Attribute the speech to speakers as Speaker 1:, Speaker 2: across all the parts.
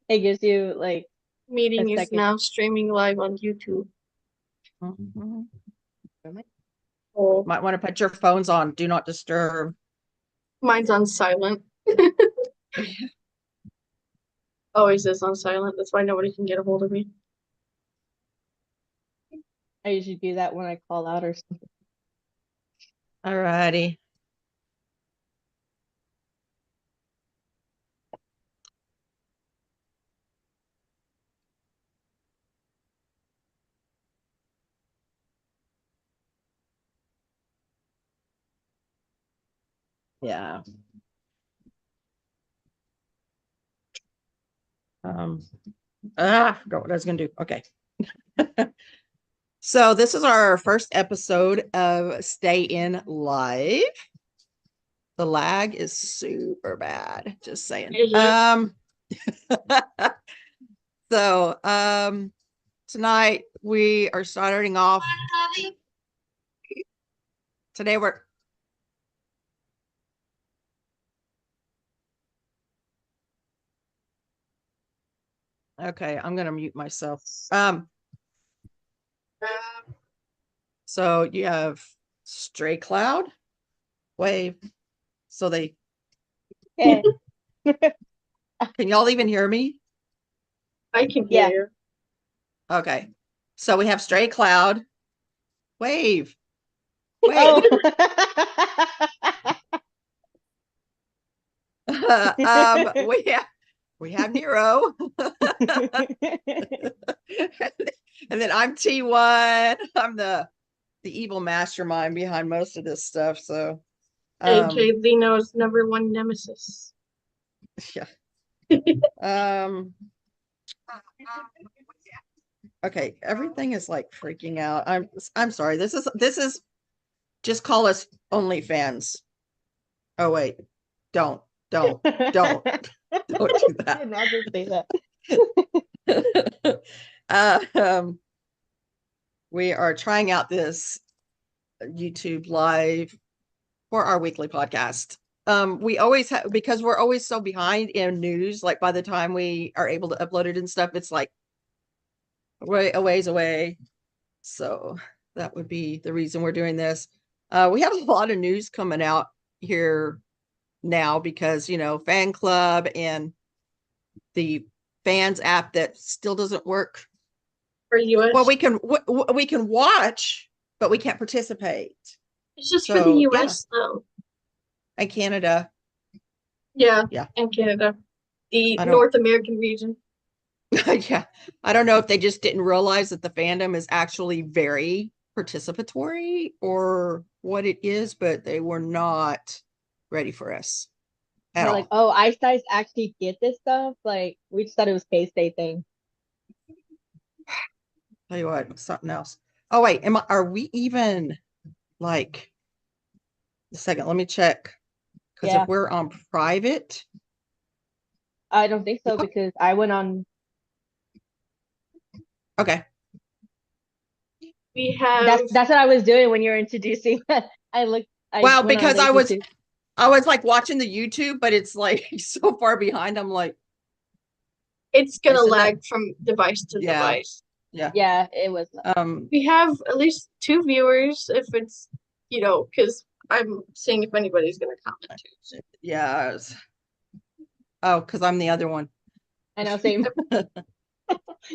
Speaker 1: It gives you like a
Speaker 2: Meeting is
Speaker 1: second.
Speaker 2: now streaming live on YouTube.
Speaker 1: Mhm.
Speaker 2: Oh,
Speaker 3: Might want to put your phones on do not disturb.
Speaker 2: mine's on silent. Always is on silent. That's why nobody can get a hold of me.
Speaker 1: I usually do that when I call out or something.
Speaker 3: All righty. Yeah. Um, forgot what I was gonna do. Okay. So this is our first episode of Stay In Live. The lag is super bad, just saying.
Speaker 2: Is it?
Speaker 3: So tonight we are starting off. Today we're okay, I'm gonna mute myself. So you have Stray Cloud, Wave. So they
Speaker 1: Okay.
Speaker 3: can y'all even hear me?
Speaker 2: I can hear
Speaker 1: Yeah.
Speaker 2: you.
Speaker 3: Okay. So we have Stray Cloud, Wave.
Speaker 1: Oh.
Speaker 3: Wave. We have Nero. And then I'm T1. I'm the evil mastermind behind most of this stuff. So
Speaker 2: AJ Leno's number one nemesis.
Speaker 3: yeah. Okay, everything is like freaking out. I'm sorry. This is just call us OnlyFans. Oh wait, don't don't don't don't do that.
Speaker 1: Did not just say that.
Speaker 3: um, we are trying out this YouTube live for our weekly podcast. We always have, because we're always so behind in news, like by the time we are able to upload it and stuff, it's like way a ways away. So that would be the reason we're doing this. We have a lot of news coming out here now because, fan club and the fans app that still doesn't work.
Speaker 2: For
Speaker 3: Well,
Speaker 2: US.
Speaker 3: we can watch, but we can't participate.
Speaker 2: It's just for the
Speaker 3: So yeah,
Speaker 2: US though.
Speaker 3: and Canada.
Speaker 2: Yeah,
Speaker 3: Yeah,
Speaker 2: and Canada. The
Speaker 3: I don't.
Speaker 2: North American region.
Speaker 3: Yeah, I don't know if they just didn't realize that the fandom is actually very participatory or what it is, but they were not ready for us at
Speaker 1: They're like,
Speaker 3: all.
Speaker 1: oh, Ice Ice actually get this stuff. Like, we just thought it was K-State thing.
Speaker 3: Tell you what, something else. Oh wait, are we even like a second? Let me check. Because if
Speaker 1: Yeah,
Speaker 3: we're on private,
Speaker 1: I don't think so
Speaker 3: yep.
Speaker 1: because I went on.
Speaker 3: Okay.
Speaker 2: We have
Speaker 1: That's what I was doing when you were introducing. I looked. I
Speaker 3: Well,
Speaker 1: went on
Speaker 3: because
Speaker 1: the YouTube.
Speaker 3: I was like watching the YouTube, but it's like so far behind. I'm like,
Speaker 2: it's
Speaker 3: I
Speaker 2: gonna
Speaker 3: said that.
Speaker 2: lag from device to
Speaker 3: Yeah,
Speaker 2: device.
Speaker 3: yeah.
Speaker 1: Yeah, it was.
Speaker 2: We have at least two viewers if it's because I'm seeing if anybody's gonna comment too.
Speaker 3: Yeah. Oh, because I'm the other one.
Speaker 1: I know, same.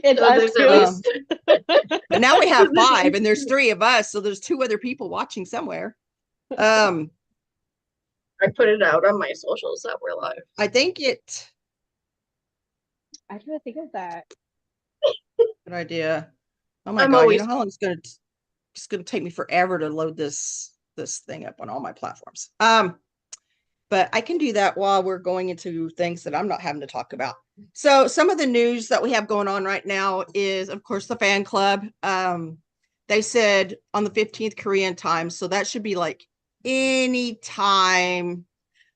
Speaker 1: It's
Speaker 2: So
Speaker 1: us
Speaker 2: there's at
Speaker 1: too.
Speaker 2: least
Speaker 3: But now we
Speaker 2: so
Speaker 3: have
Speaker 2: there's at
Speaker 3: five,
Speaker 2: least
Speaker 3: and there's
Speaker 2: two.
Speaker 3: three of us, so there's two other people watching somewhere. Um,
Speaker 2: I put it out on my socials that we're live.
Speaker 3: I think it.
Speaker 1: I try to think of that.
Speaker 3: Good idea. Oh my
Speaker 2: I'm
Speaker 3: god! You
Speaker 2: always
Speaker 3: know how long it's gonna take me forever to load this thing up on all my platforms. But I can do that while we're going into things that I'm not having to talk about. So some of the news that we have going on right now is, of course, the fan club. They said on the 15th Korean time, so that should be like any time.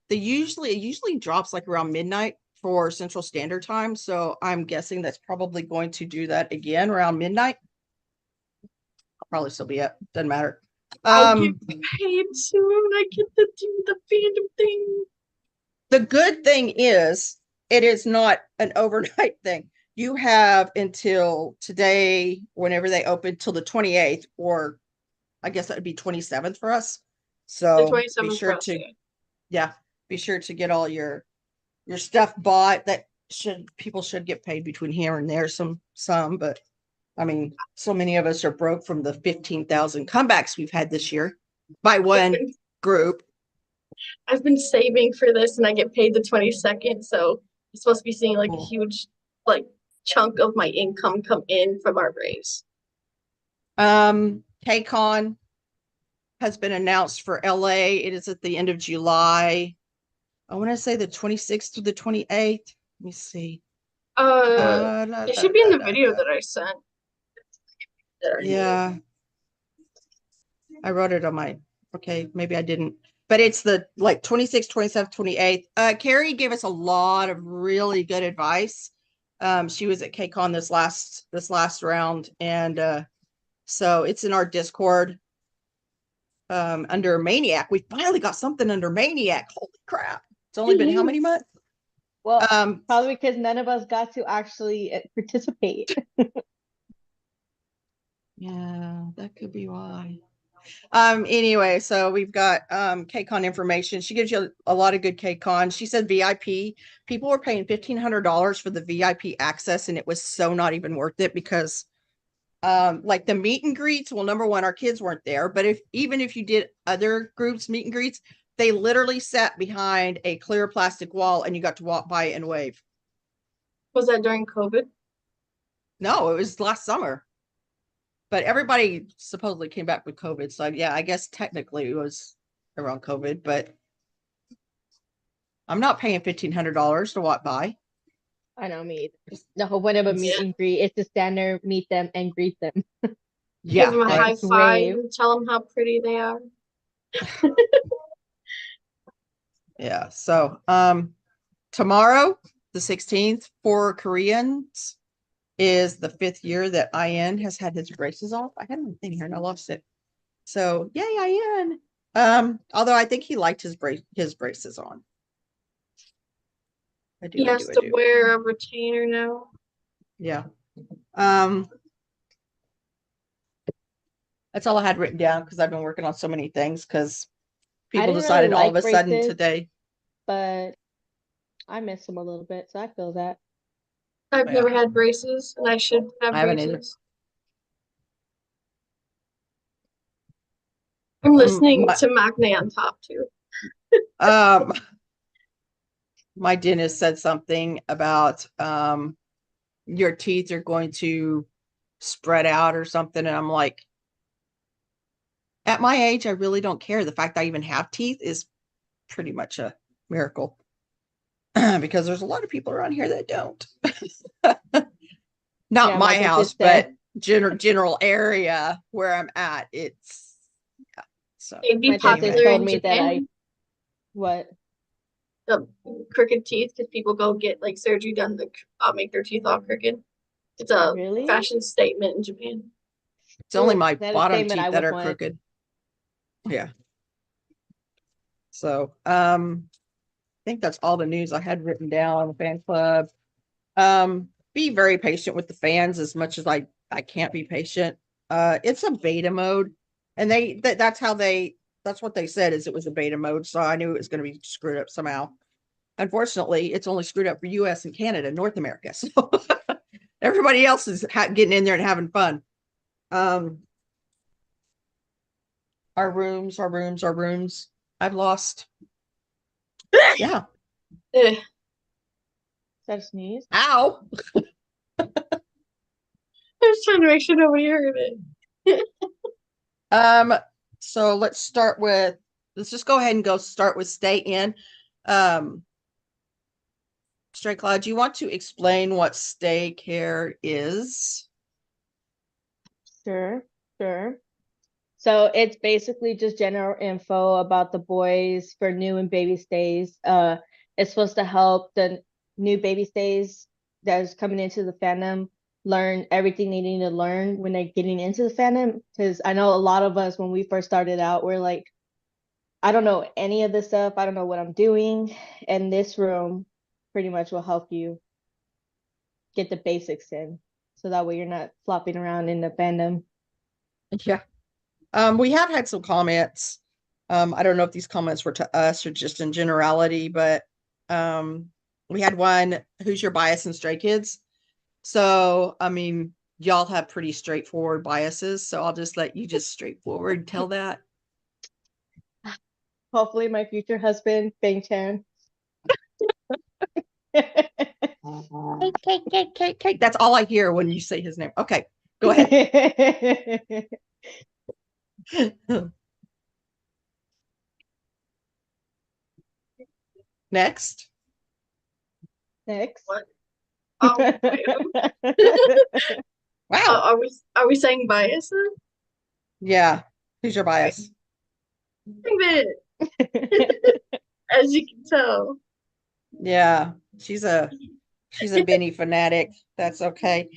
Speaker 3: It usually drops like around midnight for Central Standard Time. So I'm guessing that's probably going to do that again around midnight. I'll probably still be up. Doesn't matter.
Speaker 2: I'll get
Speaker 3: Um,
Speaker 2: paid soon. I get to do the fandom thing.
Speaker 3: the good thing is it is not an overnight thing. You have until today, whenever they open, till the 28th, or I guess that would be 27th for us.
Speaker 2: The
Speaker 3: So be
Speaker 2: 27th
Speaker 3: sure
Speaker 2: for us,
Speaker 3: to,
Speaker 2: yeah.
Speaker 3: yeah, be sure to get all your stuff bought. That people should get paid between here and there, some, but I mean, so many of us are broke from the 15,000 comebacks we've had this year by one group.
Speaker 2: I've been saving for this and I get paid the 22nd, so I'm supposed to be seeing like a
Speaker 3: Cool.
Speaker 2: huge like chunk of my income come in from our raise.
Speaker 3: KCON has been announced for LA. It is at the end of July. I want to say the 26th to the 28th. Let me see.
Speaker 2: It should be in the video that I sent.
Speaker 3: Yeah. I wrote it on my, okay, maybe I didn't, but it's the like 26, 27, 28. Carrie gave us a lot of really good advice. She was at KCON this last round, and so it's in our Discord under Maniac. We finally got something under Maniac. Holy crap. It's only been how many months?
Speaker 1: Well,
Speaker 3: Um,
Speaker 1: probably because none of us got to actually participate.
Speaker 3: yeah, that could be why. Anyway, so we've got KCON information. She gives you a lot of good KCON. She said VIP people were paying $1,500 for the VIP access, and it was so not even worth it because like the meet and greets, well, number one, our kids weren't there, but even if you did other groups meet and greets, they literally sat behind a clear plastic wall and you got to walk by and wave.
Speaker 2: Was that during COVID?
Speaker 3: No, it was last summer. But everybody supposedly came back with COVID. So yeah, I guess technically it was around COVID, but I'm not paying $1,500 to walk by.
Speaker 1: I know me. The whole point of a meet and greet is to stand there, meet them, and greet them.
Speaker 3: Yeah,
Speaker 2: Give them a
Speaker 3: right.
Speaker 2: high five
Speaker 1: Wave.
Speaker 2: and tell them how pretty they are.
Speaker 3: Yeah. So tomorrow, the 16th, for Koreans, is the 5th year that IN has had his braces off. I had my thing here and I lost it. So yay, IN. Although I think he liked his braces on. I do,
Speaker 2: He has to wear a retainer now.
Speaker 3: Yeah. That's all I had written down because I've been working on so many things because people
Speaker 1: didn't
Speaker 3: decided
Speaker 1: really
Speaker 3: all of
Speaker 1: like
Speaker 3: a sudden
Speaker 1: braces.
Speaker 3: today.
Speaker 1: But I miss them a little bit, so I feel that.
Speaker 2: I've
Speaker 3: Yeah.
Speaker 2: never had braces and I should have
Speaker 3: I haven't either.
Speaker 2: braces. I'm listening
Speaker 3: my-
Speaker 2: to Macne on top too.
Speaker 3: My dentist said something about your teeth are going to spread out or something, and I'm like, at my age, I really don't care. The fact I even have teeth is pretty much a miracle because there's a lot of people around here that don't. Not
Speaker 1: Yeah,
Speaker 3: my
Speaker 1: my
Speaker 3: house,
Speaker 1: dentist said-
Speaker 3: but general area where I'm at. It's yeah. So
Speaker 2: They'd be
Speaker 1: My dentist
Speaker 2: popular
Speaker 1: told
Speaker 2: in
Speaker 1: me that
Speaker 2: Japan.
Speaker 1: what?
Speaker 2: The crooked teeth, because people go get like surgery done to make their teeth all crooked. It's a
Speaker 1: Really?
Speaker 2: fashion statement in Japan.
Speaker 3: it's only
Speaker 1: Ooh,
Speaker 3: my
Speaker 1: that is
Speaker 3: bottom
Speaker 1: statement I
Speaker 3: teeth that
Speaker 1: would
Speaker 3: are
Speaker 1: want.
Speaker 3: crooked. Yeah. So I think that's all the news I had written down on the fan club. Be very patient with the fans as much as I can't be patient. It's a beta mode, and that's what they said is it was a beta mode, so I knew it was going to be screwed up somehow. Unfortunately, it's only screwed up for US and Canada, North America. So everybody else is getting in there and having fun. Our rooms. I've lost. Yeah.
Speaker 2: Ugh.
Speaker 1: Is that a sneeze?
Speaker 3: Ow.
Speaker 2: I was trying to make sure nobody heard it.
Speaker 3: So let's just go ahead and start with stay in. Stray Cloud, do you want to explain what stay care is?
Speaker 1: Sure. So it's basically just general info about the boys for new and baby stays. It's supposed to help the new baby stays that's coming into the fandom learn everything they need to learn when they're getting into the fandom. Because I know a lot of us, when we first started out, we're like, I don't know any of this stuff. I don't know what I'm doing. In this room, pretty much will help you get the basics in. So that way you're not flopping around in the fandom.
Speaker 3: Yeah. We have had some comments. I don't know if these comments were to us or just in generality, but we had one, who's your bias in Stray Kids? So, I mean, y'all have pretty straightforward biases, so I'll just let you just straightforward tell that.
Speaker 1: Hopefully my future husband, Bang Chan.
Speaker 3: Cake. That's all I hear when you say his name. Okay, go ahead. Next.
Speaker 1: Next.
Speaker 2: What? Oh, wait.
Speaker 3: Wow.
Speaker 2: Are we saying biases?
Speaker 3: Yeah. Who's your bias?
Speaker 2: Bit, as you can tell.
Speaker 3: Yeah. She's a Benny fanatic. That's okay.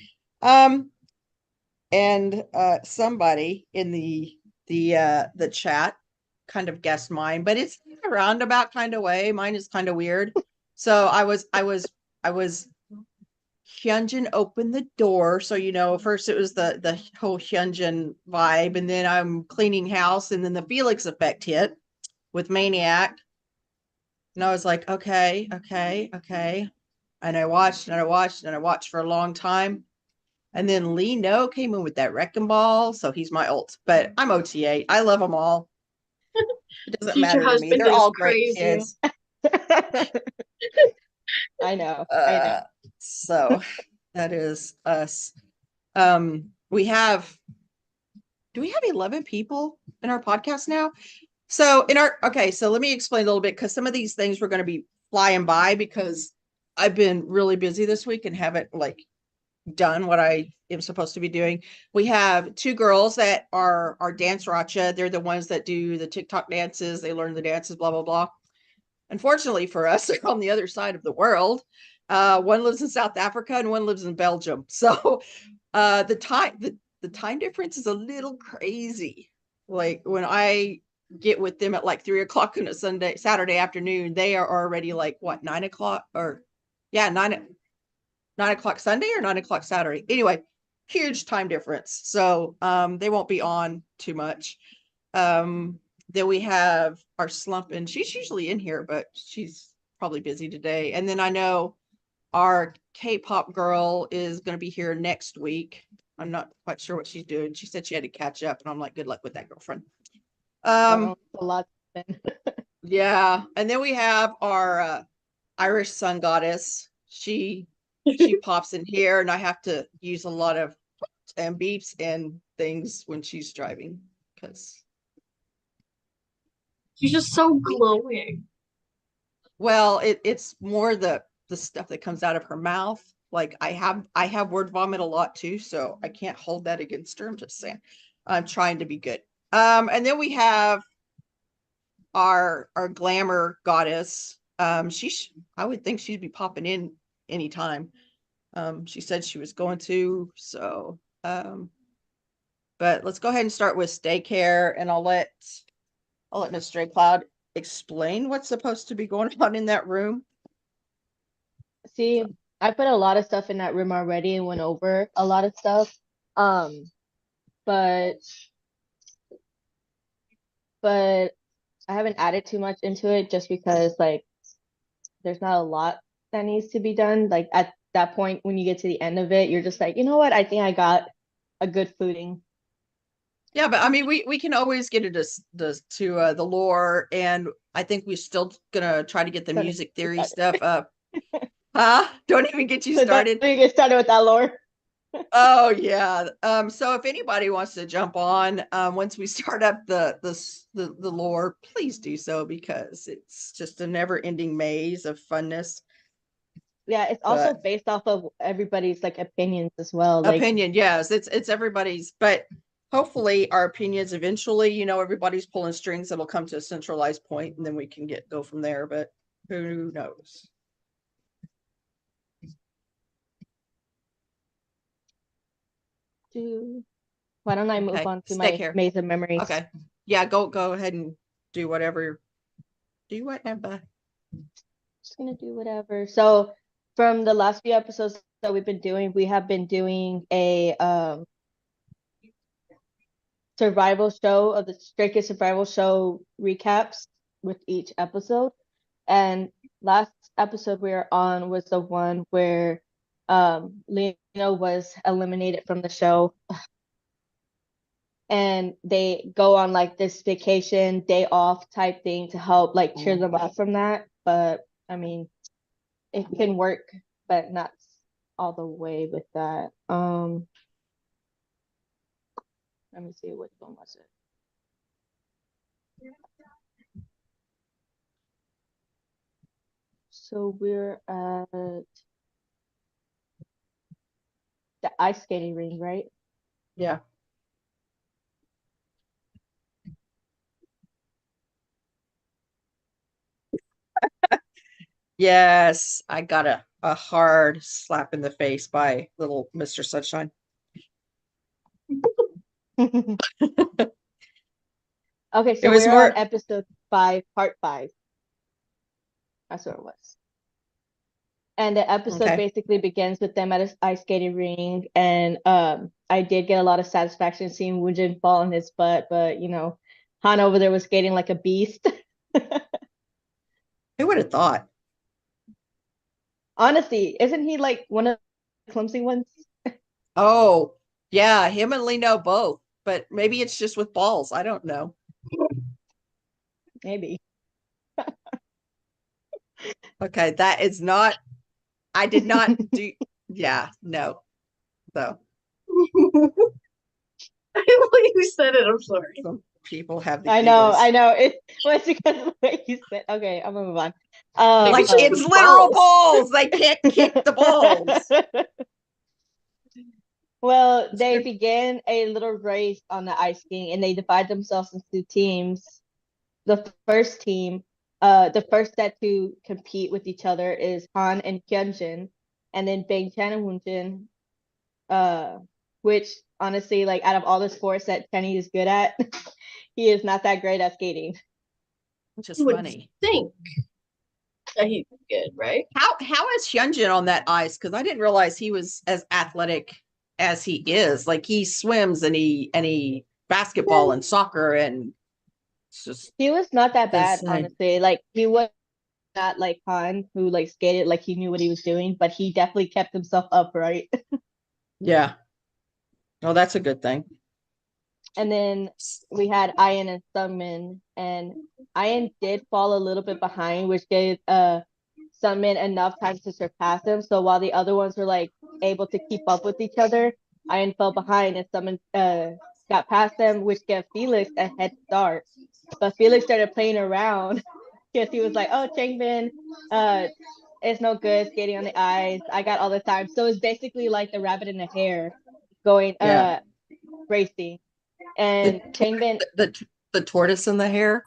Speaker 3: And somebody in the chat kind of guessed mine, but it's a roundabout kind of way. Mine is kind of weird. So I was Hyunjin opened the door. So, first it was the whole Hyunjin vibe, and then I'm cleaning house, and then the Felix effect hit with Maniac. And I was like, okay. And I watched for a long time. And then Lee No came in with that wrecking ball. So he's my ult. But I'm OT8. I love them all. It doesn't
Speaker 2: Future
Speaker 3: matter to me.
Speaker 2: husband
Speaker 3: They're
Speaker 2: is
Speaker 3: all great
Speaker 2: crazy.
Speaker 3: kids.
Speaker 1: I know.
Speaker 3: So that is us. We have, do we have 11 people in our podcast now? So so let me explain a little bit, because some of these things we're going to be flying by because I've been really busy this week and haven't done what I am supposed to be doing. We have 2 girls that are dance racha. They're the ones that do the TikTok dances. They learn the dances, blah, blah, blah. Unfortunately for us, they're on the other side of the world. One lives in South Africa and one lives in Belgium. So the time difference is a little crazy. Like when I get with them at 3:00 on a Saturday afternoon, they are already 9:00 or 9:00 Sunday or 9:00 Saturday. Anyway, huge time difference. So they won't be on too much. Then we have our slump, and she's usually in here, but she's probably busy today. And then I know our K-pop girl is going to be here next week. I'm not quite sure what she's doing. She said she had to catch up, and I'm like, good luck with that, girlfriend.
Speaker 1: A lot.
Speaker 3: Yeah. And then we have our Irish sun goddess. She pops in here, and I have to use a lot of and beeps and things when she's driving because
Speaker 2: She's just so glowing.
Speaker 3: well, it's more the stuff that comes out of her mouth. Like I have word vomit a lot too, so I can't hold that against her. I'm just saying. I'm trying to be good. And then we have our glamour goddess. I would think she'd be popping in anytime. She said she was going to, so but let's go ahead and start with daycare, and I'll let Miss Stray Cloud explain what's supposed to be going on in that room.
Speaker 1: See, I put a lot of stuff in that room already and went over a lot of stuff. But I haven't added too much into it just because there's not a lot that needs to be done. Like at that point when you get to the end of it, you're just like, you know what? I think I got a good footing.
Speaker 3: Yeah, but I mean, we can always get into the lore, and I think we're still gonna try to get the music theory stuff up. Don't even get you started.
Speaker 1: Don't get started with that lore.
Speaker 3: Oh yeah. So if anybody wants to jump on, once we start up the lore, please do so, because it's just a never-ending maze of funness.
Speaker 1: Yeah, it's also based off of everybody's opinions as well.
Speaker 3: Opinion, yes, it's everybody's, but hopefully our opinions eventually, everybody's pulling strings, it'll come to a centralized point, and then we can go from there, but who knows?
Speaker 1: Why don't I move on to my maze of memories?
Speaker 3: Okay. Yeah, go ahead and do whatever. Do whatever.
Speaker 1: just gonna do whatever. So from the last few episodes that we've been doing, we have been doing a survival show of the Stray Kids survival show recaps with each episode. And last episode we were on was the one where Lena was eliminated from the show. And they go on like this vacation day off type thing to help like cheer them up from that. But I mean, it can work, but not all the way with that. Let me see, which one was it? So we're at the ice skating ring, right?
Speaker 3: Yeah. Yes, I got a hard slap in the face by little Mr. Sunshine.
Speaker 1: Okay,
Speaker 3: It
Speaker 1: so
Speaker 3: was
Speaker 1: we're
Speaker 3: more
Speaker 1: on episode 5, part 5. That's what it was. And the episode
Speaker 3: okay.
Speaker 1: basically begins with them at an ice skating ring, and I did get a lot of satisfaction seeing Woonjin fall on his butt, but you know, Han over there was skating like a beast.
Speaker 3: Who would have thought?
Speaker 1: Honestly, isn't he like one of the clumsy ones?
Speaker 3: Oh, yeah, him and Lino both, but maybe it's just with balls. I don't know.
Speaker 1: Maybe.
Speaker 3: Okay, that is not, I did not do, yeah, no. So
Speaker 2: I know you said it. I'm sorry.
Speaker 3: some people have the
Speaker 1: I know,
Speaker 3: giggles.
Speaker 1: I know. It was because of the way you said. Okay, I'm gonna move on.
Speaker 3: Like
Speaker 2: Maybe
Speaker 3: it's
Speaker 2: just
Speaker 3: literal
Speaker 2: balls.
Speaker 3: balls. They can't kick the balls.
Speaker 1: Well, they began a little race on the ice king, and they divide themselves into teams. The first team, the first set to compete with each other is Han and Hyunjin, and then Bang Chan and Woonjin, which honestly, like out of all the sports that Kenny is good at, he is not that great at skating.
Speaker 3: Which is
Speaker 2: You would
Speaker 3: funny.
Speaker 2: think that he'd be good, right?
Speaker 3: How is Hyunjin on that ice? Because I didn't realize he was as athletic as he is. Like he swims and he basketball and soccer and it's just
Speaker 1: He was not that bad,
Speaker 3: insane.
Speaker 1: honestly. Like he was not like Han, who like skated like he knew what he was doing, but he definitely kept himself upright.
Speaker 3: Yeah. Oh, that's a good thing.
Speaker 1: And then we had Ian and Sunmin, and Ian did fall a little bit behind, which gave Sunmin enough time to surpass him. So while the other ones were like able to keep up with each other, Ian fell behind, and Sunmin got past them, which gave Felix a head start. But Felix started playing around because he was like, "Oh, Changbin, it's no good skating on the ice. I got all the time." So it's basically like the rabbit and the hare going
Speaker 3: Yeah.
Speaker 1: racing. And Changbin,
Speaker 3: The tortoise and the hare.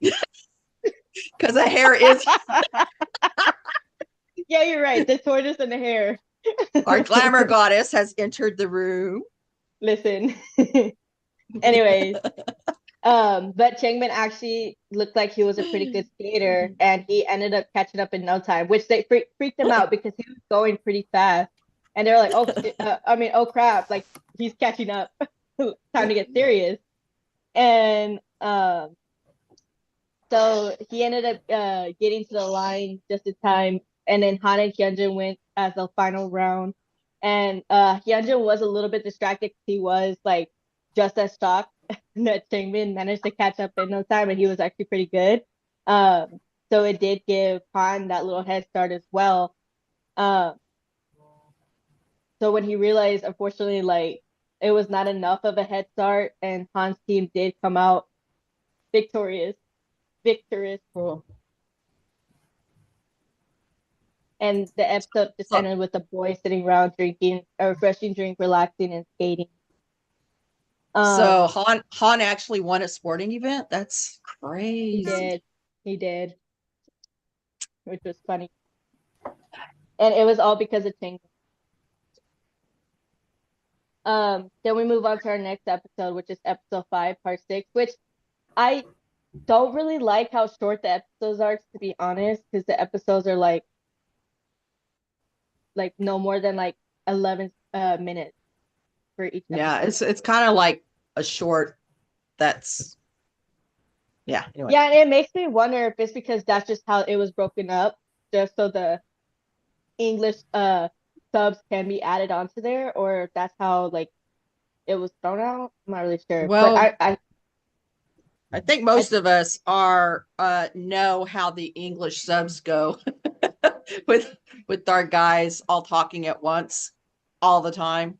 Speaker 3: Because the hare is
Speaker 1: yeah, you're right. The tortoise and the hare.
Speaker 3: our glamour goddess has entered the room.
Speaker 1: Listen. Anyways, but Changbin actually looked like he was a pretty good skater, and he ended up catching up in no time, which they freaked him out because he was going pretty fast, and they're like, "Oh, oh crap! Like he's catching up. Time to get serious." And so he ended up getting to the line just in time, and then Han and Hyunjin went as the final round. And Hyunjin was a little bit distracted 'cause he was like just as shocked that Changbin managed to catch up in no time, and he was actually pretty good. So it did give Han that little head start as well. Um, so when he realized, unfortunately, like it was not enough of a head start, and Han's team did come out victorious.
Speaker 3: Cool.
Speaker 1: And the episode just
Speaker 3: So-
Speaker 1: ended with the boys sitting around drinking a refreshing drink, relaxing and skating.
Speaker 3: So Han actually won a sporting event. That's crazy.
Speaker 1: He did, which was funny, and it was all because of Ching. Then we move on to our next episode, which is episode 5, part 6, which I don't really like how short the episodes are, to be honest, because the episodes are like no more than like 11 minutes for each
Speaker 3: Yeah,
Speaker 1: episode.
Speaker 3: it's kind of like a short that's yeah, anyway.
Speaker 1: Yeah, and it makes me wonder if it's because that's just how it was broken up, just so the English subs can be added onto there, or if that's how like it was thrown out. I'm not really sure. But
Speaker 3: Well, I think
Speaker 1: I
Speaker 3: most of us are know how the English subs go with our guys all talking at once all the time.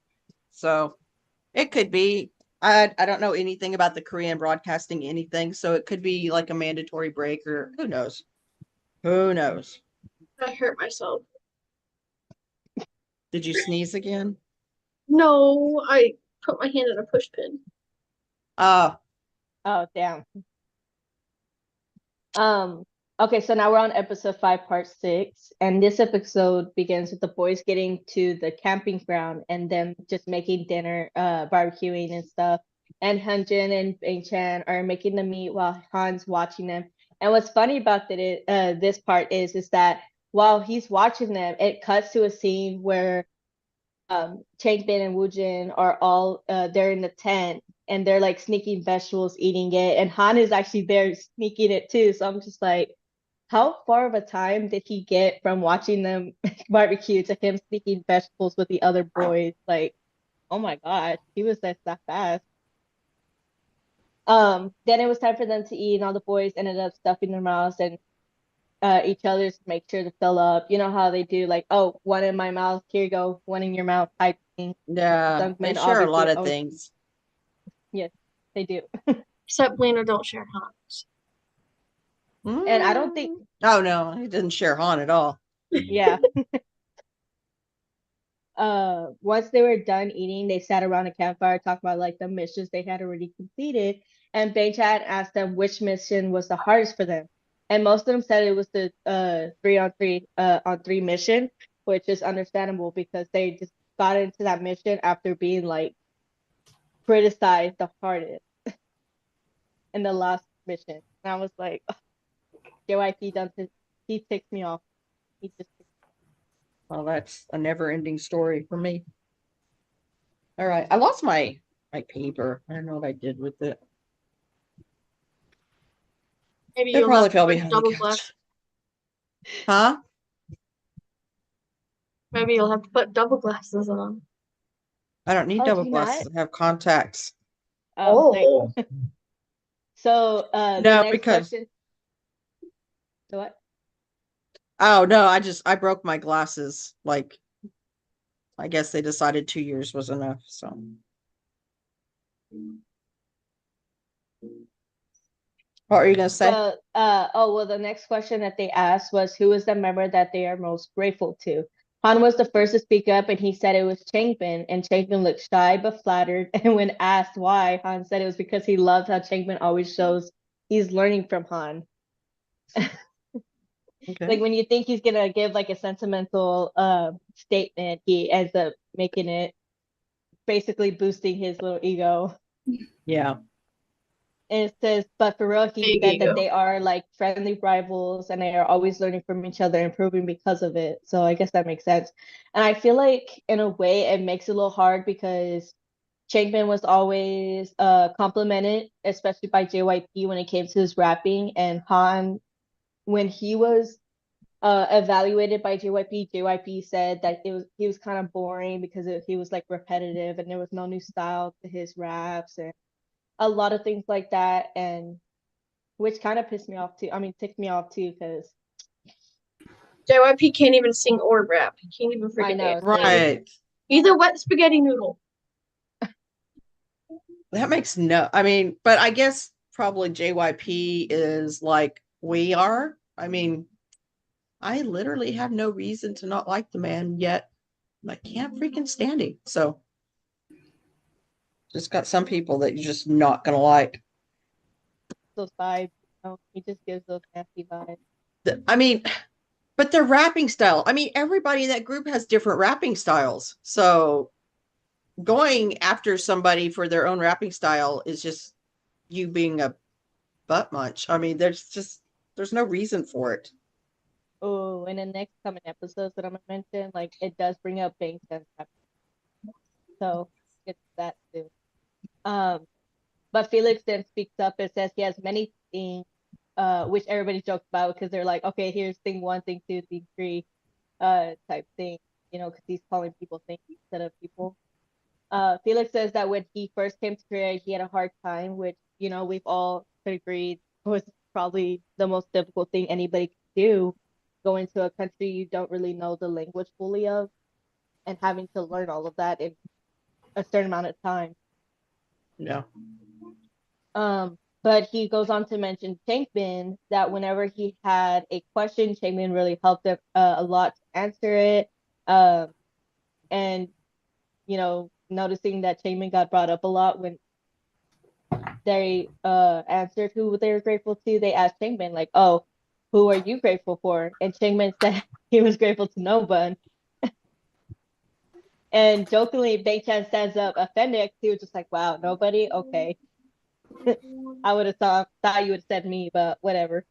Speaker 3: So it could be. I don't know anything about the Korean broadcasting anything, so it could be like a mandatory break or who knows. Who knows?
Speaker 2: I hurt myself.
Speaker 3: Did you sneeze again?
Speaker 2: No, I put my hand in a push pin.
Speaker 3: Uh
Speaker 1: oh damn. Um, okay, so now we're on episode 5, part 6, and this episode begins with the boys getting to the camping ground and them just making dinner, barbecuing and stuff. And Hyunjin and Bing Chan are making the meat while Han's watching them. And what's funny about this part is that while he's watching them, it cuts to a scene where Changbin and Woojin are all they're in the tent and they're like sneaking vegetables, eating it, and Han is actually there sneaking it too. So I'm just like, how far of a time did he get from watching them barbecue to him sneaking vegetables with the other boys? Like, oh my gosh, he was that fast. Then it was time for them to eat, and all the boys ended up stuffing their mouths and each other's to make sure to fill up. You know how they do, like, oh, one in my mouth, here you go, one in your mouth type thing.
Speaker 3: yeah,
Speaker 1: Some
Speaker 3: they
Speaker 1: men
Speaker 3: share a lot
Speaker 1: obviously
Speaker 3: of
Speaker 1: always,
Speaker 3: things.
Speaker 1: yes, they do.
Speaker 2: Except Lena don't share hot.
Speaker 1: And I don't think,
Speaker 3: Oh no, he didn't share Han at all.
Speaker 1: yeah. Once they were done eating, they sat around a campfire talking about like the missions they had already completed. And Bang Chan asked them which mission was the hardest for them. And most of them said it was the 3 on 3 mission, which is understandable because they just got into that mission after being like criticized the hardest in the last mission. And I was like, JYP does this, he ticks me off. He just
Speaker 3: Well, that's a never-ending story for me. All right, I lost my paper. I don't know what I did with it.
Speaker 2: Maybe
Speaker 3: It
Speaker 2: you'll
Speaker 3: probably
Speaker 2: have to
Speaker 3: fell
Speaker 2: put
Speaker 3: behind the
Speaker 2: double
Speaker 3: couch.
Speaker 2: glass.
Speaker 3: Huh?
Speaker 2: Maybe you'll have to put double glasses on.
Speaker 3: I don't need
Speaker 1: Oh,
Speaker 3: double
Speaker 1: do you not?
Speaker 3: glasses. I have contacts.
Speaker 1: Oh, thanks.
Speaker 2: Oh,
Speaker 1: So the
Speaker 3: No,
Speaker 1: next
Speaker 3: because
Speaker 1: question. So what?
Speaker 3: oh no, I broke my glasses. Like I guess they decided 2 years was enough. So what are you gonna say?
Speaker 1: Well, the next question that they asked was who is the member that they are most grateful to? Han was the first to speak up, and he said it was Changbin, and Changbin looked shy but flattered. And when asked why, Han said it was because he loved how Changbin always shows he's learning from Han.
Speaker 3: Okay.
Speaker 1: Like when you think he's gonna give like a sentimental statement, he ends up making it basically boosting his little ego.
Speaker 3: Yeah.
Speaker 1: And it says, but for real, he
Speaker 2: big
Speaker 1: said that
Speaker 2: ego.
Speaker 1: they are like friendly rivals and they are always learning from each other, improving because of it. So I guess that makes sense. And I feel like in a way it makes it a little hard because Changmin was always complimented, especially by JYP when it came to his rapping. And Han, when he was evaluated by JYP said that he was kind of boring because he was like repetitive and there was no new style to his raps and a lot of things like that, and which kind of pissed me off too. I mean, ticked me off too because
Speaker 2: JYP can't even sing or rap. He can't even
Speaker 1: I
Speaker 2: freaking
Speaker 1: know.
Speaker 2: dance.
Speaker 3: Right.
Speaker 2: He's a wet spaghetti noodle.
Speaker 3: That makes no, I mean, but I guess probably JYP is like we are. I mean, I literally have no reason to not like the man yet. I can't freaking stand him. So just got some people that you're just not gonna like.
Speaker 1: Those vibes. He just gives those nasty vibes.
Speaker 3: I mean, but their rapping style. I mean, everybody in that group has different rapping styles. So going after somebody for their own rapping style is just you being a butt much. I mean, there's no reason for it.
Speaker 1: Oh, in the next coming episodes that I'm gonna mention, like it does bring up Bang Chan's happening. So it's that too. Um, but Felix then speaks up and says he has many things, which everybody jokes about because they're like, okay, here's thing one, thing two, thing three, type thing, because he's calling people things instead of people. Felix says that when he first came to Korea, he had a hard time, which, we've all could agree was probably the most difficult thing anybody could do, going to a country you don't really know the language fully of and having to learn all of that in a certain amount of time.
Speaker 3: Yeah.
Speaker 1: But he goes on to mention Changbin that whenever he had a question, Changbin really helped him a lot to answer it. And noticing that Changbin got brought up a lot when they answered who they were grateful to, they asked Changbin like, "Oh, who are you grateful for?" And Changbin said he was grateful to no one. And jokingly, Bang-chan stands up offended. He was just like, "Wow, nobody? Okay." I would have thought you would have said me, but whatever.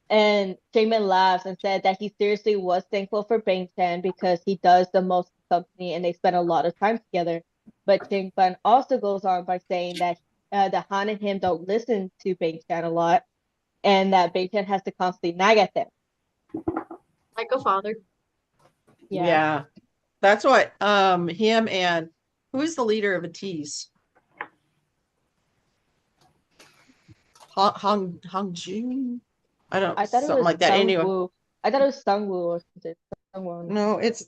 Speaker 1: And Jamin laughs and said that he seriously was thankful for Bang Chan because he does the most company and they spend a lot of time together. But Ching Fan also goes on by saying that the Han and him don't listen to Bang Chan a lot and that Bang Chan has to constantly nag at them.
Speaker 2: Like a father.
Speaker 3: Yeah. That's what him and who is the leader of a tease? Hong Jun? I don't
Speaker 1: I thought it
Speaker 3: something
Speaker 1: was
Speaker 3: like that. Anyway.
Speaker 1: Sungwoo. I thought it was Sungwoo or something. Sungwoo.
Speaker 3: No, it's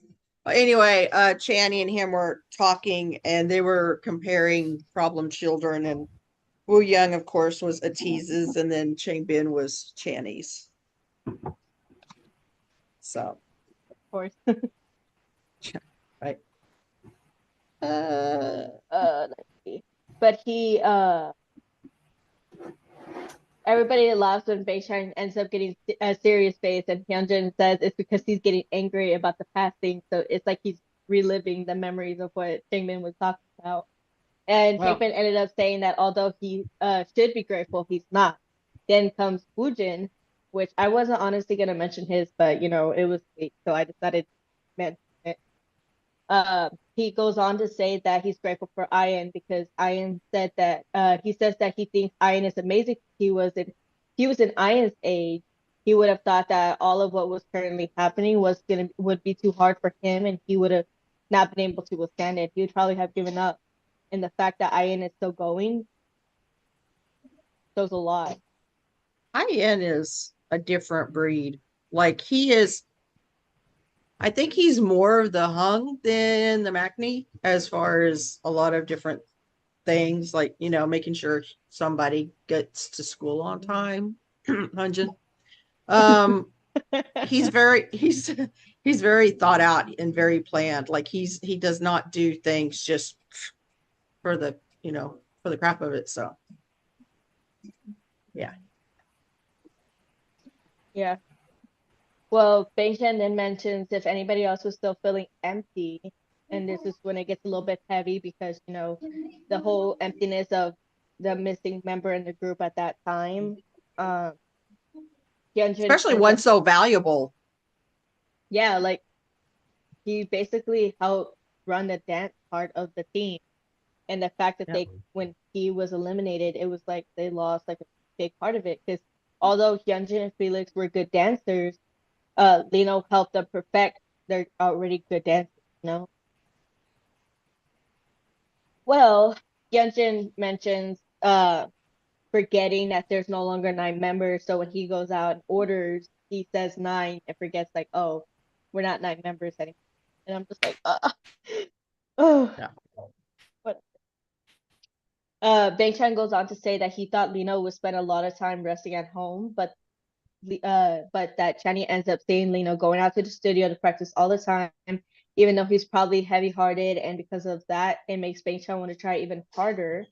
Speaker 3: anyway, Channy and him were talking and they were comparing problem children, and Wu Young, of course, was Atiz's and then Chang Bin was Channy's. So
Speaker 1: Of course.
Speaker 3: right.
Speaker 1: Let's see. But everybody laughs when Beichan ends up getting a serious face, and Hyunjin says it's because he's getting angry about the past thing. So it's like he's reliving the memories of what Changmin was talking about. And
Speaker 3: Well,
Speaker 1: Changmin ended up saying that although he should be grateful, he's not. Then comes Woojin, which I wasn't honestly gonna mention his, but it was late, so I decided to mention it. He goes on to say that he's grateful for Ian because Ian said that he says that he thinks Ian is amazing. He was in Ian's age, he would have thought that all of what was currently happening would be too hard for him, and he would have not been able to withstand it. He would probably have given up. And the fact that Ian is still going shows a lot.
Speaker 3: Ian is a different breed. Like he is, I think he's more of the Hung than the Maknae as far as a lot of different things, like making sure somebody gets to school on time. Hunjin. He's very he's very thought out and very planned. Like he does not do things just for the for the crap of it. So yeah.
Speaker 1: Yeah. Well, Bengshan then mentions if anybody else was still feeling empty, and this is when it gets a little bit heavy because, the whole emptiness of the missing member in the group at that time. Hyunjin
Speaker 3: Especially
Speaker 1: ends
Speaker 3: one
Speaker 1: up,
Speaker 3: so valuable.
Speaker 1: yeah, like he basically helped run the dance part of the team. And the fact that
Speaker 3: Yeah.
Speaker 1: when he was eliminated, it was like they lost like a big part of it because although Hyunjin and Felix were good dancers, Lino helped them perfect their already good dancers. Well, Hyunjin mentions forgetting that there's no longer 9 members, so when he goes out and orders, he says 9 and forgets like, oh, we're not 9 members anymore. And I'm just like, oh.
Speaker 3: Yeah.
Speaker 1: What? Bang Chan goes on to say that he thought Lino would spend a lot of time resting at home, but that Channy ends up seeing Lino going out to the studio to practice all the time, even though he's probably heavy-hearted, and because of that, it makes Bang Chan want to try even harder.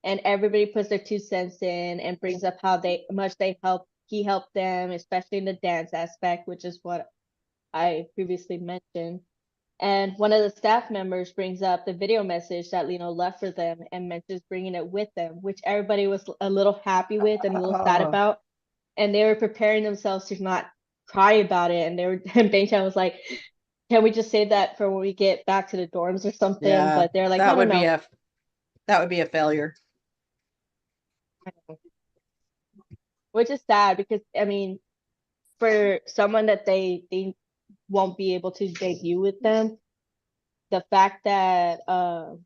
Speaker 1: And everybody puts their 2 cents in and brings up how he helped them, especially in the dance aspect, which is what I previously mentioned. And one of the staff members brings up the video message that Lino left for them and mentions bringing it with them, which everybody was a little happy with and a little sad
Speaker 3: Oh.
Speaker 1: about. And they were preparing themselves to not cry about it. And they were, and Bang Chan was like, can we just save that for when we get back to the dorms or something?
Speaker 3: Yeah,
Speaker 1: But they're like,
Speaker 3: that
Speaker 1: no,
Speaker 3: would
Speaker 1: no,
Speaker 3: be
Speaker 1: no.
Speaker 3: that would be a failure.
Speaker 1: Which is sad because, I mean, for someone that they won't be able to debut with them, the fact that the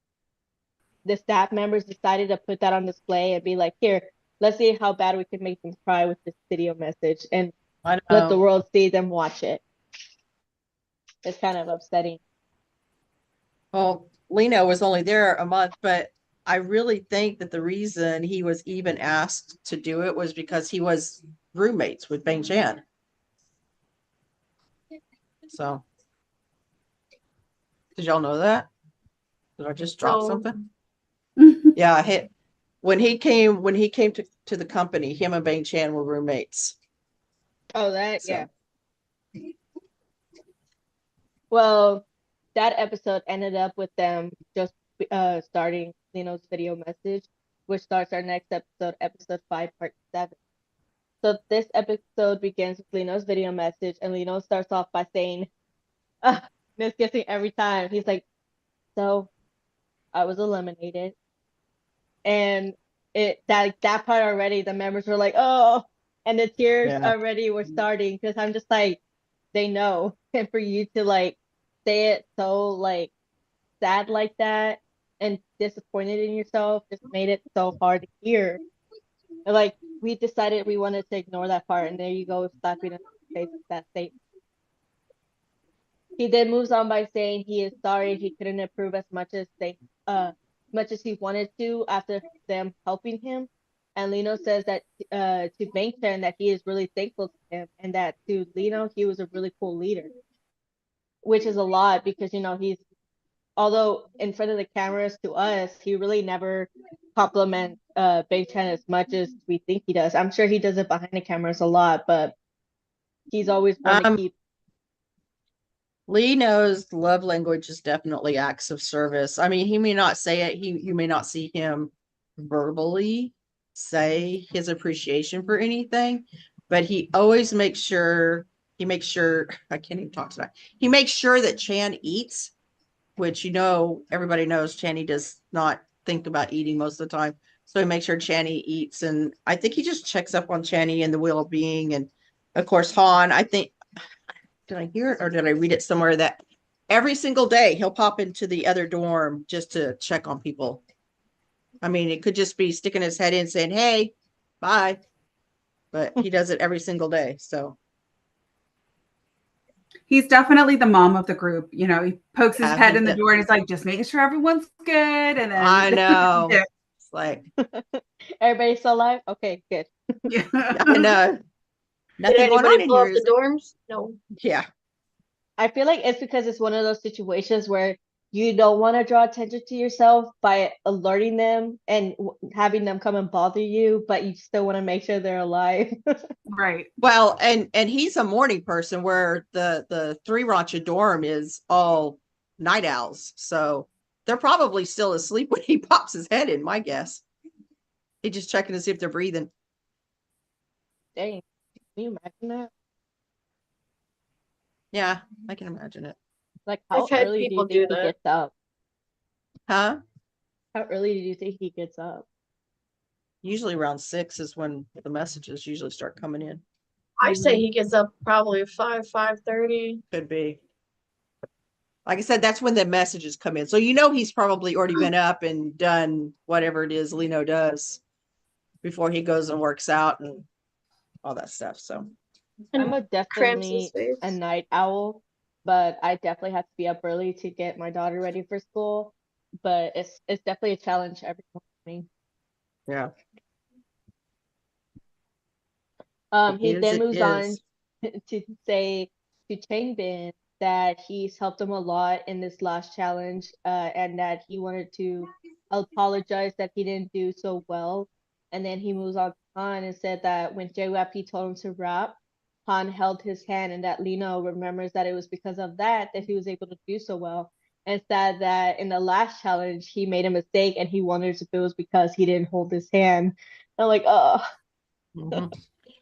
Speaker 1: staff members decided to put that on display and be like, here, let's see how bad we can make them cry with this video message and
Speaker 3: I
Speaker 1: let the
Speaker 3: know.
Speaker 1: world see them watch it. It's kind of upsetting.
Speaker 3: Well, Lino was only there a month, but I really think that the reason he was even asked to do it was because he was roommates with Bang Chan. So, did y'all know that? Did I just drop
Speaker 2: No.
Speaker 3: something? Yeah, when he came to the company, him and Bang Chan were roommates.
Speaker 1: Oh, that,
Speaker 3: So.
Speaker 1: yeah. Well, that episode ended up with them just starting Lino's video message, which starts our next episode, episode 5, part 7. So this episode begins with Lino's video message, and Lino starts off by saying, misguessing every time. He's like, so I was eliminated. And that part already, the members were like, oh, and the tears
Speaker 3: Yeah.
Speaker 1: already were starting because I'm just like, they know. And for you to like say it so like sad like that and disappointed in yourself just made it so hard to hear. And, like, we decided we wanted to ignore that part, and there you go, slapping us in the face with that statement. He then moves on by saying he is sorry he couldn't improve much as he wanted to after them helping him. And Lino says that to Bang Chan that he is really thankful to him, and that to Lino he was a really cool leader, which is a lot because he's, although in front of the cameras to us, he really never compliments Bang Chan as much as we think he does. I'm sure he does it behind the cameras a lot, but he's always one to keep.
Speaker 3: Lee knows love language is definitely acts of service. I mean, he may not say it. You may not see him verbally say his appreciation for anything, but he always makes sure I can't even talk tonight. He makes sure that Chan eats, which everybody knows Channy does not think about eating most of the time. So he makes sure Channy eats, and I think he just checks up on Channy and the well-being. And of course, Han, I think, did I hear it or did I read it somewhere that every single day he'll pop into the other dorm just to check on people. I mean, it could just be sticking his head in saying, hey, bye. But he does it every single day. So
Speaker 4: he's definitely the mom of the group. He pokes his
Speaker 3: Yeah,
Speaker 4: head
Speaker 3: he
Speaker 4: in the
Speaker 3: does.
Speaker 4: door and he's like, just making sure everyone's good. And then
Speaker 3: I know.
Speaker 4: Yeah.
Speaker 3: It's like,
Speaker 1: Everybody's still alive? Okay, good.
Speaker 3: I know.
Speaker 2: Did
Speaker 3: Nothing going on
Speaker 2: anybody
Speaker 3: in
Speaker 2: blow
Speaker 3: here,
Speaker 2: up the
Speaker 3: is it?
Speaker 2: dorms? No.
Speaker 3: Yeah.
Speaker 1: I feel like it's because it's one of those situations where you don't want to draw attention to yourself by alerting them and having them come and bother you, but you still want to make sure they're alive.
Speaker 4: Right.
Speaker 3: Well, and he's a morning person where the Three Rancha dorm is all night owls. So they're probably still asleep when he pops his head in, my guess. He's just checking to see if they're breathing.
Speaker 1: Dang, can you imagine that?
Speaker 3: Yeah, I can imagine it.
Speaker 1: Like, how
Speaker 2: I've had
Speaker 1: early do you
Speaker 2: people
Speaker 1: think
Speaker 2: do
Speaker 1: he
Speaker 2: that.
Speaker 1: gets up?
Speaker 3: Huh?
Speaker 1: How early do you think he gets up?
Speaker 3: Usually around 6 is when the messages usually start coming in.
Speaker 2: I say he gets up probably 5:30.
Speaker 3: Could be. Like I said, that's when the messages come in. So he's probably already been up and done whatever it is Lino does before he goes and works out and all that stuff. So
Speaker 1: I'm
Speaker 2: And
Speaker 1: a
Speaker 2: cramps his
Speaker 1: definitely
Speaker 2: face.
Speaker 1: a night owl, but I definitely have to be up early to get my daughter ready for school. But it's definitely a challenge every morning.
Speaker 3: yeah.
Speaker 1: He
Speaker 3: It
Speaker 1: then
Speaker 3: is,
Speaker 1: moves
Speaker 3: it
Speaker 1: on
Speaker 3: is.
Speaker 1: to say to Changbin that he's helped him a lot in this last challenge, and that he wanted to apologize that he didn't do so well. And then he moves on and said that when JYP told him to rap, Han held his hand and that Lino remembers that it was because of that he was able to do so well. And said that in the last challenge he made a mistake and he wonders if it was because he didn't hold his hand. I'm like, oh.
Speaker 3: Mhm.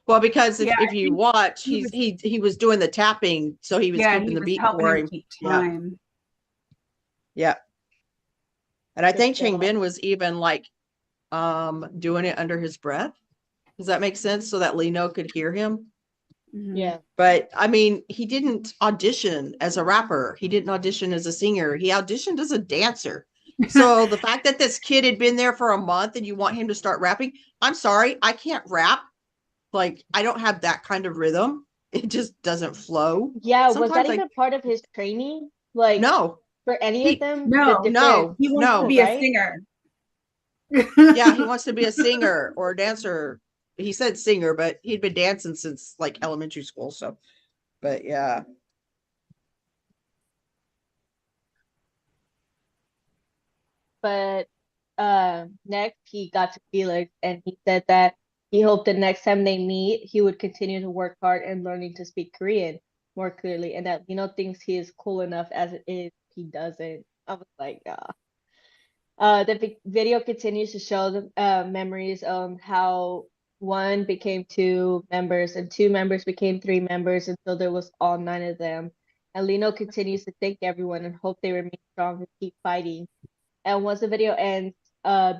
Speaker 3: Well, because
Speaker 4: Yeah,
Speaker 3: if you watch,
Speaker 4: he was-
Speaker 3: he was doing the tapping, so he was
Speaker 4: Yeah,
Speaker 3: keeping
Speaker 4: he
Speaker 3: the
Speaker 4: was
Speaker 3: beat
Speaker 4: helping
Speaker 3: for
Speaker 4: him
Speaker 3: him.
Speaker 4: keep
Speaker 3: Yeah.
Speaker 4: time.
Speaker 3: Yeah. And I
Speaker 1: But
Speaker 3: think Chang
Speaker 1: still.
Speaker 3: Bin was even like doing it under his breath. Does that make sense? So that Lino could hear him.
Speaker 4: Mhm.
Speaker 1: Yeah.
Speaker 3: But I mean, he didn't audition as a rapper. He didn't audition as a singer. He auditioned as a dancer. So the fact that this kid had been there for a month and you want him to start rapping, I'm sorry, I can't rap. Like, I don't have that kind of rhythm. It just doesn't flow.
Speaker 1: Yeah, was that
Speaker 3: Sometimes
Speaker 1: even part of his training? Like
Speaker 3: no,
Speaker 1: for any
Speaker 3: He-
Speaker 1: of them?
Speaker 4: No,
Speaker 1: the different
Speaker 3: no,
Speaker 4: He wants to
Speaker 3: no.
Speaker 4: be a
Speaker 1: right?
Speaker 4: singer.
Speaker 3: Yeah, he wants to be a singer or a dancer. He said singer, but he'd been dancing since like elementary school. So, but yeah.
Speaker 1: But next he got to Felix and he said that he hoped the next time they meet he would continue to work hard and learning to speak Korean more clearly and that thinks he is cool enough as it is he doesn't. I was like, ah. The video continues to show the memories of how one became two members and two members became three members until there was all nine of them. And Lino continues to thank everyone and hope they remain strong and keep fighting. And once the video ends,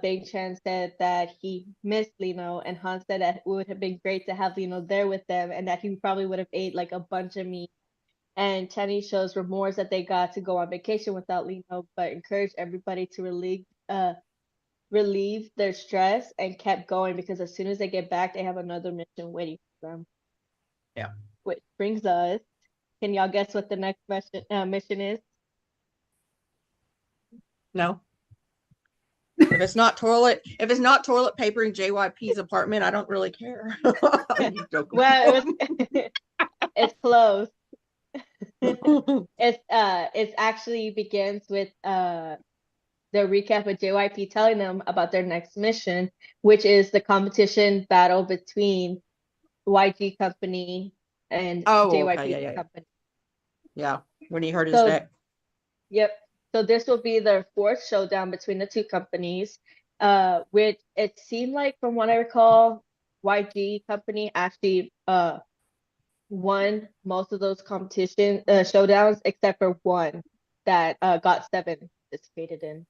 Speaker 1: Big Chan said that he missed Lino, and Han said that it would have been great to have Lino there with them, and that he probably would have ate like a bunch of meat. And Chenny shows remorse that they got to go on vacation without Lino, but encouraged everybody to relieve their stress and kept going because as soon as they get back, they have another mission waiting for them.
Speaker 3: Yeah.
Speaker 1: Which brings us. Can y'all guess what the next mission is?
Speaker 3: No. If it's not toilet paper in JYP's apartment, I don't really care. I'm joking.
Speaker 1: Well, it's close. It's actually begins with the recap of JYP telling them about their next mission, which is the competition battle between YG Company and
Speaker 3: Oh,
Speaker 1: JYP
Speaker 3: okay, yeah.
Speaker 1: Company.
Speaker 3: Yeah, when he hurt his
Speaker 1: So,
Speaker 3: neck.
Speaker 1: yep. So this will be their fourth showdown between the two companies, which it seemed like, from what I recall, YG Company actually won most of those competition showdowns except for one that got 7 participated in.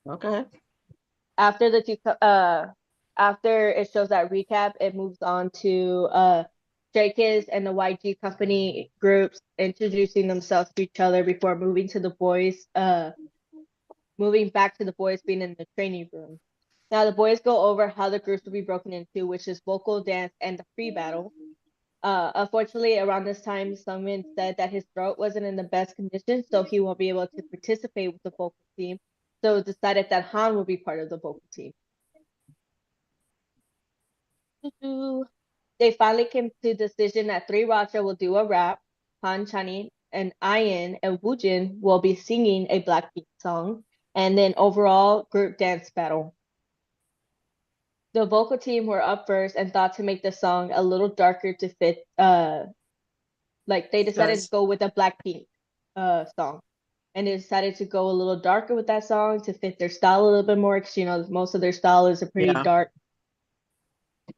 Speaker 3: Okay.
Speaker 1: After the two after it shows that recap, it moves on to Stray Kids and the YG Company groups introducing themselves to each other before moving back to the boys being in the training room. Now the boys go over how the groups will be broken into, which is vocal, dance, and the free battle. Unfortunately, around this time, Sungmin said that his throat wasn't in the best condition, so he won't be able to participate with the vocal team. So it decided that Han will be part of the vocal team. They finally came to the decision that 3ROCHA will do a rap, Han Changi and Ian and Woojin will be singing a Blackpink song, and then overall group dance battle. The vocal team were up first and thought to make the song a little darker to fit like they decided to go with a Blackpink song. And they decided to go a little darker with that song to fit their style a little bit more, because most of their style is a pretty dark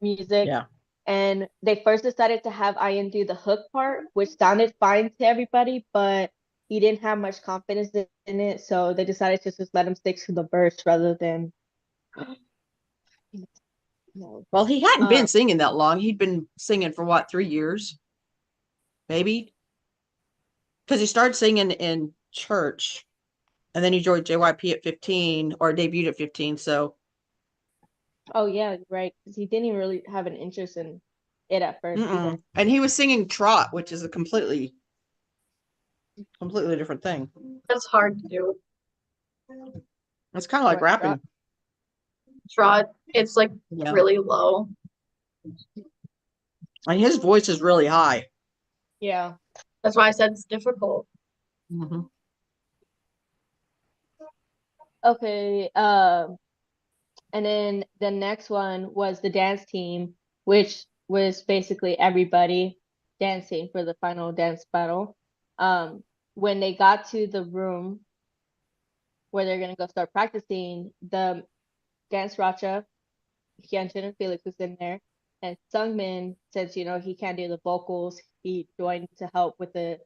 Speaker 1: music.
Speaker 3: Yeah.
Speaker 1: And they first decided to have Ian do the hook part, which sounded fine to everybody, but he didn't have much confidence in it, so they decided to just let him stick to the verse rather than. No.
Speaker 3: Well, he hadn't been singing that long. He'd been singing for what, 3 years? Maybe. Because he started singing in church and then he joined JYP at 15 or debuted at 15. So.
Speaker 1: Oh, yeah, right. Because he didn't even really have an interest in it at first either.
Speaker 3: And he was singing Trot, which is a completely different thing.
Speaker 2: That's hard to do.
Speaker 3: It's kind of like rapping.
Speaker 2: Trot, it's like really low.
Speaker 3: And his voice is really high.
Speaker 1: Yeah.
Speaker 2: That's why I said it's difficult.
Speaker 3: Mm-hmm.
Speaker 1: Okay. And then the next one was the dance team, which was basically everybody dancing for the final dance battle. When they got to the room where they're gonna go start practicing, the dance Racha, Hyunjin and Felix was in there, and Sungmin, since he can't do the vocals, he joined to help with the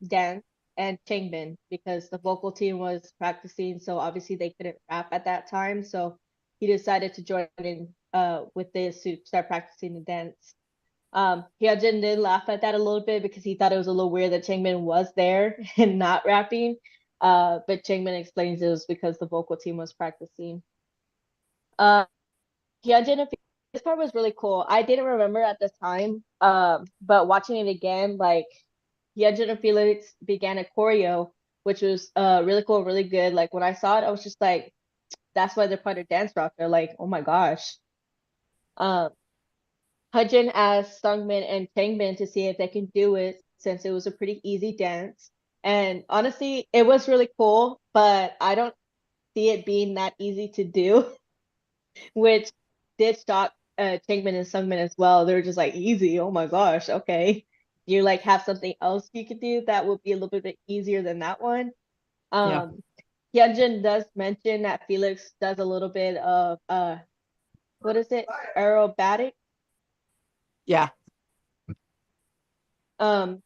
Speaker 1: dance, and Changbin because the vocal team was practicing, so obviously they couldn't rap at that time, so he decided to join in with this to start practicing the dance. Hyunjin did laugh at that a little bit because he thought it was a little weird that Changbin was there and not rapping. But Changbin explains it was because the vocal team was practicing. Hyunjin, this part was really cool. I didn't remember at the time, but watching it again, like Hyunjin and Felix began a choreo, which was really cool, really good. Like when I saw it, I was just like, that's why they're part of Dance Rock. They're like, oh my gosh. Hyunjin asked Sungmin and Changbin to see if they can do it since it was a pretty easy dance. And honestly, it was really cool, but I don't see it being that easy to do, which did shock Changbin and Sungmin as well. They were just like, easy, oh my gosh, okay. You like have something else you could do that would be a little bit easier than that one. Hyunjin does mention that Felix does a little bit of what is it? Aerobatic.
Speaker 3: Yeah.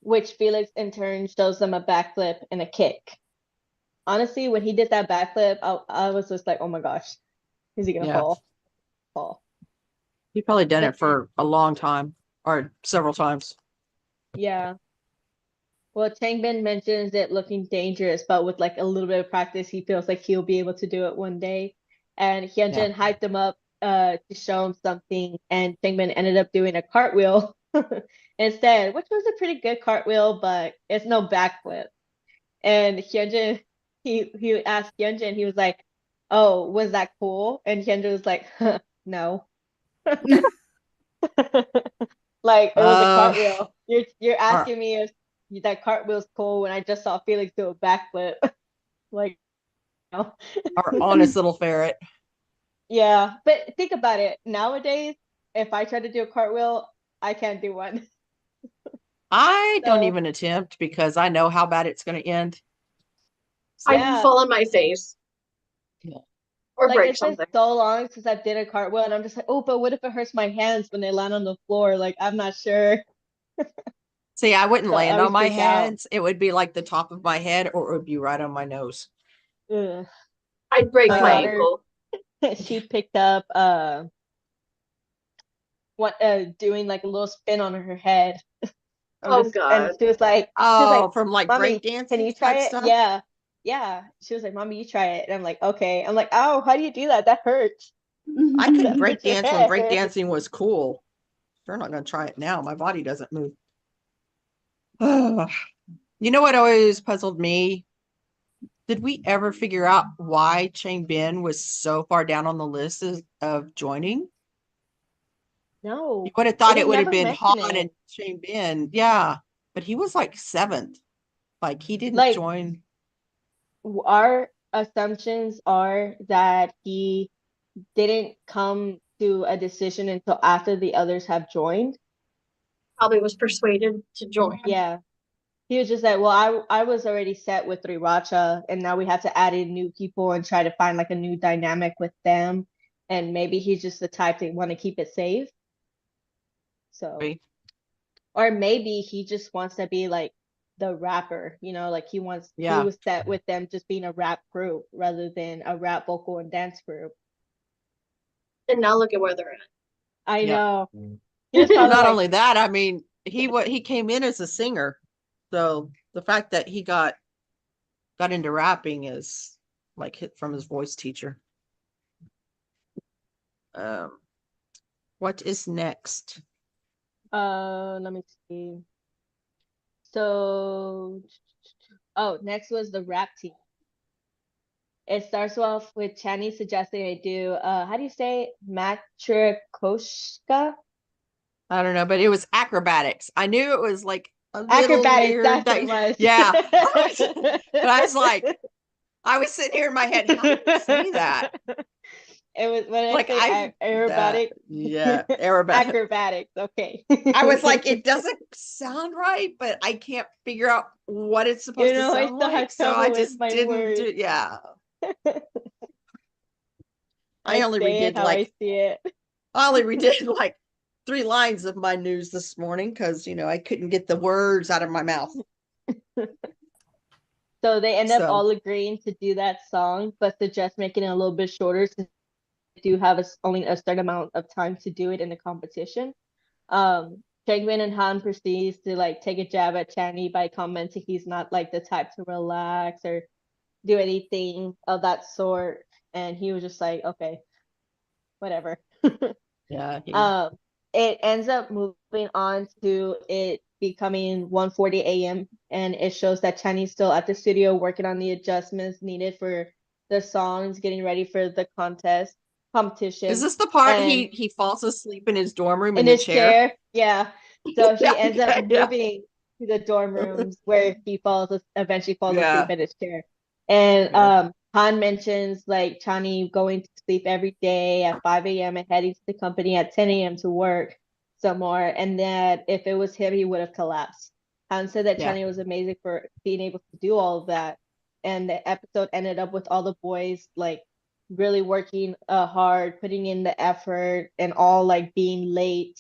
Speaker 1: Which Felix in turn shows them a backflip and a kick. Honestly, when he did that backflip, I was just like, oh my gosh, is he gonna fall? Fall.
Speaker 3: He probably done it for a long time or several times.
Speaker 1: Yeah. Well, Changbin mentions it looking dangerous, but with like a little bit of practice, he feels like he'll be able to do it one day. And Hyunjin hyped him up to show him something, and Changbin ended up doing a cartwheel instead, which was a pretty good cartwheel, but it's no backflip. And Hyunjin, he asked Hyunjin, he was like, "Oh, was that cool?" And Hyunjin was like, "No." Like it was a cartwheel. You're asking me if that cartwheel's cool when I just saw Felix do a backflip. Like, no.
Speaker 3: Our honest little ferret.
Speaker 1: Yeah, but think about it. Nowadays, if I try to do a cartwheel, I can't do one.
Speaker 2: I
Speaker 3: don't even attempt because I know how bad it's going to end.
Speaker 2: I'd fall on my face.
Speaker 3: Yeah.
Speaker 2: Or
Speaker 1: like
Speaker 2: break
Speaker 1: it's been
Speaker 2: something.
Speaker 1: so long since I did a cartwheel, and I'm just like, oh, but what if it hurts my hands when they land on the floor? Like, I'm not sure.
Speaker 3: See, I wouldn't
Speaker 1: So I
Speaker 3: land
Speaker 1: always
Speaker 3: on my
Speaker 1: freak out.
Speaker 3: hands. It would be like the top of my head, or it would be right on my nose.
Speaker 1: Ugh.
Speaker 2: I'd break
Speaker 1: My
Speaker 2: my
Speaker 1: daughter-
Speaker 2: ankle.
Speaker 1: She picked up doing like a little spin on her head.
Speaker 2: Oh, God.
Speaker 1: And she was like,
Speaker 3: Oh, from like
Speaker 1: "Mommy,
Speaker 3: break dancing
Speaker 1: can you try
Speaker 3: type
Speaker 1: it?"
Speaker 3: stuff?
Speaker 1: Yeah. Yeah. She was like, "Mommy, you try it." And I'm like, "Okay." I'm like, "Oh, how do you do that? That hurts."
Speaker 3: I could
Speaker 1: That
Speaker 3: break
Speaker 1: hurts your
Speaker 3: dance when
Speaker 1: head.
Speaker 3: break dancing was cool. They're not going to try it now. My body doesn't move. You know what always puzzled me? Did we ever figure out why Changbin was so far down on the list of joining?
Speaker 1: No.
Speaker 3: You would have thought
Speaker 1: They
Speaker 3: it would have
Speaker 1: never
Speaker 3: been
Speaker 1: mention
Speaker 3: Han
Speaker 1: it.
Speaker 3: and Changbin. Yeah. But he was like 7th. Like he didn't
Speaker 1: Like-
Speaker 3: join.
Speaker 1: Our assumptions are that he didn't come to a decision until after the others have joined.
Speaker 2: Probably was persuaded to join.
Speaker 1: Yeah. He was just like, well, I was already set with Sriracha, and now we have to add in new people and try to find like a new dynamic with them. And maybe he's just the type that want to keep it safe. So,
Speaker 3: Maybe.
Speaker 1: or maybe he just wants to be like the rapper, like he was set with them just being a rap group rather than a rap vocal and dance group.
Speaker 2: And now look at where they're at.
Speaker 1: I
Speaker 3: Yeah.
Speaker 1: know.
Speaker 2: Mm.
Speaker 1: He was probably
Speaker 3: Not
Speaker 1: like,
Speaker 3: only that, I mean, he came in as a singer. So the fact that he got into rapping is like hit from his voice teacher. What is next?
Speaker 1: let me see. So, next was the rap team. It starts off with Channy suggesting they do, how do you say Matryoshka?
Speaker 3: I don't know, but it was acrobatics. I knew it was like a little
Speaker 1: Acrobatics,
Speaker 3: weird.
Speaker 1: that's what it was.
Speaker 3: Yeah. But I was like, I was sitting here in my head, how do you say that?
Speaker 1: It was when I
Speaker 3: Like
Speaker 1: say aerobatic.
Speaker 3: yeah, aerobatic.
Speaker 1: Acrobatics. Okay.
Speaker 3: I was like, it doesn't sound right, but I can't figure out what it's supposed to
Speaker 1: I
Speaker 3: sound
Speaker 1: still have
Speaker 3: like. So I
Speaker 1: trouble with
Speaker 3: just
Speaker 1: my
Speaker 3: didn't
Speaker 1: words.
Speaker 3: do, yeah.
Speaker 1: I
Speaker 3: only
Speaker 1: say it
Speaker 3: redid
Speaker 1: how I see it.
Speaker 3: I only redid like 3 lines of my news this morning because I couldn't get the words out of my mouth.
Speaker 1: So they end up
Speaker 3: So
Speaker 1: all agreeing to do that song, but suggest making it a little bit shorter since they do have only a certain amount of time to do it in the competition. Changbin and Han proceeds to like take a jab at Channy by commenting he's not like the type to relax or do anything of that sort. And he was just like, okay, whatever.
Speaker 3: yeah,
Speaker 1: It ends up moving on to it becoming 1:40 a.m. and it shows that Channy's still at the studio working on the adjustments needed for the songs, getting ready for the competition.
Speaker 3: is this the part
Speaker 1: And
Speaker 3: he falls asleep in his dorm room
Speaker 1: in
Speaker 3: in the
Speaker 1: his
Speaker 3: chair?
Speaker 1: chair, yeah. So he
Speaker 3: Yeah,
Speaker 1: ends up
Speaker 3: yeah,
Speaker 1: moving to the dorm rooms where he eventually falls
Speaker 3: yeah.
Speaker 1: asleep in his chair. And
Speaker 3: Yeah.
Speaker 1: Han mentions like Chani going to sleep every day at 5 a.m. and heading to the company at 10 a.m. to work some more, and that if it was him, he would have collapsed. Han said that
Speaker 3: Yeah.
Speaker 1: Chani was amazing for being able to do all of that. And the episode ended up with all the boys like really working hard, putting in the effort, and all like being late,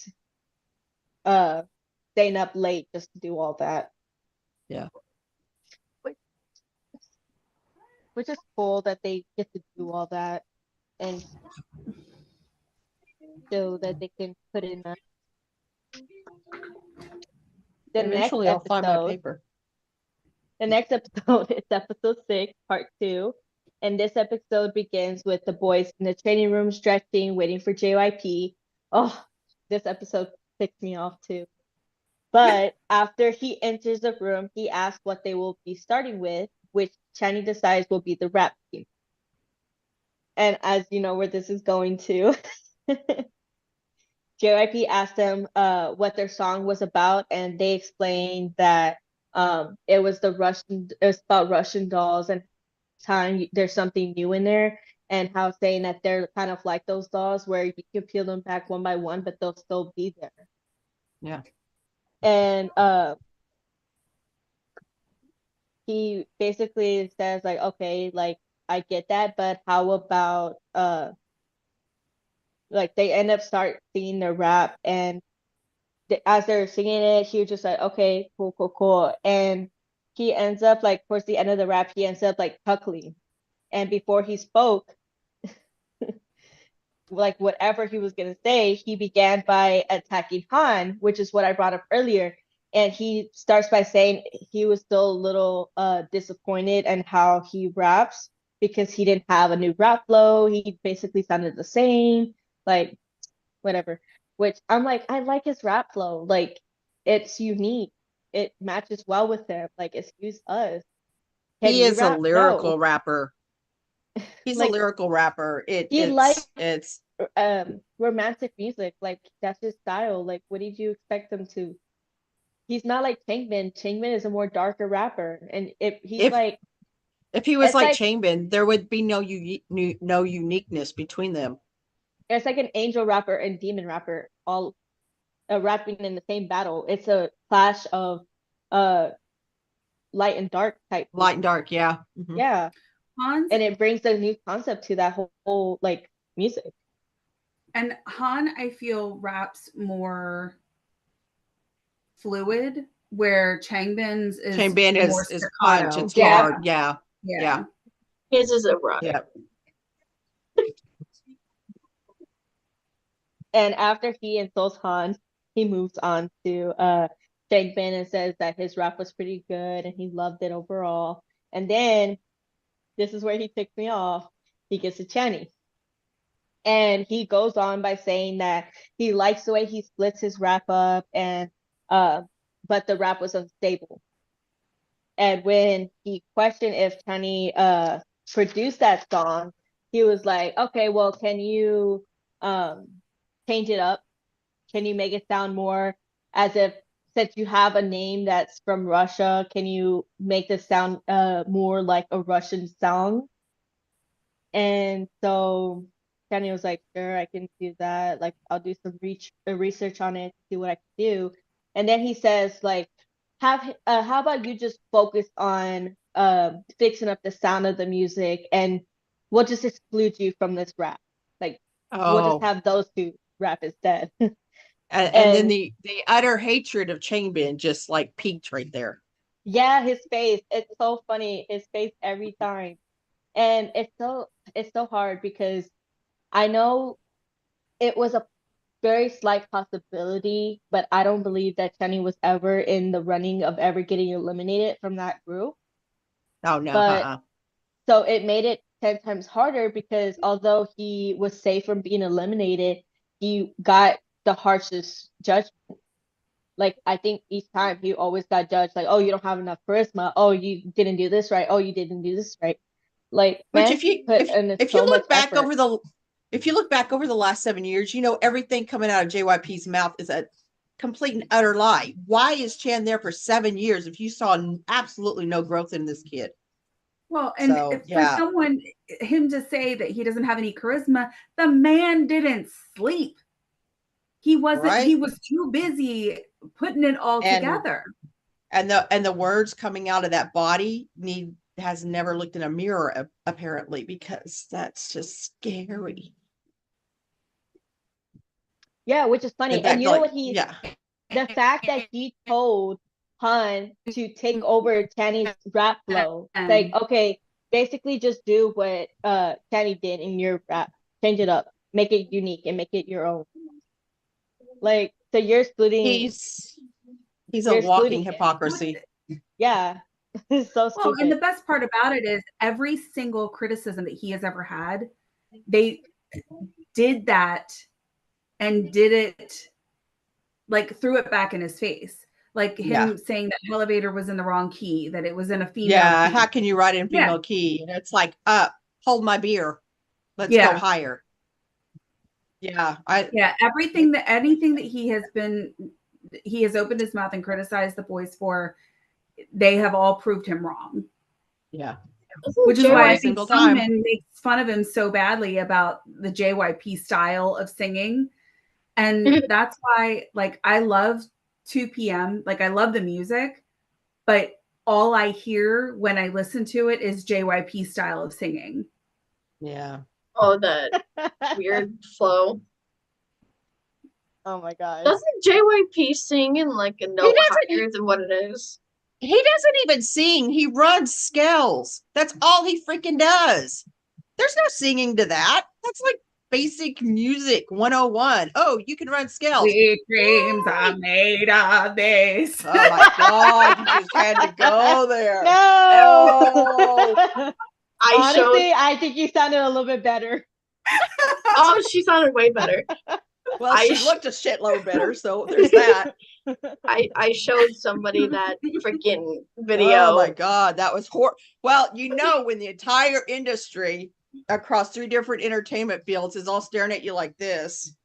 Speaker 1: staying up late just to do all that.
Speaker 3: Yeah.
Speaker 1: Which is cool that they get to do all that and show that they can put in the next
Speaker 3: Eventually I'll find my
Speaker 1: episode.
Speaker 3: paper.
Speaker 1: The next episode is episode 6, part 2. And this episode begins with the boys in the training room stretching, waiting for JYP. Oh, this episode ticks me off too. But after he enters the room, he asks what they will be starting with, which Channy decides will be the rap team. And as you know where this is going to, JYP asked them what their song was about, and they explained that it was about Russian dolls, and time there's something new in there, and how saying that they're kind of like those dolls where you can peel them back one by one, but they'll still be there.
Speaker 3: Yeah.
Speaker 1: And he basically says like, okay, like I get that, but how about like they end up start singing their rap, and as they're singing it, he was just like, okay, cool, cool, cool. And he ends up like towards the end of the rap, he ends up like chuckling. And before he spoke, like whatever he was gonna say, he began by attacking Han, which is what I brought up earlier. And he starts by saying he was still a little disappointed in how he raps because he didn't have a new rap flow. He basically sounded the same, like whatever. Which I'm like, I like his rap flow. Like it's unique. It matches well with him. Like excuse us. Can
Speaker 3: He
Speaker 1: you
Speaker 3: is a
Speaker 1: rap?
Speaker 3: lyrical
Speaker 1: No.
Speaker 3: rapper. He's a
Speaker 1: Like
Speaker 3: lyrical rapper.
Speaker 1: he likes
Speaker 3: It's
Speaker 1: romantic music. Like that's his style. Like what did you expect him to? He's not like Changbin. Changbin is a more darker rapper, and if he's
Speaker 3: if
Speaker 1: like,
Speaker 3: if he was
Speaker 1: it's
Speaker 3: like
Speaker 1: like
Speaker 3: Changbin, there would be no uniqueness between them.
Speaker 1: it's like an angel rapper and demon rapper all rapping in the same battle. It's a clash of uh light and dark type
Speaker 3: Light
Speaker 1: music.
Speaker 3: and dark, yeah. Mhm.
Speaker 1: Yeah,
Speaker 4: Hans
Speaker 1: and it brings a new concept to that whole like music.
Speaker 4: and Han, I feel raps more fluid, where Changbin's is
Speaker 3: Changbin
Speaker 4: more
Speaker 3: is punch.
Speaker 4: staccato.
Speaker 3: It's
Speaker 1: Yeah.
Speaker 3: hard. Yeah. Yeah.
Speaker 2: His is erotic.
Speaker 3: Yeah.
Speaker 1: And after he insults Han, he moves on to Changbin and says that his rap was pretty good and he loved it overall. And then this is where he ticks me off. He gets to Channy. And he goes on by saying that he likes the way he splits his rap up and but the rap was unstable. And when he questioned if Channy produced that song, he was like, okay, well, can you change it up? Can you make it sound more as if since you have a name that's from Russia, can you make this sound more like a Russian song? And so Kenny was like, sure, I can do that. Like, I'll do some research on it, see what I can do. And then he says, like, how about you just focus on fixing up the sound of the music, and we'll just exclude you from this rap. Like, we'll just
Speaker 3: Oh,
Speaker 1: have those two rap instead.
Speaker 3: and then
Speaker 1: And
Speaker 3: the utter hatred of Changbin just like peaked right there.
Speaker 1: yeah, his face, it's so funny. His face every time. And it's so hard because I know it was a very slight possibility, but I don't believe that Kenny was ever in the running of ever getting eliminated from that group.
Speaker 3: Oh no,
Speaker 1: But so it made it 10 times harder because although he was safe from being eliminated, he got the harshest judgment. Like, I think each time he always got judged like, oh, you don't have enough charisma. Oh, you didn't do this right. Oh, you didn't do this right. Like,
Speaker 3: Which
Speaker 1: man, he put in
Speaker 3: if you
Speaker 1: so much
Speaker 3: look back
Speaker 1: effort.
Speaker 3: over the if you look back over the last 7 years, you know everything coming out of JYP's mouth is a complete and utter lie. Why is Chan there for 7 years if you saw absolutely no growth in this kid?
Speaker 4: Well, and
Speaker 3: So
Speaker 4: if for
Speaker 3: yeah,
Speaker 4: someone, him to say that he doesn't have any charisma, the man didn't sleep. He
Speaker 3: right.
Speaker 4: was too busy putting it all
Speaker 3: And
Speaker 4: together.
Speaker 3: the words coming out of that body has never looked in a mirror apparently, because that's just scary.
Speaker 1: Yeah, which is funny.
Speaker 3: In
Speaker 1: And
Speaker 3: fact,
Speaker 1: you know
Speaker 3: like
Speaker 1: what the fact that he told Han to take over Tanny's rap flow. Like, okay, basically just do what Tanny did in your rap. Change it up. Make it unique and make it your own. Like, so you're excluding
Speaker 3: he's a
Speaker 1: you're
Speaker 3: walking
Speaker 1: excluding it.
Speaker 3: hypocrisy.
Speaker 1: Yeah. It's so
Speaker 4: Well, and the
Speaker 1: stupid.
Speaker 4: best part about it is every single criticism that he has ever had, they did that and did it, like, threw it back in his face. Like
Speaker 3: Yeah.
Speaker 4: him saying that Elevator was in the wrong key, that it was in a female
Speaker 3: Yeah,
Speaker 4: key.
Speaker 3: how can you write in
Speaker 4: Yeah.
Speaker 3: female key? And it's like, hold my beer. Let's
Speaker 4: Yeah.
Speaker 3: go higher. Yeah,
Speaker 4: Yeah, anything that he has opened his mouth and criticized the boys for, they have all proved him wrong.
Speaker 3: yeah.
Speaker 4: Which is why I
Speaker 3: Every
Speaker 4: think
Speaker 3: single time.
Speaker 4: Sungmin makes fun of him so badly about the JYP style of singing. And that's why, like, I love 2 p.m. Like, I love the music, but all I hear when I listen to it is JYP style of singing.
Speaker 3: Yeah.
Speaker 2: Oh, that weird flow.
Speaker 1: Oh my god.
Speaker 2: Doesn't JYP sing in like a note higher than what it is?
Speaker 3: He doesn't even sing. He runs scales. That's all he freaking does. There's no singing to that. That's like basic music 101. Oh, you can run scales.
Speaker 4: Sweet dreams are made of this.
Speaker 3: Oh my god, you just had to go there.
Speaker 1: No. Honestly,
Speaker 2: showed.
Speaker 1: I think you sounded a little bit better.
Speaker 2: Oh, she sounded way better.
Speaker 3: Well, she looked a shitload better, so there's that.
Speaker 2: I showed somebody that freaking video.
Speaker 3: Oh my god, that was horrible. Well, you know, when the entire industry across 3 different entertainment fields is all staring at you like this.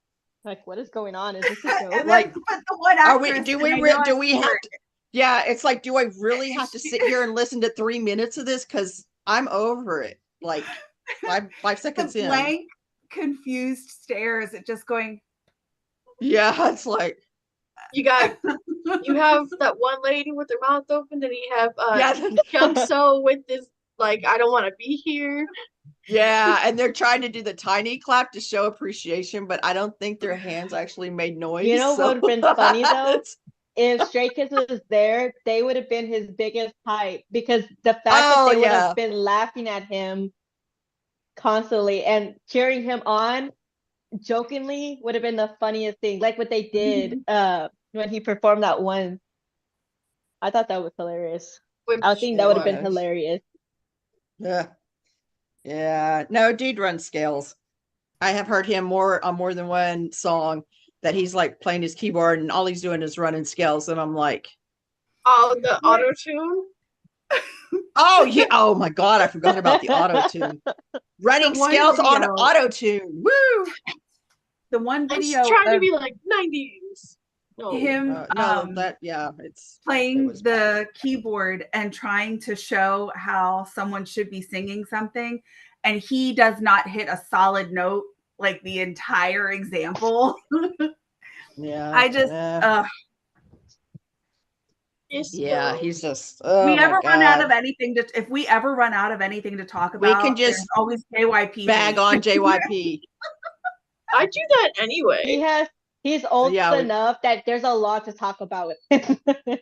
Speaker 1: Like, what is going on? Is this a joke?
Speaker 3: Like,
Speaker 4: the one
Speaker 3: are we?
Speaker 4: actress,
Speaker 3: Do
Speaker 4: and
Speaker 3: we?
Speaker 4: I know
Speaker 3: Do
Speaker 4: I'm
Speaker 3: we have
Speaker 4: weird.
Speaker 3: to? Yeah, it's like, do I really have to sit here and listen to 3 minutes of this? Because I'm over it. Like 5 seconds
Speaker 4: The
Speaker 3: in.
Speaker 4: blank, confused stares at just going.
Speaker 3: Yeah, it's like
Speaker 2: You have that one lady with her mouth open, and you have
Speaker 3: yeah,
Speaker 2: Young So with this like, I don't want to be here.
Speaker 3: yeah, and they're trying to do the tiny clap to show appreciation, but I don't think their hands actually made noise.
Speaker 1: You know
Speaker 3: so
Speaker 1: what would have been funny though?
Speaker 3: it's-
Speaker 1: If Stray Kids was there, they would have been his biggest hype because the fact that they would
Speaker 3: yeah.
Speaker 1: have been laughing at him constantly and cheering him on jokingly would have been the funniest thing. Like what they did when he performed that one. I thought that was hilarious. I think that would have been
Speaker 3: was.
Speaker 1: hilarious.
Speaker 3: Yeah. Yeah. No, dude runs scales. I have heard him on more than one song that he's like playing his keyboard and all he's doing is running scales. And I'm like,
Speaker 2: Oh, the auto tune.
Speaker 3: oh yeah, oh my god, I forgot about the auto tune. Running
Speaker 4: The one
Speaker 3: scales on
Speaker 4: video-
Speaker 3: auto tune. Woo!
Speaker 4: The one
Speaker 2: I was
Speaker 4: video
Speaker 2: trying to
Speaker 4: of
Speaker 2: be like 90s. No.
Speaker 4: him
Speaker 3: No, that yeah, it's
Speaker 4: playing
Speaker 3: was
Speaker 4: the keyboard and trying to show how someone should be singing something, and he does not hit a solid note like the entire example.
Speaker 3: Yeah.
Speaker 4: I just
Speaker 2: Yes,
Speaker 3: yeah,
Speaker 2: no.
Speaker 3: he's just, oh
Speaker 4: we
Speaker 3: my
Speaker 4: ever run out
Speaker 3: God.
Speaker 4: of anything to if we ever run out of anything to talk
Speaker 3: We can
Speaker 4: about, there's
Speaker 3: just
Speaker 4: always JYP
Speaker 3: bag
Speaker 4: hate.
Speaker 3: on JYP.
Speaker 2: I do that
Speaker 1: He
Speaker 2: anyway.
Speaker 1: has he's old
Speaker 3: Yeah,
Speaker 1: enough that there's a lot to talk about with him.
Speaker 3: the,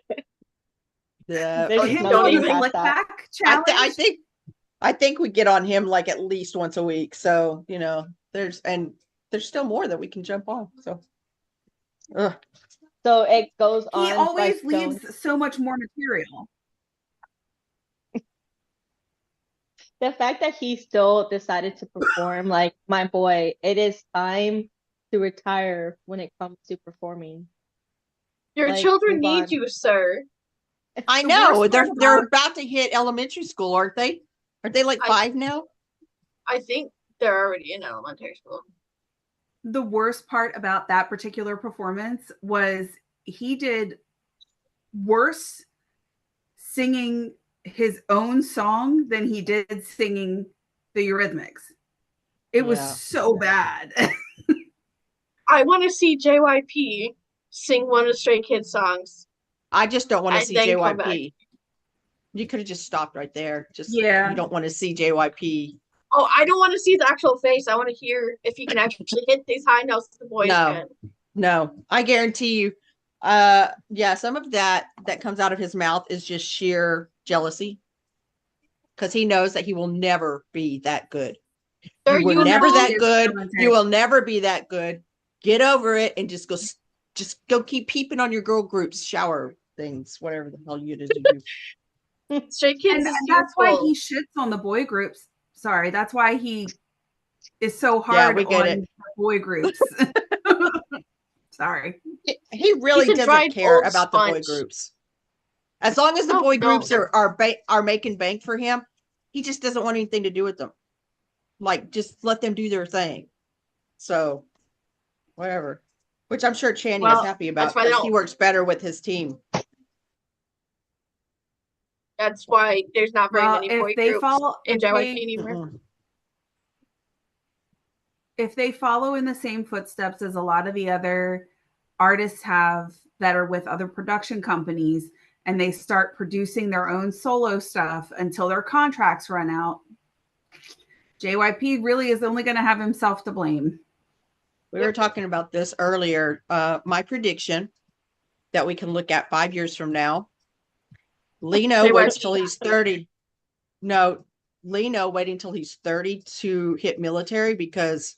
Speaker 1: There's
Speaker 2: Oh,
Speaker 1: just
Speaker 2: him
Speaker 1: no
Speaker 2: don't
Speaker 1: getting
Speaker 2: even-
Speaker 1: past
Speaker 4: Lick
Speaker 1: that.
Speaker 4: back challenge.
Speaker 3: I think we get on him like at least once a week. So, you know, there's still more that we can jump on. So, ugh.
Speaker 1: So it goes
Speaker 4: He
Speaker 1: on
Speaker 4: always
Speaker 1: like Stone.
Speaker 4: leaves so much more material.
Speaker 1: The fact that he still decided to perform, like my boy, it is time to retire when it comes to performing.
Speaker 2: Your
Speaker 1: Like,
Speaker 2: children
Speaker 1: move
Speaker 2: need
Speaker 1: on.
Speaker 2: you, sir.
Speaker 3: I
Speaker 4: The
Speaker 3: know
Speaker 4: worst
Speaker 3: they're
Speaker 4: part
Speaker 3: about to hit elementary school, aren't they? Aren't they like
Speaker 2: I-
Speaker 3: 5 now?
Speaker 2: I think they're already in elementary school.
Speaker 4: The worst part about that particular performance was he did worse singing his own song than he did singing the Eurythmics. It was
Speaker 3: Yeah.
Speaker 4: so bad.
Speaker 2: I want to see JYP sing one of Stray Kids songs.
Speaker 3: I just don't want to
Speaker 2: And
Speaker 3: see
Speaker 2: then come back.
Speaker 3: JYP. You could have just stopped right there. Just
Speaker 4: Yeah.
Speaker 3: you don't want to see JYP.
Speaker 2: Oh, I don't want to see his actual face. I want to hear if he can actually hit these high notes the boys
Speaker 3: No.
Speaker 2: can.
Speaker 3: No, I guarantee you. Yeah, some of that comes out of his mouth is just sheer jealousy. Because he knows that he will never be that good.
Speaker 2: Sir,
Speaker 3: You were
Speaker 2: you
Speaker 3: never
Speaker 2: know-
Speaker 3: that
Speaker 4: Yes,
Speaker 3: good.
Speaker 4: talented.
Speaker 3: You will never be that good. Get over it and just go keep peeping on your girl groups, shower things, whatever the hell you do.
Speaker 2: Stray Kids
Speaker 4: And
Speaker 2: is
Speaker 4: that's why
Speaker 2: youthful.
Speaker 4: he shits on the boy groups. Sorry, that's why he is so
Speaker 3: Yeah,
Speaker 4: hard
Speaker 3: we get
Speaker 4: on
Speaker 3: it.
Speaker 4: the boy groups. Sorry.
Speaker 3: He really
Speaker 2: He's a
Speaker 3: doesn't
Speaker 2: dried
Speaker 3: care
Speaker 2: old
Speaker 3: about the boy
Speaker 2: sponge.
Speaker 3: groups. As long as the
Speaker 2: Oh,
Speaker 3: boy
Speaker 2: no.
Speaker 3: groups are making bank for him, he just doesn't want anything to do with them. Like, just let them do their thing. So, whatever. Which I'm sure Channing is
Speaker 2: Well,
Speaker 3: happy about
Speaker 2: that's why they
Speaker 3: because he
Speaker 2: don't-
Speaker 3: works better with his team.
Speaker 2: That's why there's not very
Speaker 4: Well,
Speaker 2: many boy
Speaker 4: if they
Speaker 2: groups
Speaker 4: follow,
Speaker 2: in
Speaker 4: if
Speaker 2: JYP
Speaker 4: they,
Speaker 2: anymore.
Speaker 3: Mm-mm.
Speaker 4: if they follow in the same footsteps as a lot of the other artists have that are with other production companies, and they start producing their own solo stuff until their contracts run out, JYP really is only going to have himself to blame.
Speaker 3: We were talking about this earlier. My prediction that we can look at 5 years from now. Lino
Speaker 2: JYP.
Speaker 3: waits till he's 30. No, Lino waiting till he's 30 to hit military because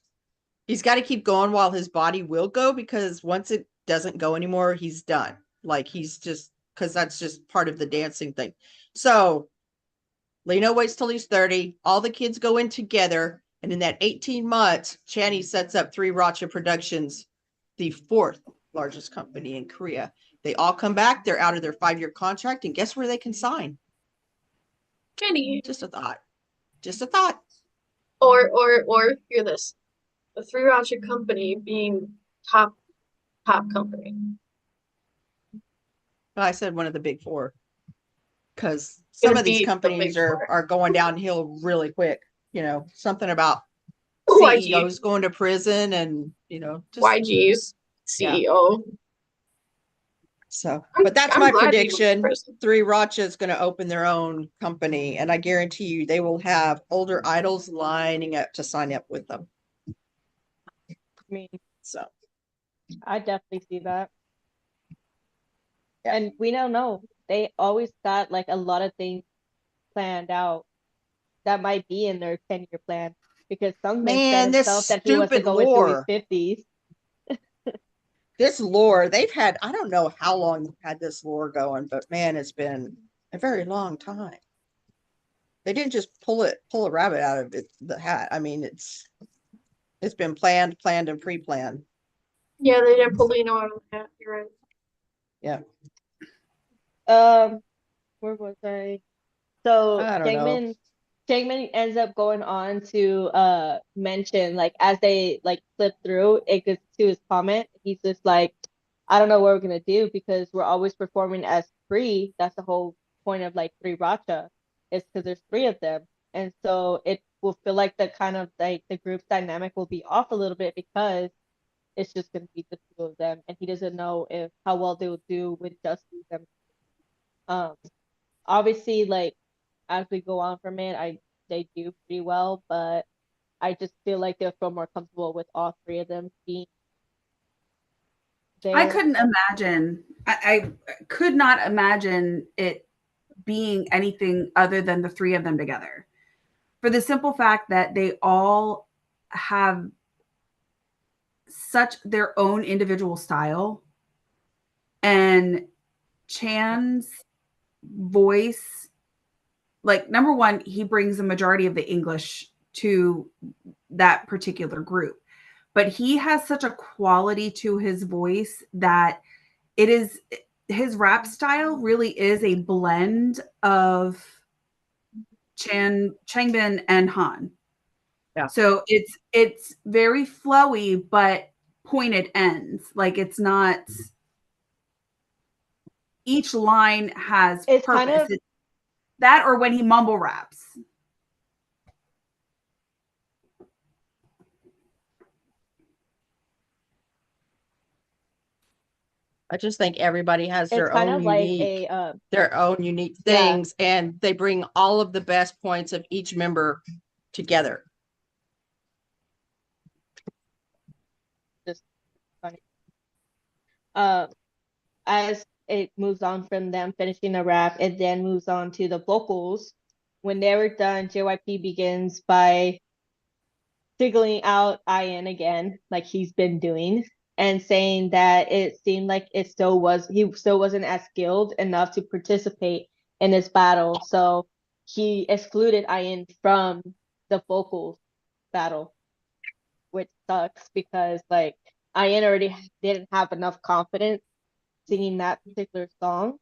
Speaker 3: he's got to keep going while his body will go, because once it doesn't go anymore, he's done. Like, he's just, because that's just part of the dancing thing. So Lino waits till he's 30. All the kids go in together. And in that 18 months, Channy sets up Three Racha Productions, the 4th largest company in Korea. They all come back. They're out of their 5-year contract. And guess where they can sign?
Speaker 2: Kenny.
Speaker 3: Just a thought. Just a thought.
Speaker 2: Or hear this. The Three Racha company being top company.
Speaker 3: I said one of the big 4. Because some
Speaker 2: Gonna
Speaker 3: of these
Speaker 2: be the
Speaker 3: companies
Speaker 2: big 4.
Speaker 3: are going downhill really quick. You know, something about
Speaker 2: YG.
Speaker 3: CEOs going to prison and, you know, just
Speaker 2: YG's CEO.
Speaker 3: so.
Speaker 2: I'm-
Speaker 3: But that's
Speaker 2: I'm
Speaker 3: my
Speaker 2: glad he went to
Speaker 3: prediction.
Speaker 2: prison.
Speaker 3: Three Racha is going to open their own company, and I guarantee you they will have older idols lining up to sign up with them.
Speaker 1: I mean,
Speaker 3: So
Speaker 1: I definitely see that.
Speaker 3: Yeah.
Speaker 1: And we don't know. They always got like a lot of things planned out that might be in their 10-year plan, because Sungmin
Speaker 3: Man,
Speaker 1: said
Speaker 3: this
Speaker 1: himself that he wants to
Speaker 3: stupid
Speaker 1: go into
Speaker 3: lore.
Speaker 1: his 50s.
Speaker 3: this lore, they've had, I don't know how long they've had this lore going, but man, it's been a very long time. They didn't just pull a rabbit out of the hat. I mean, it's been planned and pre-planned.
Speaker 2: Yeah, they didn't pull Lino out of the hat. You're right.
Speaker 3: Yeah.
Speaker 1: Where was I? So
Speaker 3: I don't know.
Speaker 1: Jangmin ends up going on to mention, like, as they like flip through it gets to his comment, he's just like, I don't know what we're gonna do because we're always performing as 3. That's the whole point of like Three Racha, is because there's 3 of them. And so it will feel like the kind of like the group's dynamic will be off a little bit because it's just gonna be the two of them, and he doesn't know if how well they will do with just them. Um, obviously, like as we go on from it, they do pretty well, but I just feel like they'll feel more comfortable with all three of them being there.
Speaker 4: I couldn't imagine. I could not imagine it being anything other than the three of them together, for the simple fact that they all have such their own individual style, and Chan's voice, like, number one, he brings the majority of the English to that particular group, but he has such a quality to his voice that it is, his rap style really is a blend of Changbin and Han.
Speaker 3: Yeah.
Speaker 4: So it's very flowy but pointed ends. Like, it's not, each line has
Speaker 1: It's
Speaker 4: purpose.
Speaker 1: kind of
Speaker 4: It's that, or when he mumble raps.
Speaker 3: I just think everybody has
Speaker 1: it's
Speaker 3: their
Speaker 1: kind
Speaker 3: own
Speaker 1: of like
Speaker 3: unique,
Speaker 1: a Yeah.
Speaker 3: things, and they bring all of the best points of each member together.
Speaker 1: funny. As it moves on from them finishing the rap, it then moves on to the vocals. When they were done, JYP begins by singling out Ian again, like he's been doing, and saying that it seemed like he still wasn't as skilled enough to participate in this battle. So he excluded Ian from the vocals battle, which sucks because like Ian already didn't have enough confidence singing that particular song.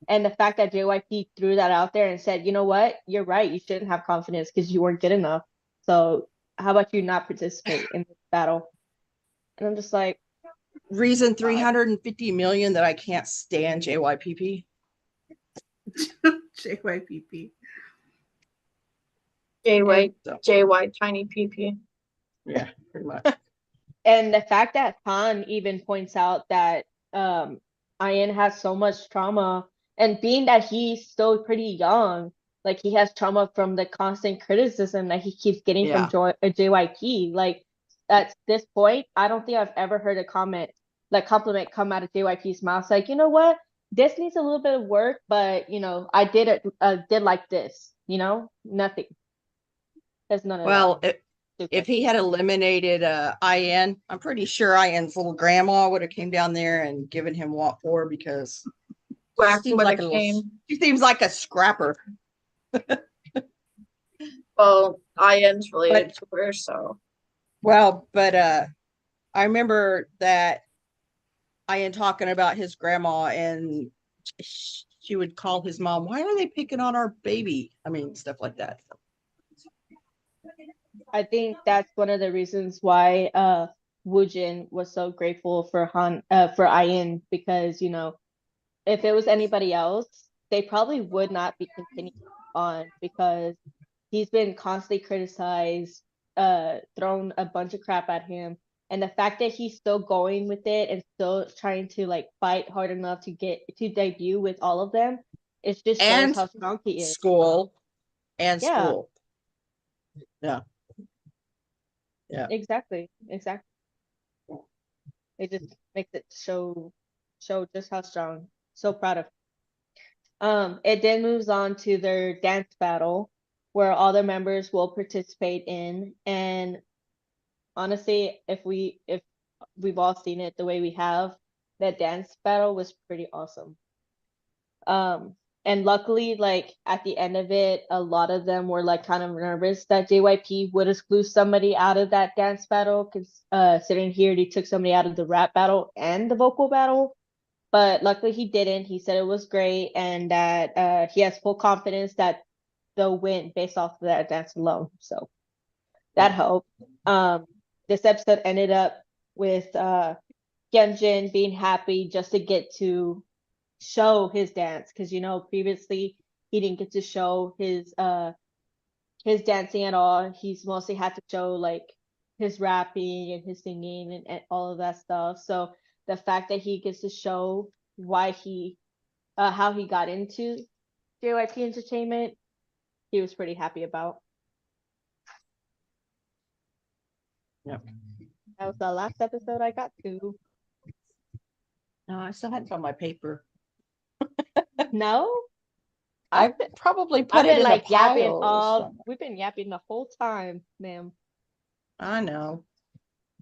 Speaker 1: And the fact that JYP threw that out there and said, you know what, you're right, you shouldn't have confidence because you weren't good enough. So how about you not participate in this battle? And I'm just like,
Speaker 3: Reason 350 million that I can't stand JYPP.
Speaker 4: JYPP.
Speaker 2: JY,
Speaker 3: So,
Speaker 2: JY, tiny PP.
Speaker 3: yeah, pretty much.
Speaker 1: and the fact that Han even points out that Ian has so much trauma, and being that he's still pretty young, like he has trauma from the constant criticism that he keeps getting
Speaker 3: Yeah.
Speaker 1: from JYP. Like at this point, I don't think I've ever heard a compliment come out of JYP's mouth. Like, you know what, this needs a little bit of work, but you know, I did like this. You know, nothing. There's none of
Speaker 3: Well,
Speaker 1: that.
Speaker 3: if he had eliminated IN, I'm pretty sure IN's little grandma would have came down there and given him what for, because
Speaker 2: Whacked
Speaker 3: seems
Speaker 2: with
Speaker 3: like
Speaker 2: a
Speaker 3: a little,
Speaker 2: cane.
Speaker 3: she seems like a scrapper.
Speaker 2: Well, Ian's related to her, so.
Speaker 3: Well, but I remember that Ian talking about his grandma, and she would call his mom, why are they picking on our baby? I mean, stuff like that.
Speaker 1: I think that's one of the reasons why Woojin was so grateful for Ian, because you know, if it was anybody else, they probably would not be continuing on, because he's been constantly criticized, thrown a bunch of crap at him, and the fact that he's still going with it and still trying to like fight hard enough to get to debut with all of them, it just shows
Speaker 3: And
Speaker 1: how strong he is.
Speaker 3: School.
Speaker 1: Yeah.
Speaker 3: Yeah. Yeah.
Speaker 1: Exactly. It just makes it show just how strong. So proud of. It then moves on to their dance battle, where all the members will participate in. And honestly, if we've all seen it the way we have, that dance battle was pretty awesome. And luckily, like at the end of it, a lot of them were like kind of nervous that JYP would exclude somebody out of that dance battle, because sitting here, he took somebody out of the rap battle and the vocal battle. But luckily he didn't. He said it was great, and that he has full confidence that they'll win based off of that dance alone. So that helped. This episode ended up with Hyunjin being happy just to get to show his dance, because you know previously he didn't get to show his his dancing at all. He's mostly had to show like his rapping and his singing and all of that stuff. So the fact that he gets to show why he how he got into JYP Entertainment, he was pretty happy about.
Speaker 3: Yep.
Speaker 1: That was the last episode I got to.
Speaker 3: No, I still hadn't found my paper.
Speaker 1: No?
Speaker 3: I probably put
Speaker 1: I've
Speaker 3: it
Speaker 1: been
Speaker 3: in
Speaker 1: like
Speaker 3: a
Speaker 1: yapping
Speaker 3: pile or
Speaker 1: all
Speaker 3: something.
Speaker 1: we've been yapping the whole time, ma'am.
Speaker 3: I know.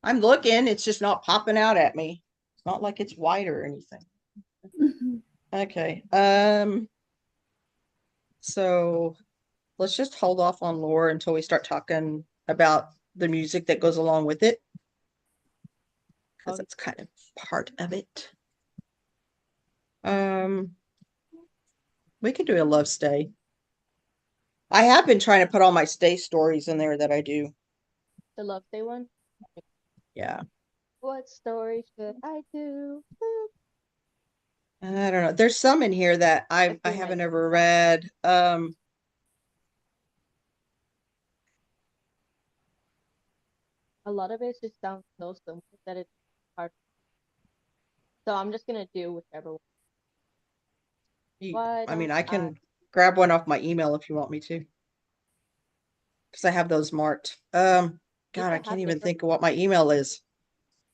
Speaker 3: I'm looking. It's just not popping out at me. It's not like it's white or anything. Okay. So let's just hold off on lore until we start talking about the music that goes along with it. Because
Speaker 1: Okay.
Speaker 3: that's kind of part of it. We could do a love stay. I have been trying to put all my stay stories in there that I do.
Speaker 1: The Love Day one.
Speaker 3: Yeah.
Speaker 1: What story should I do?
Speaker 3: I don't know. There's some in here that I
Speaker 1: feel
Speaker 3: haven't
Speaker 1: like-
Speaker 3: ever read.
Speaker 1: A lot of it just sounds so simple that it's hard. So I'm just gonna do whichever one. Why
Speaker 3: I mean,
Speaker 1: don't
Speaker 3: I can grab one off my email if you want me to. Because I have those marked. God,
Speaker 1: can
Speaker 3: I
Speaker 1: have
Speaker 3: can't even
Speaker 1: different-
Speaker 3: think of what my email is.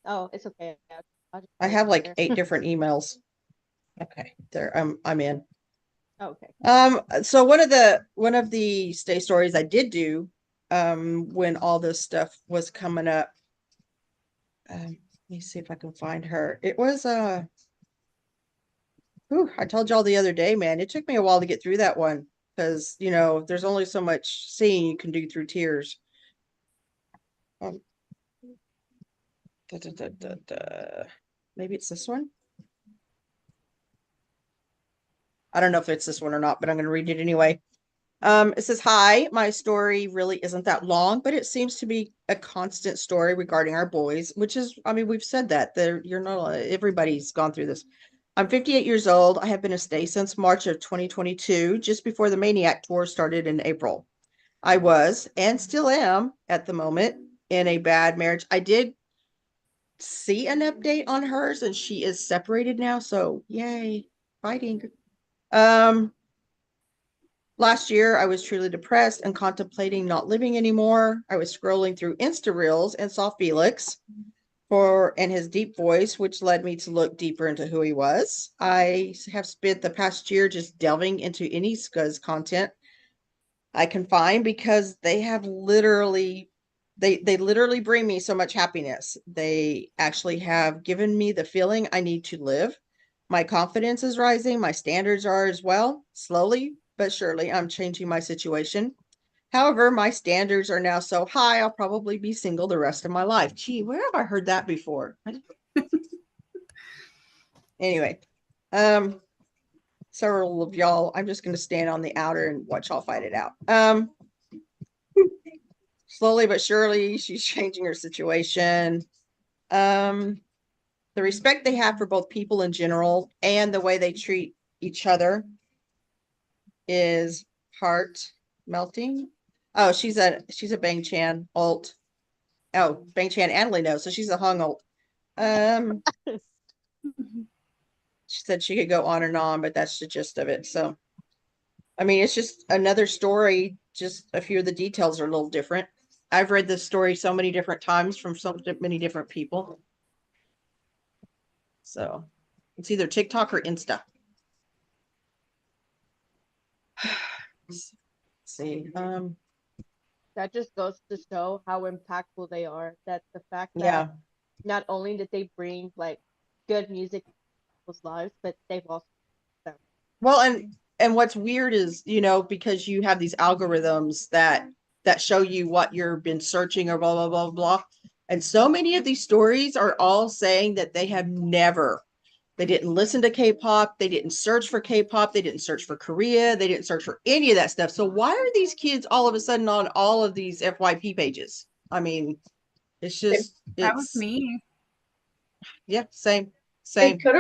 Speaker 1: Oh, it's okay. I'll just
Speaker 3: I
Speaker 1: put it
Speaker 3: have like
Speaker 1: there.
Speaker 3: 8 different emails. Okay, there. I'm in.
Speaker 1: Oh, okay.
Speaker 3: So one of the stay stories I did do, when all this stuff was coming up. Let me see if I can find her. It was I told y'all the other day, man, it took me a while to get through that one because there's only so much seeing you can do through tears. Maybe it's this one. I don't know if it's this one or not, but I'm going to read it anyway. It says, "Hi, my story really isn't that long, but it seems to be a constant story regarding our boys, which is, I mean, we've said that you're not, everybody's gone through this. I'm 58 years old. I have been a stay since March of 2022, just before the Maniac tour started in April. I was, and still am at the moment, in a bad marriage. I did see an update on hers and she is separated now. So yay, fighting. Last year, I was truly depressed and contemplating not living anymore. I was scrolling through Insta Reels and saw Felix and his deep voice, which led me to look deeper into who he was. I have spent the past year just delving into any Scuzz content I can find because they have literally bring me so much happiness. They actually have given me the feeling I need to live. My confidence is rising. My standards are as well. Slowly but surely, I'm changing my situation. However, my standards are now so high, I'll probably be single the rest of my life. Gee, where have I heard that before? Anyway, several of y'all, I'm just going to stand on the outer and watch y'all fight it out. Slowly but surely, she's changing her situation. The respect they have for both people in general and the way they treat each other is heart melting. Oh, she's a Bang Chan alt. Oh, Bang Chan and Lino, so she's a hung alt. She said she could go on and on, but that's the gist of it. So, I mean, it's just another story. Just a few of the details are a little different. I've read this story so many different times from so many different people. So it's either TikTok or Insta. Let's see.
Speaker 1: That just goes to show how impactful they are. That the fact that
Speaker 3: Yeah.
Speaker 1: not only did they bring like good music to people's lives, but they've also
Speaker 3: Well, and what's weird is, because you have these algorithms that show you what you've been searching or blah, blah, blah, blah. And so many of these stories are all saying that they didn't listen to K-pop. They didn't search for K-pop. They didn't search for Korea. They didn't search for any of that stuff. So why are these kids all of a sudden on all of these FYP pages? I mean, it's just,
Speaker 4: That was me.
Speaker 3: Yeah, same.
Speaker 2: It could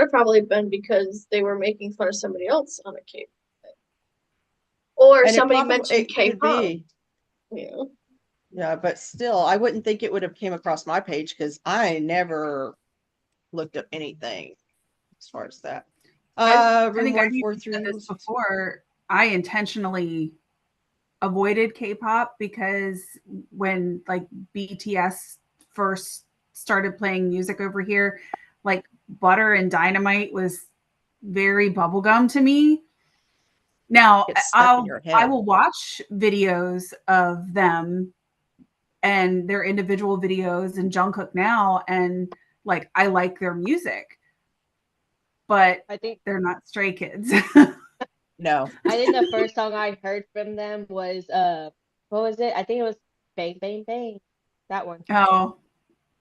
Speaker 2: have probably been because they were making fun of somebody else on a cave. Or
Speaker 3: And it
Speaker 2: somebody
Speaker 3: probably-
Speaker 2: mentioned
Speaker 3: it could
Speaker 2: K-pop.
Speaker 3: be.
Speaker 2: Yeah.
Speaker 3: Yeah, but still, I wouldn't think it would have came across my page because I never looked up anything as far as that.
Speaker 4: I
Speaker 3: Room
Speaker 4: think I've even
Speaker 3: 143.
Speaker 4: said this before. I intentionally avoided K-pop because when like BTS first started playing music over here, like Butter and Dynamite was very bubblegum to me. Now
Speaker 3: It's stuck in your
Speaker 4: I
Speaker 3: head.
Speaker 4: will watch videos of them and their individual videos and Jungkook now, and like I like their music, but
Speaker 1: I think
Speaker 4: they're not Stray Kids.
Speaker 3: No.
Speaker 1: the first song I heard from them was what was it? I think it was Bang Bang Bang. That one.
Speaker 4: Oh,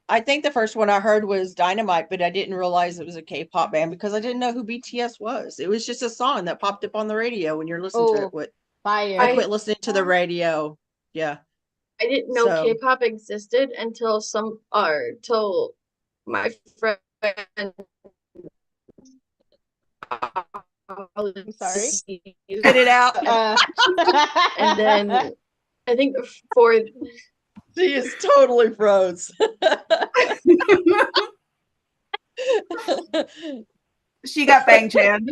Speaker 3: I think the first one I heard was Dynamite, but I didn't realize it was a K-pop band because I didn't know who BTS was. It was just a song that popped up on the radio when you're listening to
Speaker 1: Oh,
Speaker 3: it. I
Speaker 1: fire.
Speaker 3: quit listening to the radio. Yeah.
Speaker 2: I didn't know
Speaker 3: So-
Speaker 2: K-pop existed until till my friend.
Speaker 1: I'm sorry.
Speaker 3: Spit it out.
Speaker 2: And then I think for
Speaker 3: She is totally froze.
Speaker 4: she got Bang Chan.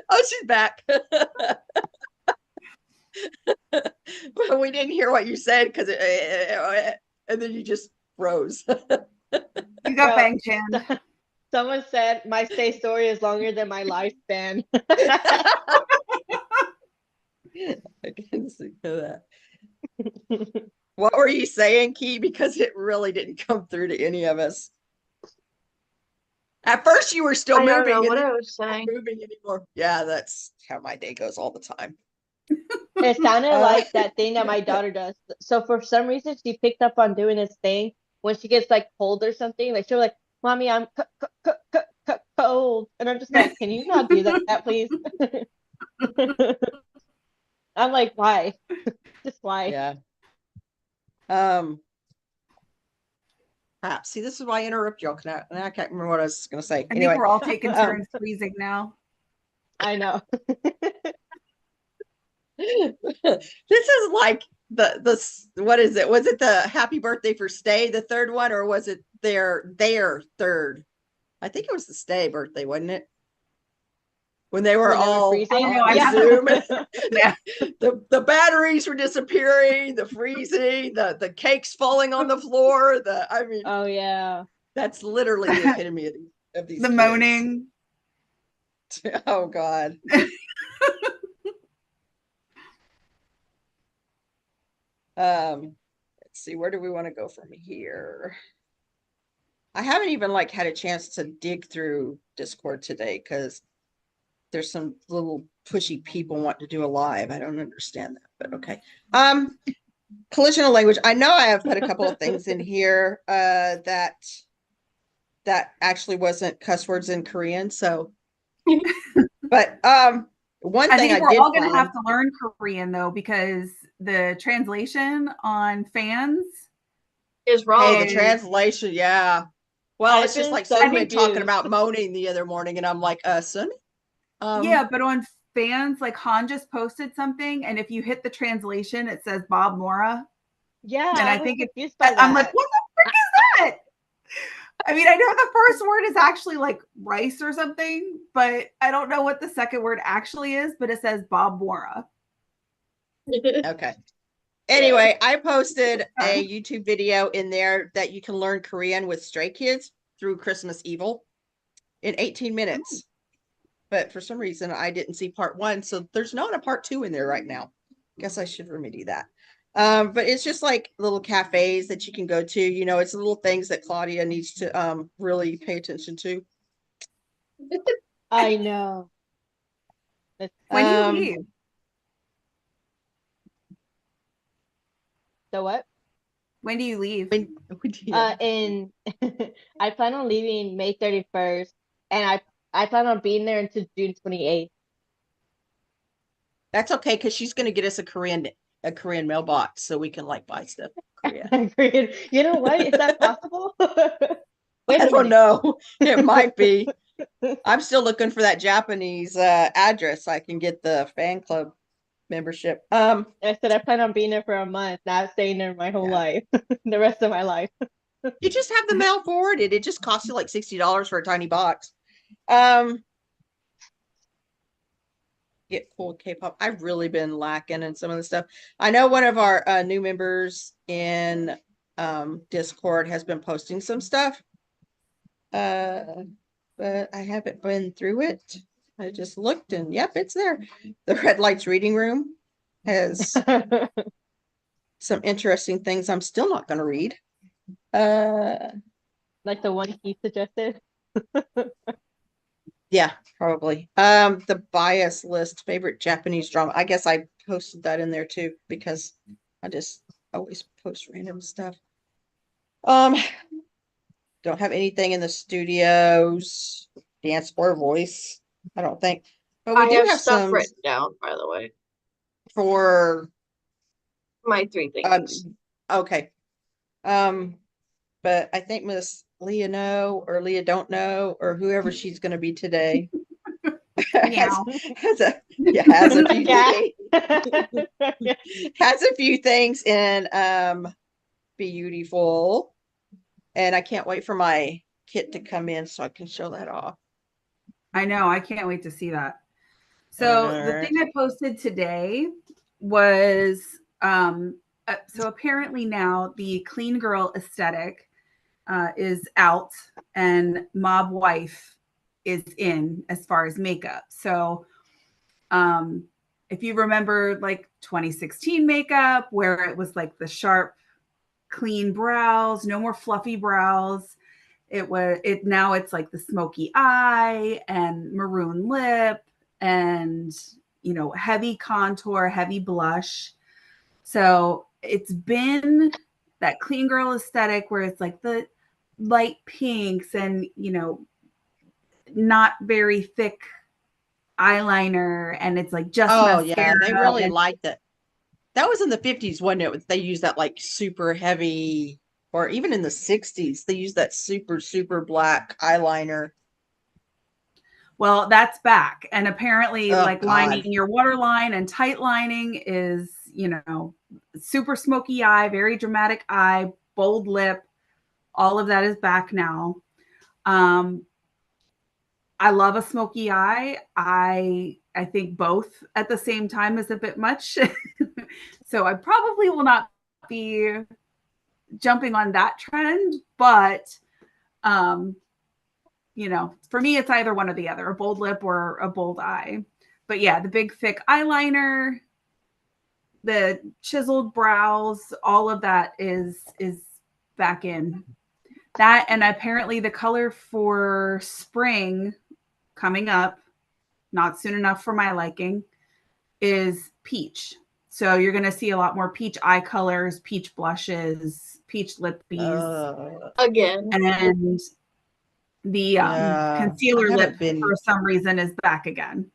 Speaker 3: Oh, she's back. But we didn't hear what you said because and then you just froze.
Speaker 4: You got
Speaker 1: Bro.
Speaker 4: Bang Chan.
Speaker 1: Someone said my stay story is longer than my lifespan.
Speaker 3: I can see that. What were you saying, Key? Because it really didn't come through to any of us. At first, you were still
Speaker 2: I don't
Speaker 3: moving,
Speaker 2: know
Speaker 3: and
Speaker 2: what
Speaker 3: then
Speaker 2: I was
Speaker 3: not
Speaker 2: saying.
Speaker 3: moving anymore. Yeah, that's how my day goes all the time.
Speaker 1: It sounded
Speaker 3: Uh,
Speaker 1: like that thing that my daughter does. So for some reason, she picked up on doing this thing when she gets like cold or something. Like she'll be like, "Mommy, I'm cold," and I'm just like, "Can you not do that, please?" I'm like, "Why? Just why?"
Speaker 3: Yeah. See, this is why I interrupt y'all. I can't remember what I was going to say.
Speaker 4: I
Speaker 3: Anyway,
Speaker 4: think we're all taking
Speaker 3: um,
Speaker 4: turns freezing now.
Speaker 1: I know.
Speaker 3: this is like the what is it? Was it the happy birthday for Stay, the third one, or was it their third? I think it was the Stay birthday, wasn't it? When they were
Speaker 1: When they were
Speaker 3: all
Speaker 1: freezing?
Speaker 3: on
Speaker 4: I know,
Speaker 3: Zoom,
Speaker 4: Yeah.
Speaker 3: the batteries were disappearing, the freezing, the cakes falling on the floor. I mean,
Speaker 1: Oh yeah.
Speaker 3: that's literally the epitome of these
Speaker 4: The
Speaker 3: kids.
Speaker 4: moaning.
Speaker 3: Oh God. Let's see, where do we want to go from here? I haven't even like had a chance to dig through Discord today because there's some little pushy people want to do a live. I don't understand that, but okay. Collisional language. I know I have put a couple of things in here that actually wasn't cuss words in Korean. So, but one
Speaker 4: I
Speaker 3: thing
Speaker 4: think
Speaker 3: I
Speaker 4: we're
Speaker 3: did
Speaker 4: all going to
Speaker 3: find,
Speaker 4: have to learn Korean though, because the translation on fans.
Speaker 2: Is wrong.
Speaker 3: hey, the translation, yeah. Well,
Speaker 1: I've
Speaker 3: it's just
Speaker 1: been
Speaker 3: like
Speaker 1: so
Speaker 3: Sunny been talking
Speaker 1: confused.
Speaker 3: about moaning the other morning, and I'm like, Sunny?
Speaker 4: Yeah, but on fans, like Han just posted something, and if you hit the translation, it says Bob Mora.
Speaker 1: Yeah,
Speaker 4: And I
Speaker 1: I was
Speaker 4: think
Speaker 1: confused by
Speaker 4: I'm
Speaker 1: that.
Speaker 4: like, what the frick is that? I mean, I know the first word is actually like rice or something, but I don't know what the second word actually is, but it says Bob Mora.
Speaker 3: Okay. Anyway, I posted a
Speaker 4: Okay.
Speaker 3: YouTube video in there that you can learn Korean with Stray Kids through Christmas Evil in 18 minutes. But for some reason, I didn't see part 1. So there's not a part 2 in there right now. Guess I should remedy that. But it's just like little cafes that you can go to. You know, it's little things that Claudia needs to really pay attention to.
Speaker 1: I know.
Speaker 4: When do you
Speaker 3: Um,
Speaker 4: leave?
Speaker 1: So what?
Speaker 4: When do you leave?
Speaker 1: In I plan on leaving May 31st, and I plan on being there until June 28th.
Speaker 3: That's okay because she's going to get us a Korean mailbox so we can like buy stuff in Korea.
Speaker 1: Korean. You know what? Is that possible? Wait
Speaker 3: I
Speaker 1: a
Speaker 3: don't
Speaker 1: minute.
Speaker 3: know. It might be. I'm still looking for that Japanese address so I can get the fan club membership.
Speaker 1: I said I plan on being there for a month, not staying there my whole
Speaker 3: Yeah.
Speaker 1: life, the rest of my life.
Speaker 3: You just have the mail forwarded. It just costs you like $60 for a tiny box. Get cool K-pop. I've really been lacking in some of the stuff. I know one of our new members in Discord has been posting some stuff. But I haven't been through it. I just looked and yep, it's there. The Red Lights Reading Room has some interesting things I'm still not going to read.
Speaker 1: Like the one he suggested.
Speaker 3: Yeah, probably. The bias list, favorite Japanese drama. I guess I posted that in there too because I just always post random stuff. Don't have anything in the studios, dance or voice. I don't think, but we
Speaker 2: I
Speaker 3: do
Speaker 2: have
Speaker 3: have
Speaker 2: stuff
Speaker 3: some
Speaker 2: written down, by the way.
Speaker 3: for.
Speaker 2: My 3 things.
Speaker 3: Okay. But I think Miss Leah know or Leah don't know or whoever she's going to be today
Speaker 4: Meow.
Speaker 3: has a few
Speaker 1: Yeah.
Speaker 3: things, has a few things in beautiful, and I can't wait for my kit to come in so I can show that off.
Speaker 4: I know. I can't wait to see that. So the
Speaker 3: Alright.
Speaker 4: thing I posted today was so apparently now the clean girl aesthetic is out and mob wife is in as far as makeup. So if you remember like 2016 makeup where it was like the sharp clean brows, no more fluffy brows. Now it's like the smoky eye and maroon lip and heavy contour, heavy blush. So it's been that clean girl aesthetic where it's like the light pinks and not very thick eyeliner and it's like just mascara.
Speaker 3: They really liked that. That was in the 50s, wasn't it? They used that like super heavy, or even in the 60s, they used that super, super black eyeliner.
Speaker 4: Well, that's back. And apparently,
Speaker 3: Oh,
Speaker 4: like
Speaker 3: God.
Speaker 4: lining your waterline and tight lining is, super smoky eye, very dramatic eye, bold lip. All of that is back now. I love a smoky eye. I think both at the same time is a bit much. So I probably will not be jumping on that trend, but for me, it's either one or the other, a bold lip or a bold eye. But yeah, the big thick eyeliner, the chiseled brows, all of that is back in. That, and apparently the color for spring coming up, not soon enough for my liking, is peach. So you're going to see a lot more peach eye colors, peach blushes, peach lippies.
Speaker 2: Again.
Speaker 4: And the concealer lip for some reason is back again.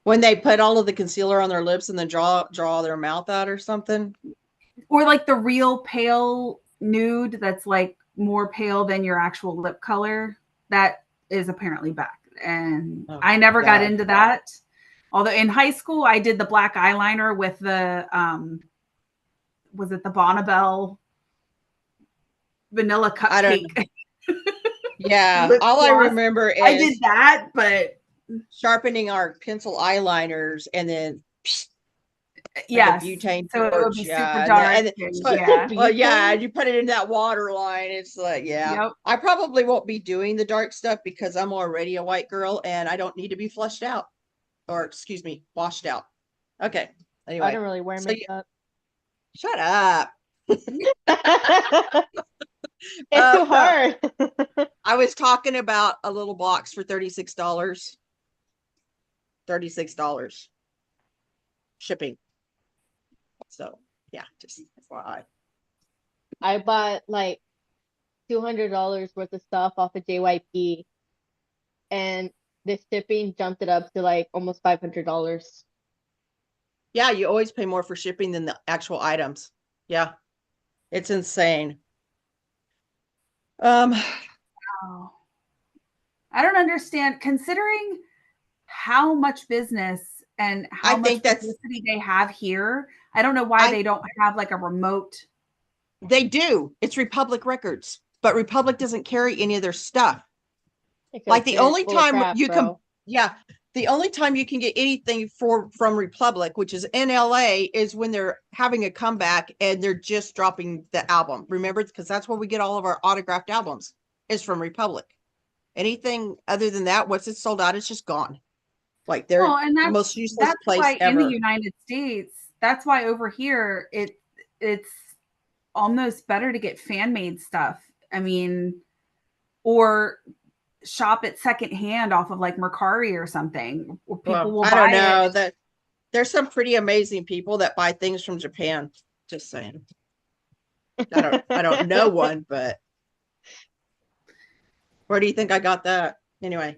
Speaker 3: When they put all of the concealer on their lips and then draw their mouth out or something.
Speaker 4: Or like the real pale nude that's like more pale than your actual lip color. That is apparently back. And I never got into that. Although in high school, I did the black eyeliner with the, was it the Bonnabelle vanilla cupcake?
Speaker 3: Yeah, all I remember is
Speaker 4: I did that, but
Speaker 3: sharpening our pencil eyeliners and then
Speaker 4: yes,
Speaker 3: butane
Speaker 4: so
Speaker 3: torch.
Speaker 4: it would be super dark.
Speaker 3: You put it in that water line. It's like,
Speaker 4: Yep.
Speaker 3: I probably won't be doing the dark stuff because I'm already a white girl and I don't need to be flushed out, or excuse me, washed out. Okay. Anyway,
Speaker 1: I don't really wear makeup.
Speaker 3: Shut up.
Speaker 1: It's too hard.
Speaker 3: I was talking about a little box for $36. $36 shipping. So yeah, just FYI.
Speaker 1: I bought like $200 worth of stuff off of JYP, and the shipping jumped it up to like almost $500.
Speaker 3: Yeah, you always pay more for shipping than the actual items. Yeah, it's insane.
Speaker 4: I I don't understand, considering how much business and how
Speaker 3: I
Speaker 4: much
Speaker 3: think that's
Speaker 4: publicity they have here. I don't know why they don't have like a remote.
Speaker 3: they do. It's Republic Records, but Republic doesn't carry any of their stuff.
Speaker 1: Because
Speaker 3: Like the
Speaker 1: they're
Speaker 3: only
Speaker 1: full of
Speaker 3: time
Speaker 1: crap,
Speaker 3: you can,
Speaker 1: bro.
Speaker 3: yeah, the only time you can get anything from Republic, which is in LA, is when they're having a comeback and they're just dropping the album. Remember, because that's where we get all of our autographed albums is from Republic. Anything other than that, once it's sold out, it's just gone. Like they're
Speaker 4: Well, and
Speaker 3: the most useless
Speaker 4: that's
Speaker 3: place
Speaker 4: why in
Speaker 3: ever.
Speaker 4: the United States, that's why over here it's almost better to get fan made stuff. I mean, or shop it secondhand off of like Mercari or something, where people will
Speaker 3: I
Speaker 4: buy
Speaker 3: don't
Speaker 4: it.
Speaker 3: know that there's some pretty amazing people that buy things from Japan. Just saying. I don't know one, but where do you think I got that? Anyway.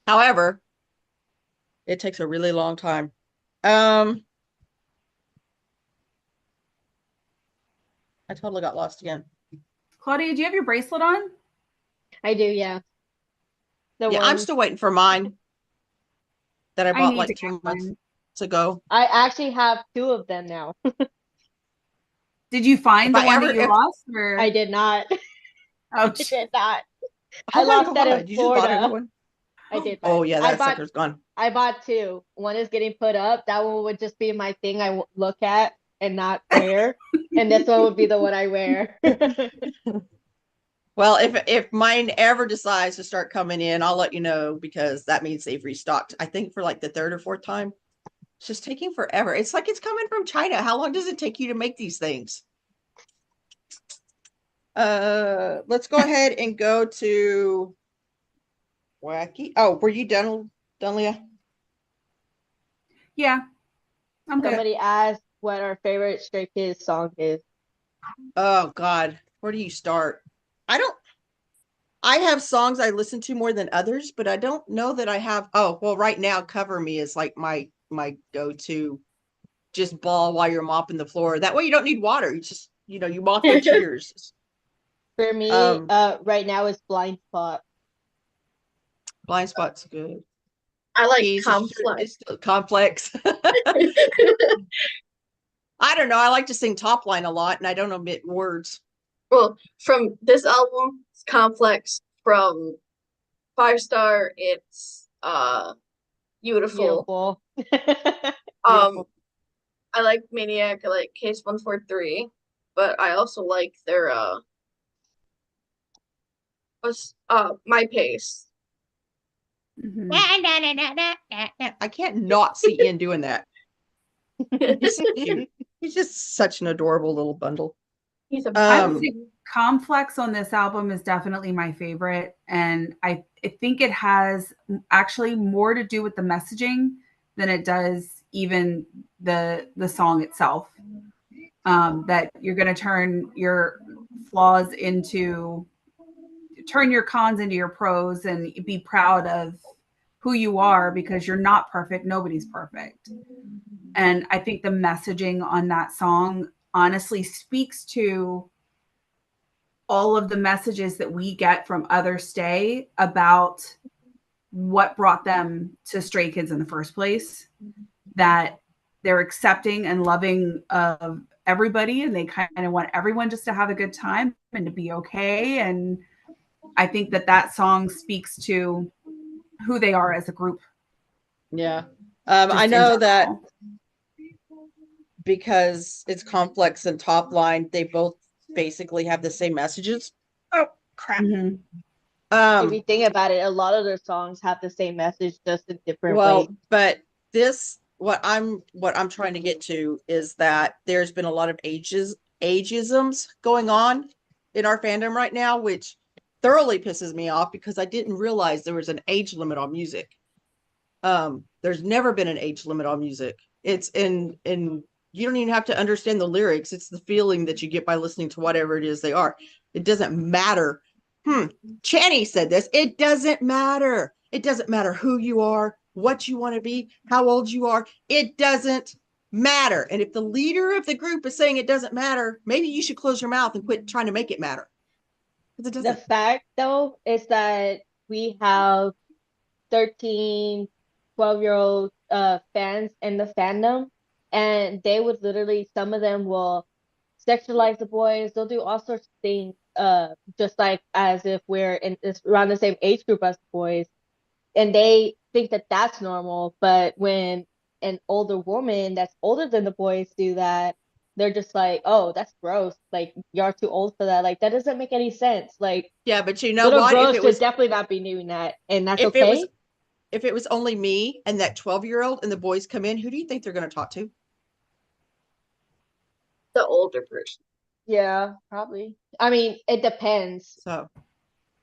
Speaker 3: However, it takes a really long time. I totally got lost again.
Speaker 4: Claudia, do you have your bracelet on?
Speaker 1: I do, yeah. The
Speaker 3: Yeah, I'm
Speaker 1: one
Speaker 3: still waiting for mine that I
Speaker 4: I
Speaker 3: bought
Speaker 4: need
Speaker 3: like
Speaker 4: to
Speaker 3: 2
Speaker 4: get
Speaker 3: months
Speaker 4: mine.
Speaker 3: ago.
Speaker 1: I actually have 2 of them now.
Speaker 4: Did you find
Speaker 3: If
Speaker 4: the
Speaker 3: I
Speaker 4: one
Speaker 3: ever-
Speaker 4: that you
Speaker 3: if-
Speaker 4: lost? Or
Speaker 1: I did not. I
Speaker 4: oh,
Speaker 1: did not.
Speaker 3: Oh
Speaker 1: I
Speaker 3: my
Speaker 1: lost that
Speaker 3: God,
Speaker 1: in
Speaker 3: you just bought a new
Speaker 1: Florida.
Speaker 3: one?
Speaker 1: I did.
Speaker 3: Oh
Speaker 1: buy-
Speaker 3: yeah,
Speaker 1: I
Speaker 3: that
Speaker 1: bought.
Speaker 3: sucker's gone.
Speaker 1: I bought 2. One is getting put up. That one would just be my thing I look at and not wear, and this one would be the one I wear.
Speaker 3: Well, if mine ever decides to start coming in, I'll let you know because that means they've restocked. I think for like the 3rd or 4th time. It's just taking forever. It's like it's coming from China. How long does it take you to make these things? Let's go ahead and go to Wacky. Oh, were you done, Leah?
Speaker 4: yeah, I'm good.
Speaker 1: Somebody asked what our favorite Stray Kids song is.
Speaker 3: Oh God, where do you start? I have songs I listen to more than others, but I don't know that I have. Oh, well, right now, Cover Me is like my go-to. Just ball while you're mopping the floor. That way you don't need water. You just, you mop your tears.
Speaker 1: For me, right now is Blind Spot.
Speaker 3: Blind Spot's good.
Speaker 2: I like
Speaker 3: Keys,
Speaker 2: Complex.
Speaker 3: it's still complex. I don't know. I like to sing top line a lot and I don't omit words.
Speaker 2: Well, from this album, it's Complex. From 5 Star, it's Beautiful.
Speaker 1: Beautiful.
Speaker 2: I like Maniac, I like Case 143, but I also like their My Pace.
Speaker 4: Mhm.
Speaker 3: I can't not see Ian doing that. He's so cute. He's just such an adorable little bundle.
Speaker 2: He's a
Speaker 4: I would say Complex on this album is definitely my favorite, and I think it has actually more to do with the messaging than it does even the song itself. That you're going to turn your flaws into, turn your cons into your pros, and be proud of who you are because you're not perfect. Nobody's perfect. And I think the messaging on that song honestly speaks to all of the messages that we get from other Stay about what brought them to Stray Kids in the first place, that they're accepting and loving of everybody, and they kind of want everyone just to have a good time and to be okay. And I think that song speaks to who they are as a group.
Speaker 3: Yeah.
Speaker 4: just
Speaker 3: I
Speaker 4: in
Speaker 3: know that
Speaker 4: general.
Speaker 3: because it's Complex and Top Line, they both basically have the same messages. Oh crap.
Speaker 4: Mhm.
Speaker 1: If you think about it, a lot of their songs have the same message, just in different ways.
Speaker 3: But this, what I'm trying to get to is that there's been a lot of ageisms going on in our fandom right now, which thoroughly pisses me off because I didn't realize there was an age limit on music. There's never been an age limit on music. It's in you don't even have to understand the lyrics. It's the feeling that you get by listening to whatever it is they are. It doesn't matter. Channy said this. It doesn't matter. It doesn't matter who you are, what you want to be, how old you are. It doesn't matter. And if the leader of the group is saying it doesn't matter, maybe you should close your mouth and quit trying to make it matter. 'Cause it
Speaker 1: The
Speaker 3: doesn't.
Speaker 1: fact though is that we have 13, 12-year-old fans in the fandom, and they would literally, some of them will sexualize the boys. They'll do all sorts of things, just like as if we're in this around the same age group as the boys, and they think that that's normal. But when an older woman that's older than the boys do that, they're just like, oh, that's gross. Like, you're too old for that. Like, that doesn't make any sense. Like,
Speaker 3: Yeah, but you know
Speaker 1: little
Speaker 3: what?
Speaker 1: girls should definitely not be doing that, and that's
Speaker 3: If it was
Speaker 1: okay.
Speaker 3: if it was only me and that 12-year-old and the boys come in, who do you think they're going to talk to?
Speaker 2: The older person.
Speaker 1: Yeah, probably. I mean, it depends.
Speaker 3: So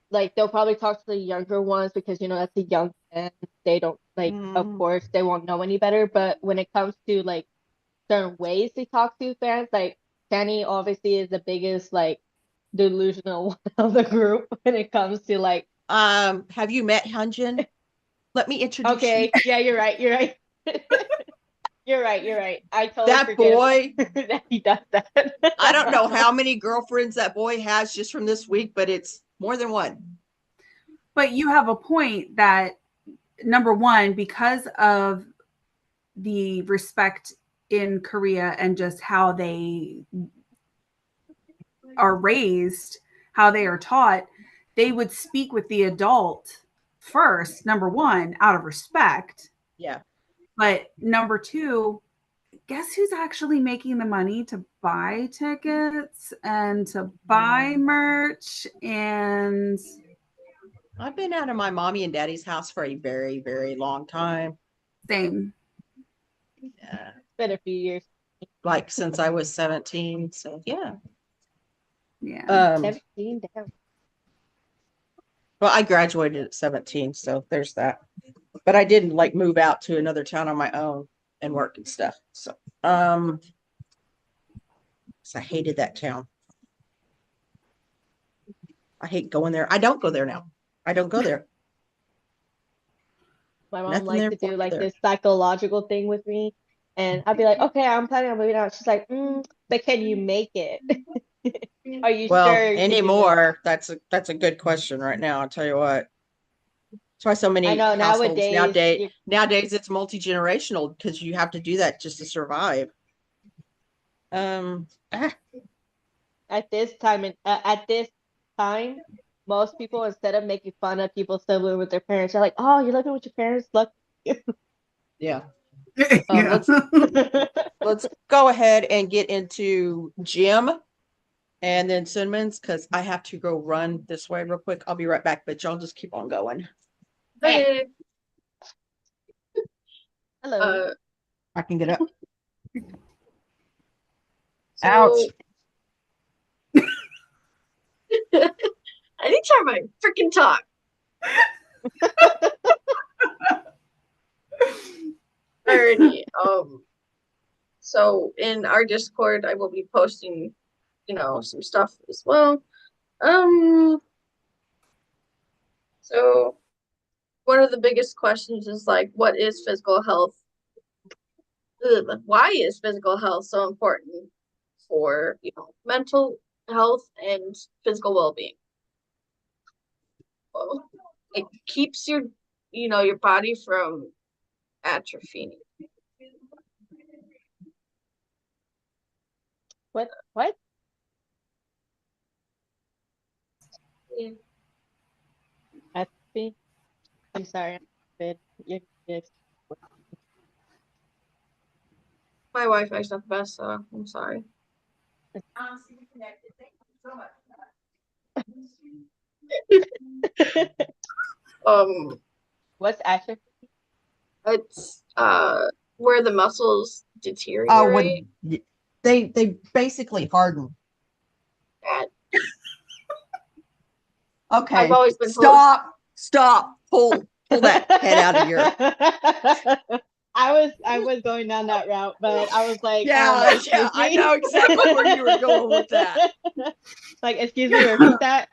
Speaker 1: Like, they'll probably talk to the younger ones because, that's a young and they don't, like, of
Speaker 3: Mm.
Speaker 1: course, they won't know any better. But when it comes to, like, certain ways they talk to fans, like, Fanny obviously is the biggest, like, delusional one of the group when it comes to, like,
Speaker 3: have you met Hyunjin? Let me introduce
Speaker 1: okay,
Speaker 3: you.
Speaker 1: yeah, you're right, you're right. You're right, you're right. I totally
Speaker 3: That
Speaker 1: forget
Speaker 3: boy,
Speaker 1: that he does that.
Speaker 3: I don't know how many girlfriends that boy has just from this week, but it's more than one.
Speaker 4: But you have a point that, number one, because of the respect in Korea and just how they are raised, how they are taught, they would speak with the adult first, number one, out of respect.
Speaker 3: Yeah.
Speaker 4: But number two, guess who's actually making the money to buy tickets and to buy merch? And
Speaker 3: I've been out of my mommy and daddy's house for a very, very long time.
Speaker 4: same.
Speaker 3: Yeah.
Speaker 1: It's been a few years.
Speaker 3: Like since I was 17. So yeah.
Speaker 4: Yeah.
Speaker 1: 17, damn.
Speaker 3: Well, I graduated at 17, so there's that. But I didn't like move out to another town on my own and work and stuff. So, so I hated that town. I hate going there. I don't go there now. I don't go there.
Speaker 1: My mom
Speaker 3: Nothing
Speaker 1: likes
Speaker 3: there
Speaker 1: to
Speaker 3: for
Speaker 1: do
Speaker 3: me
Speaker 1: like
Speaker 3: there.
Speaker 1: this psychological thing with me, and I'll be like, okay, I'm planning on moving out. She's like, but can you make it? Are you
Speaker 3: Well,
Speaker 1: sure you can do it?
Speaker 3: anymore, that's a good question right now. I'll tell you what. That's why so
Speaker 1: I
Speaker 3: many
Speaker 1: know
Speaker 3: households
Speaker 1: nowadays,
Speaker 3: nowadays it's multi-generational because you have to do that just to survive. Ah,
Speaker 1: at this time, most people, instead of making fun of people still living with their parents, are like, oh, you're living with your parents, look.
Speaker 3: yeah.
Speaker 4: Yeah.
Speaker 3: Let's go ahead and get into Jim and then Cinnamons because I have to go run this way real quick. I'll be right back, but y'all just keep on going.
Speaker 2: Okay.
Speaker 1: Hello.
Speaker 3: I can get up.
Speaker 2: So
Speaker 3: Ouch.
Speaker 2: anytime I freaking talk. Alrighty. So in our Discord, I will be posting, some stuff as well. So one of the biggest questions is like, what is physical health? Why is physical health so important for, mental health and physical well-being? Well, it keeps your body from atrophying.
Speaker 1: What?
Speaker 2: Yeah.
Speaker 1: Atrophy? I'm sorry. You're
Speaker 2: My Wi-Fi's not the best, so I'm sorry.
Speaker 1: What's atrophy?
Speaker 2: It's where the muscles
Speaker 3: Oh,
Speaker 2: deteriorate.
Speaker 3: they basically harden.
Speaker 2: At-
Speaker 3: Okay.
Speaker 2: I've always been told.
Speaker 3: Stop. Pull that head out of your.
Speaker 1: I was going down that route, but I was like,
Speaker 3: Yeah,
Speaker 1: excuse
Speaker 3: I
Speaker 1: me?
Speaker 3: know exactly where you were going with that.
Speaker 1: Like, excuse me, repeat that.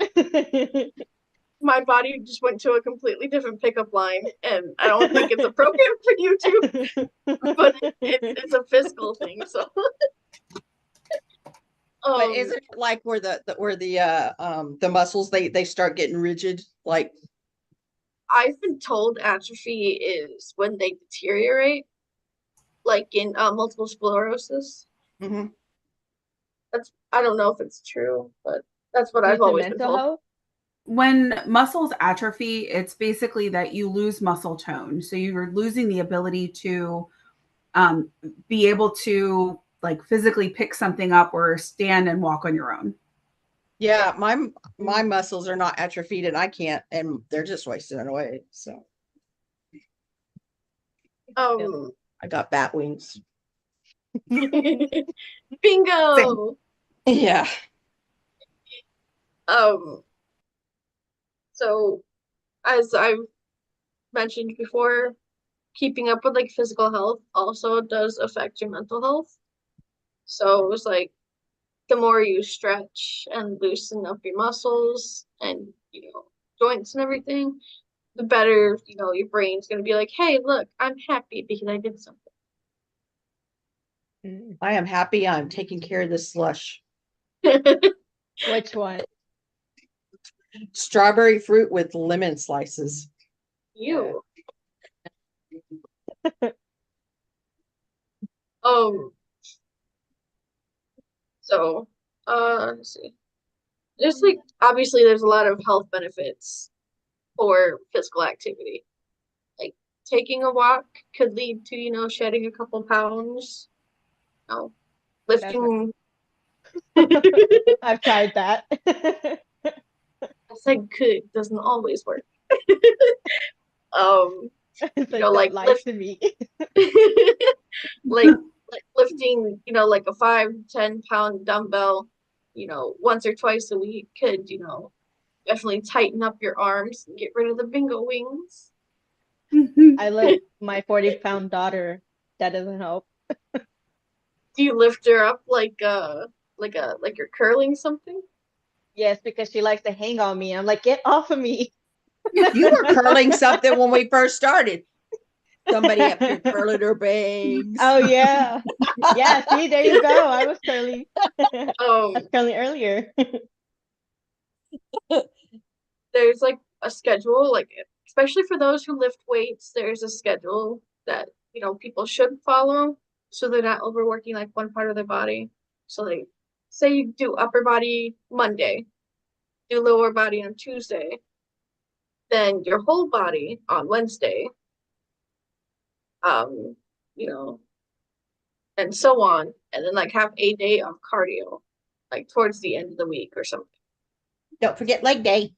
Speaker 2: My body just went to a completely different pickup line, and I don't think it's appropriate for YouTube, but it's a physical thing. So,
Speaker 3: But isn't it like where the muscles they start getting rigid? Like,
Speaker 2: I've been told atrophy is when they deteriorate, like in multiple sclerosis.
Speaker 3: mhm.
Speaker 2: I don't know if it's true, but that's what
Speaker 1: Due
Speaker 2: I've
Speaker 1: to
Speaker 2: always been
Speaker 1: mental
Speaker 2: told.
Speaker 1: health?
Speaker 4: When muscles atrophy, it's basically that you lose muscle tone. So you're losing the ability to be able to like physically pick something up or stand and walk on your own.
Speaker 3: Yeah, my muscles are not atrophied and I can't, and they're just wasting away. So
Speaker 2: Um,
Speaker 3: I got bat wings.
Speaker 2: bingo.
Speaker 3: Yeah.
Speaker 2: Um, so as I've mentioned before, keeping up with like physical health also does affect your mental health. So it was like the more you stretch and loosen up your muscles and joints and everything, the better, your brain's gonna be like, hey, look, I'm happy because I did something.
Speaker 3: I am happy I'm taking care of this slush.
Speaker 1: Which one?
Speaker 3: Strawberry fruit with lemon slices.
Speaker 2: You. Um, so let's see. There's like obviously there's a lot of health benefits for physical activity. Like taking a walk could lead to, shedding a couple pounds. Lifting.
Speaker 1: I've tried that.
Speaker 2: I said could, doesn't always work.
Speaker 1: It's like,
Speaker 2: Like
Speaker 1: don't lie
Speaker 2: lift
Speaker 1: to me.
Speaker 2: like lifting, like a 5-10 pound dumbbell, once or twice a week could, definitely tighten up your arms and get rid of the bingo wings.
Speaker 1: I lift my 40-pound daughter. That doesn't help.
Speaker 2: Do you lift her up like you're curling something?
Speaker 1: Yes, because she likes to hang on me. I'm like, get off of me.
Speaker 3: You were curling something when we first started. Somebody up here curling her bangs.
Speaker 1: Oh yeah. Yeah, see, there you go. I was curling. I was curling earlier.
Speaker 2: There's like a schedule, like especially for those who lift weights, there's a schedule that people should follow so they're not overworking like one part of their body. So like say you do upper body Monday, do lower body on Tuesday, then your whole body on Wednesday, um, you know, and so on, and then like have a day of cardio, like towards the end of the week or something.
Speaker 3: Don't forget leg day.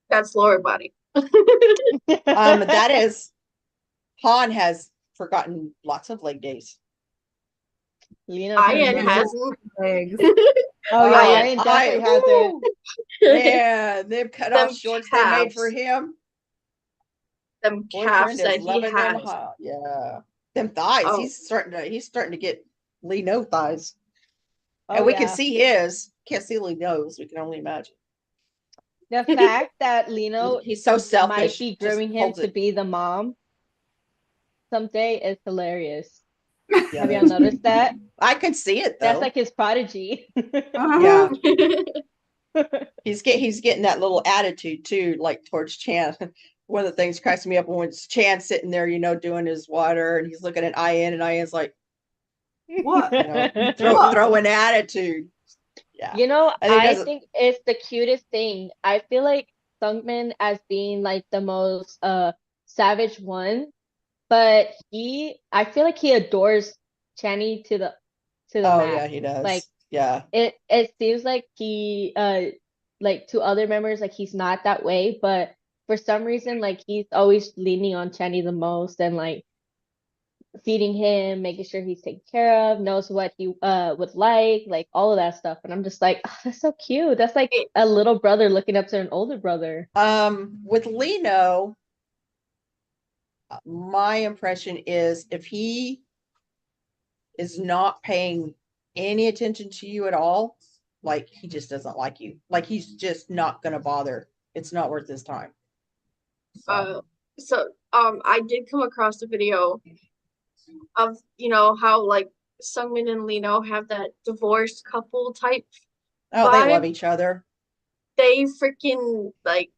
Speaker 2: That's lower body.
Speaker 3: That is, Han has forgotten lots of leg days.
Speaker 1: Lena
Speaker 2: Ian
Speaker 1: doesn't.
Speaker 2: hasn't.
Speaker 4: Legs.
Speaker 1: Oh yeah,
Speaker 2: Ian-
Speaker 1: Ian definitely has it.
Speaker 3: woo! Man, them cut
Speaker 2: Them
Speaker 3: off shorts they made for
Speaker 2: calves.
Speaker 3: him.
Speaker 2: Them
Speaker 3: Boyfriend
Speaker 2: calves
Speaker 3: is
Speaker 2: that he
Speaker 3: loving them
Speaker 2: has.
Speaker 3: hot. Yeah. Them thighs.
Speaker 2: Oh.
Speaker 3: He's starting to get Lee no thighs.
Speaker 1: Oh,
Speaker 3: And we
Speaker 1: yeah.
Speaker 3: can see his. Can't see Lee nose. We can only imagine.
Speaker 1: The fact that Lino
Speaker 3: He's so selfish.
Speaker 1: might be
Speaker 3: just
Speaker 1: grooming him
Speaker 3: holds
Speaker 1: to
Speaker 3: it.
Speaker 1: be the mom someday is hilarious.
Speaker 3: Yeah,
Speaker 1: Have y'all
Speaker 3: that's-
Speaker 1: noticed that?
Speaker 3: I can see it though.
Speaker 1: That's like his prodigy.
Speaker 3: Yeah. He's getting that little attitude too, like towards Chan. One of the things cracks me up when it's Chan sitting there, doing his water, and he's looking at Ian, and Ian's like,
Speaker 4: What?
Speaker 3: throwing attitude. Yeah.
Speaker 1: I think it's the cutest thing. I feel like Sungmin as being like the most savage one, but I feel like he adores Channy to the
Speaker 3: Oh
Speaker 1: max.
Speaker 3: yeah, he does.
Speaker 1: Like
Speaker 3: yeah.
Speaker 1: it seems like he like to other members like he's not that way, but for some reason like he's always leaning on Channy the most and like feeding him, making sure he's taken care of, knows what he would like all of that stuff. And I'm just like, oh, that's so cute. That's like a little brother looking up to an older brother.
Speaker 3: With Lino, my impression is if he is not paying any attention to you at all, like he just doesn't like you. Like he's just not gonna bother. It's not worth his time.
Speaker 2: So I did come across a video of how like Sungmin and Lino have that divorced couple type.
Speaker 3: Oh, they love
Speaker 2: Vibe.
Speaker 3: each other.
Speaker 2: They freaking like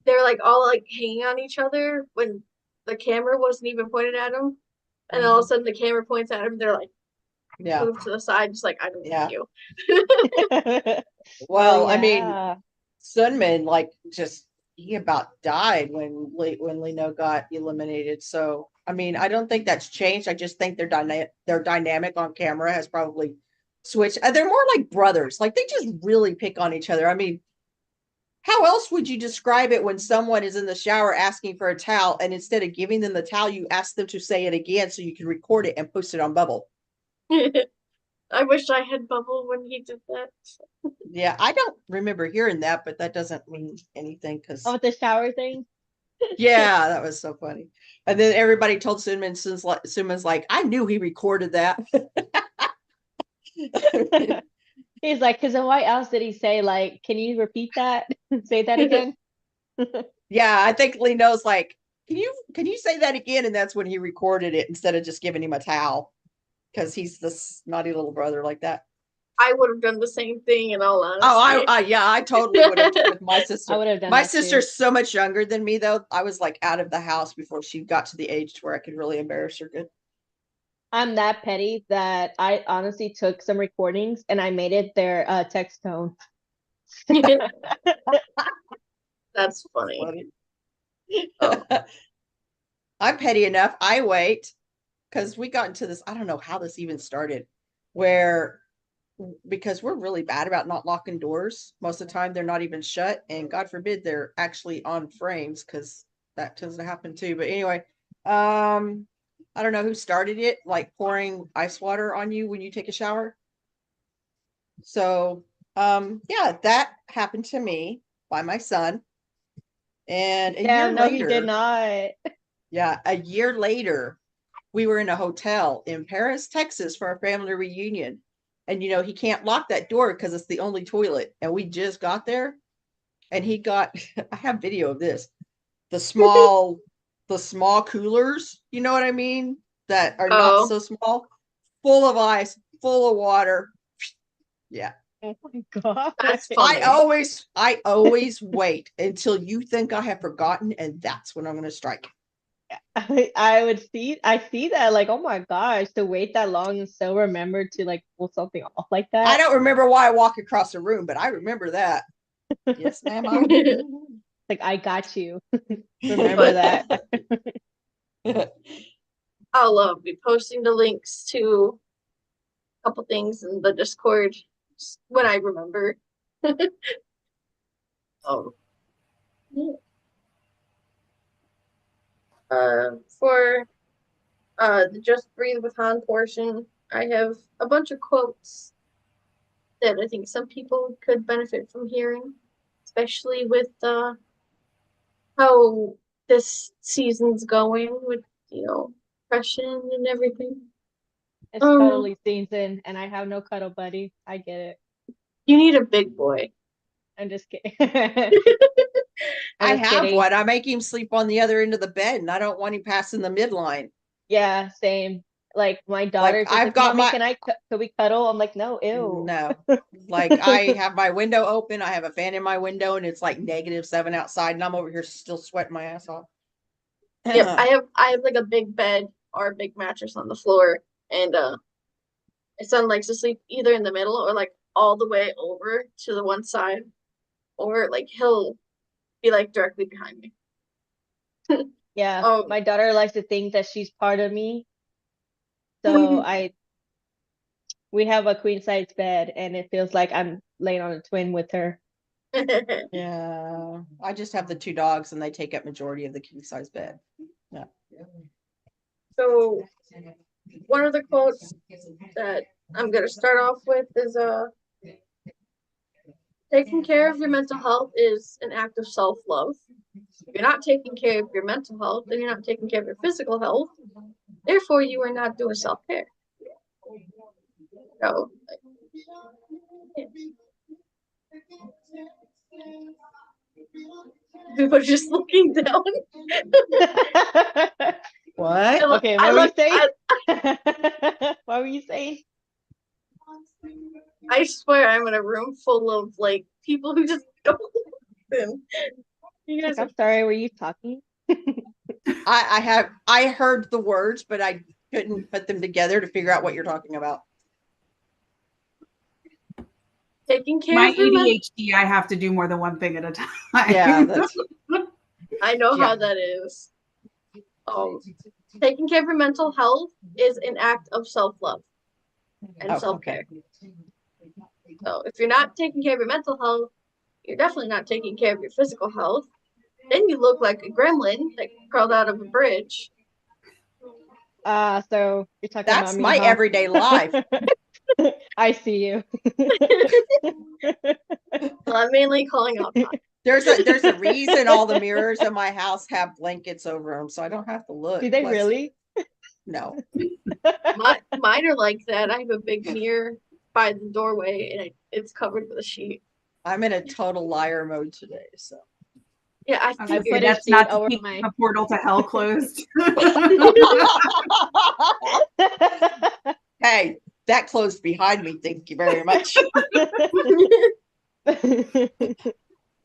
Speaker 2: they're like all like hanging on each other when the camera wasn't even pointed at them, and all of a sudden the camera points at them. They're like
Speaker 3: Yeah.
Speaker 2: move to the side, just like I don't
Speaker 3: Yeah.
Speaker 2: like you.
Speaker 3: Well,
Speaker 1: Oh,
Speaker 3: I mean,
Speaker 1: yeah.
Speaker 3: Sunmin like just he about died when Lino got eliminated. So I mean, I don't think that's changed. I just think their dynamic on camera has probably switched. They're more like brothers. Like they just really pick on each other. I mean, how else would you describe it when someone is in the shower asking for a towel and instead of giving them the towel, you ask them to say it again so you can record it and post it on Bubble?
Speaker 2: I wish I had Bubble when he did that.
Speaker 3: Yeah, I don't remember hearing that, but that doesn't mean anything because
Speaker 1: Oh, with the shower thing.
Speaker 3: yeah, that was so funny. And then everybody told Suman's like, I knew he recorded that.
Speaker 1: He's like, because then why else did he say, like, can you repeat that? Say that again?
Speaker 3: Yeah, I think Lee knows like, can you say that again? And that's when he recorded it instead of just giving him a towel. Because he's this naughty little brother like that.
Speaker 2: I would have done the same thing in all honesty.
Speaker 3: Oh, yeah, I totally would have with my sister.
Speaker 1: I would have done
Speaker 3: My
Speaker 1: that too.
Speaker 3: sister's so much younger than me, though. I was like out of the house before she got to the age where I could really embarrass her good.
Speaker 1: I'm that petty that I honestly took some recordings and I made it their text tone.
Speaker 2: That's funny.
Speaker 3: Oh. I'm petty enough. I wait because we got into this. I don't know how this even started, where because we're really bad about not locking doors. Most of the time, they're not even shut, and God forbid they're actually on frames because that tends to happen too. But anyway, I don't know who started it, like pouring ice water on you when you take a shower. So, yeah, that happened to me by my son. And a
Speaker 1: Yeah,
Speaker 3: year
Speaker 1: no, he
Speaker 3: later,
Speaker 1: did not.
Speaker 3: yeah, a year later, we were in a hotel in Paris, Texas for a family reunion. And, he can't lock that door because it's the only toilet. And we just got there and he got, I have video of this, the small coolers, you know what I mean? That are not so small, full of ice, full of water. Yeah.
Speaker 1: Oh my God.
Speaker 2: That's funny.
Speaker 3: I always wait until you think I have forgotten, and that's when I'm going to strike.
Speaker 1: I see that, like, oh my gosh, to wait that long and still remember to like pull something off like that.
Speaker 3: I don't remember why I walk across the room, but I remember that. Yes, ma'am. I do.
Speaker 1: Like, I got you. Remember that.
Speaker 2: I'll be posting the links to a couple things in the Discord when I remember. Oh. For the Just Breathe with Han portion, I have a bunch of quotes that I think some people could benefit from hearing, especially with how this season's going with, depression and everything.
Speaker 1: It's cuddly season and I have no cuddle buddy. I get it.
Speaker 2: You need a big boy.
Speaker 1: I'm just kidding.
Speaker 3: I have one. I make him sleep on the other end of the bed, and I don't want him passing the midline.
Speaker 1: Yeah, same. Like my daughter,
Speaker 3: I've got
Speaker 1: Mommy, could we cuddle? I'm like, no, ew.
Speaker 3: No. Like I have my window open, I have a fan in my window, and it's like -7 outside, and I'm over here still sweating my ass off.
Speaker 2: Yep, I have like a big bed or a big mattress on the floor, and my son likes to sleep either in the middle or like all the way over to the one side, or like he'll be like directly behind me.
Speaker 1: Yeah, my daughter likes to think that she's part of me. So we have a queen size bed and it feels like I'm laying on a twin with her.
Speaker 3: Yeah. I just have the 2 dogs and they take up majority of the king size bed. Yeah.
Speaker 2: So one of the quotes that I'm gonna start off with is taking care of your mental health is an act of self-love. If you're not taking care of your mental health, then you're not taking care of your physical health. Therefore, you are not doing self-care. So, everybody's just looking down.
Speaker 3: What?
Speaker 1: Okay, what were you saying? What were you saying?
Speaker 2: I swear I'm in a room full of like people who just don't listen. You guys
Speaker 1: Like,
Speaker 2: are
Speaker 1: I'm sorry, were you talking?
Speaker 3: I heard the words, but I couldn't put them together to figure out what you're talking about.
Speaker 2: taking care
Speaker 4: My
Speaker 2: of your mental.
Speaker 4: ADHD, I have to do more than one thing at a time.
Speaker 3: Yeah, that's
Speaker 2: I know
Speaker 3: Yeah.
Speaker 2: how that is. Taking care of your mental health is an act of self-love and
Speaker 3: Oh,
Speaker 2: self-care. So if you're not taking care of your mental health, you're definitely not taking care of your physical health. Then you look like a gremlin that crawled out of a bridge.
Speaker 1: So you're talking about
Speaker 3: that's
Speaker 1: me,
Speaker 3: my
Speaker 1: huh?
Speaker 3: everyday life.
Speaker 1: I see you.
Speaker 2: Well, I'm mainly calling out Todd.
Speaker 3: There's a reason all the mirrors in my house have blankets over them, so I don't have to look.
Speaker 1: Do they
Speaker 3: Plus,
Speaker 1: really?
Speaker 3: No.
Speaker 2: Mine are like that. I have a big mirror by the doorway and it's covered with a sheet.
Speaker 3: I'm in a total liar mode today, so.
Speaker 2: Yeah, I
Speaker 4: I
Speaker 2: figured.
Speaker 1: put a
Speaker 4: that's
Speaker 1: sheet
Speaker 4: not to
Speaker 1: over
Speaker 4: keep
Speaker 1: my-
Speaker 4: the portal to hell closed.
Speaker 3: Hey, that closed behind me. Thank you very much.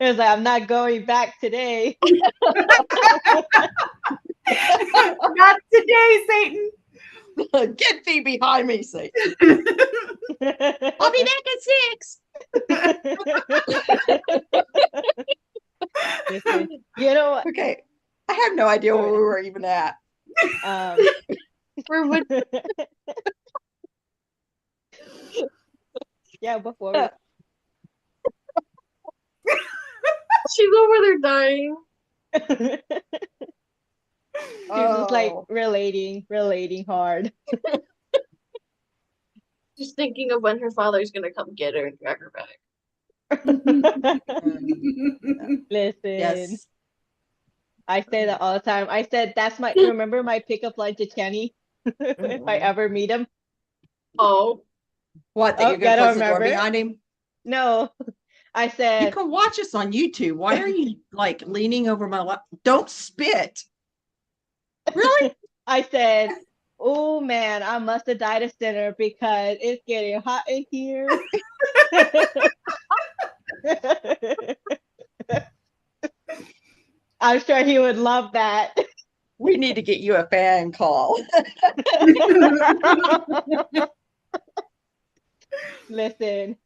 Speaker 1: It was like, I'm not going back today.
Speaker 4: Not today, Satan.
Speaker 3: Get thee behind me, Satan. I'll be back at 6.
Speaker 1: Listen, you know what?
Speaker 3: Okay. I have no idea where we were even at.
Speaker 2: We're with
Speaker 1: Yeah, before we
Speaker 2: she's over there dying.
Speaker 1: She was just like
Speaker 3: Oh.
Speaker 1: relating hard.
Speaker 2: Just thinking of when her father's gonna come get her and drag her back.
Speaker 1: Listen,
Speaker 3: Yes.
Speaker 1: I say that all the time. I said that's my remember my pickup line to Kenny if I ever meet him.
Speaker 2: Oh,
Speaker 3: What? That
Speaker 1: Oh,
Speaker 3: you're
Speaker 1: yeah, I
Speaker 3: gonna
Speaker 1: don't
Speaker 3: close the door
Speaker 1: remember.
Speaker 3: behind him?
Speaker 1: No, I
Speaker 3: You
Speaker 1: said
Speaker 3: can watch us on YouTube. Why are you like leaning over my lap? Don't spit. Really?
Speaker 1: I said, oh man, I must have died a sinner because it's getting hot in here. I'm sure he would love that.
Speaker 3: We need to get you a fan call.
Speaker 1: Listen,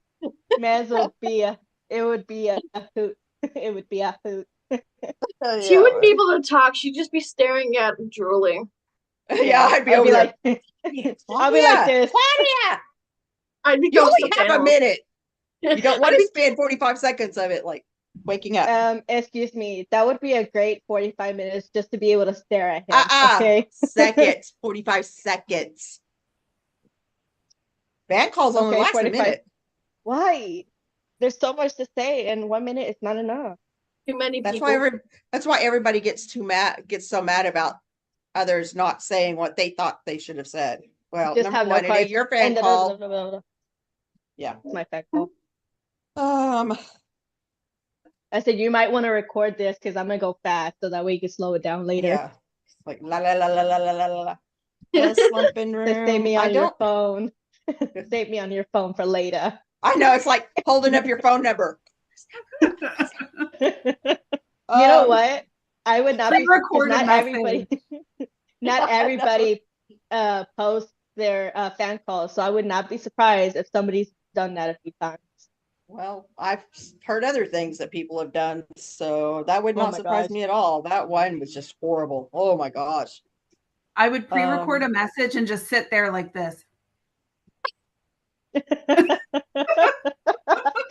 Speaker 1: man's will be it would be a hoot. It would be a hoot.
Speaker 2: she wouldn't be able to talk. She'd just be staring at and drooling.
Speaker 3: Yeah, I'd be
Speaker 1: I'll
Speaker 3: over
Speaker 1: be
Speaker 3: there.
Speaker 1: like I'll be like this.
Speaker 3: Claudia,
Speaker 2: I'd
Speaker 3: you
Speaker 2: become
Speaker 3: only have a
Speaker 2: Soprano.
Speaker 3: minute. You don't want
Speaker 2: I'd
Speaker 3: to spend 45 seconds of it like waking up.
Speaker 1: Excuse me. That would be a great 45 minutes just to be able to stare at him. Okay.
Speaker 3: Seconds, 45 seconds. Fan calls only
Speaker 1: Okay,
Speaker 3: last a
Speaker 1: 45.
Speaker 3: minute.
Speaker 1: Why? There's so much to say, and 1 minute is not enough.
Speaker 2: Too many
Speaker 3: That's
Speaker 2: people.
Speaker 3: why everybody gets so mad about others not saying what they thought they should have said. Well,
Speaker 1: Just
Speaker 3: number
Speaker 1: have no
Speaker 3: one, it
Speaker 1: cards.
Speaker 3: ain't your fan
Speaker 1: And
Speaker 3: call. Yeah.
Speaker 1: It's my fan call. I said you might want to record this because I'm gonna go fast so that way you can slow it down later.
Speaker 3: Yeah. It's like la la la la la la la la. The slumping room.
Speaker 1: Just save me
Speaker 3: I
Speaker 1: on your
Speaker 3: don't.
Speaker 1: phone. Save me on your phone for later.
Speaker 3: I know it's like holding up your phone number.
Speaker 1: You know
Speaker 3: Um,
Speaker 1: what? I would not be
Speaker 4: Pre-record
Speaker 1: because
Speaker 4: a
Speaker 1: not
Speaker 4: message.
Speaker 1: everybody not everybody posts their fan calls. So I would not be surprised if somebody's done that a few times.
Speaker 3: Well, I've heard other things that people have done, so that would
Speaker 1: Oh
Speaker 3: not
Speaker 1: my
Speaker 3: surprise
Speaker 1: gosh.
Speaker 3: me at all. That one was just horrible. Oh my gosh.
Speaker 4: I would pre-record a message and just sit there like this.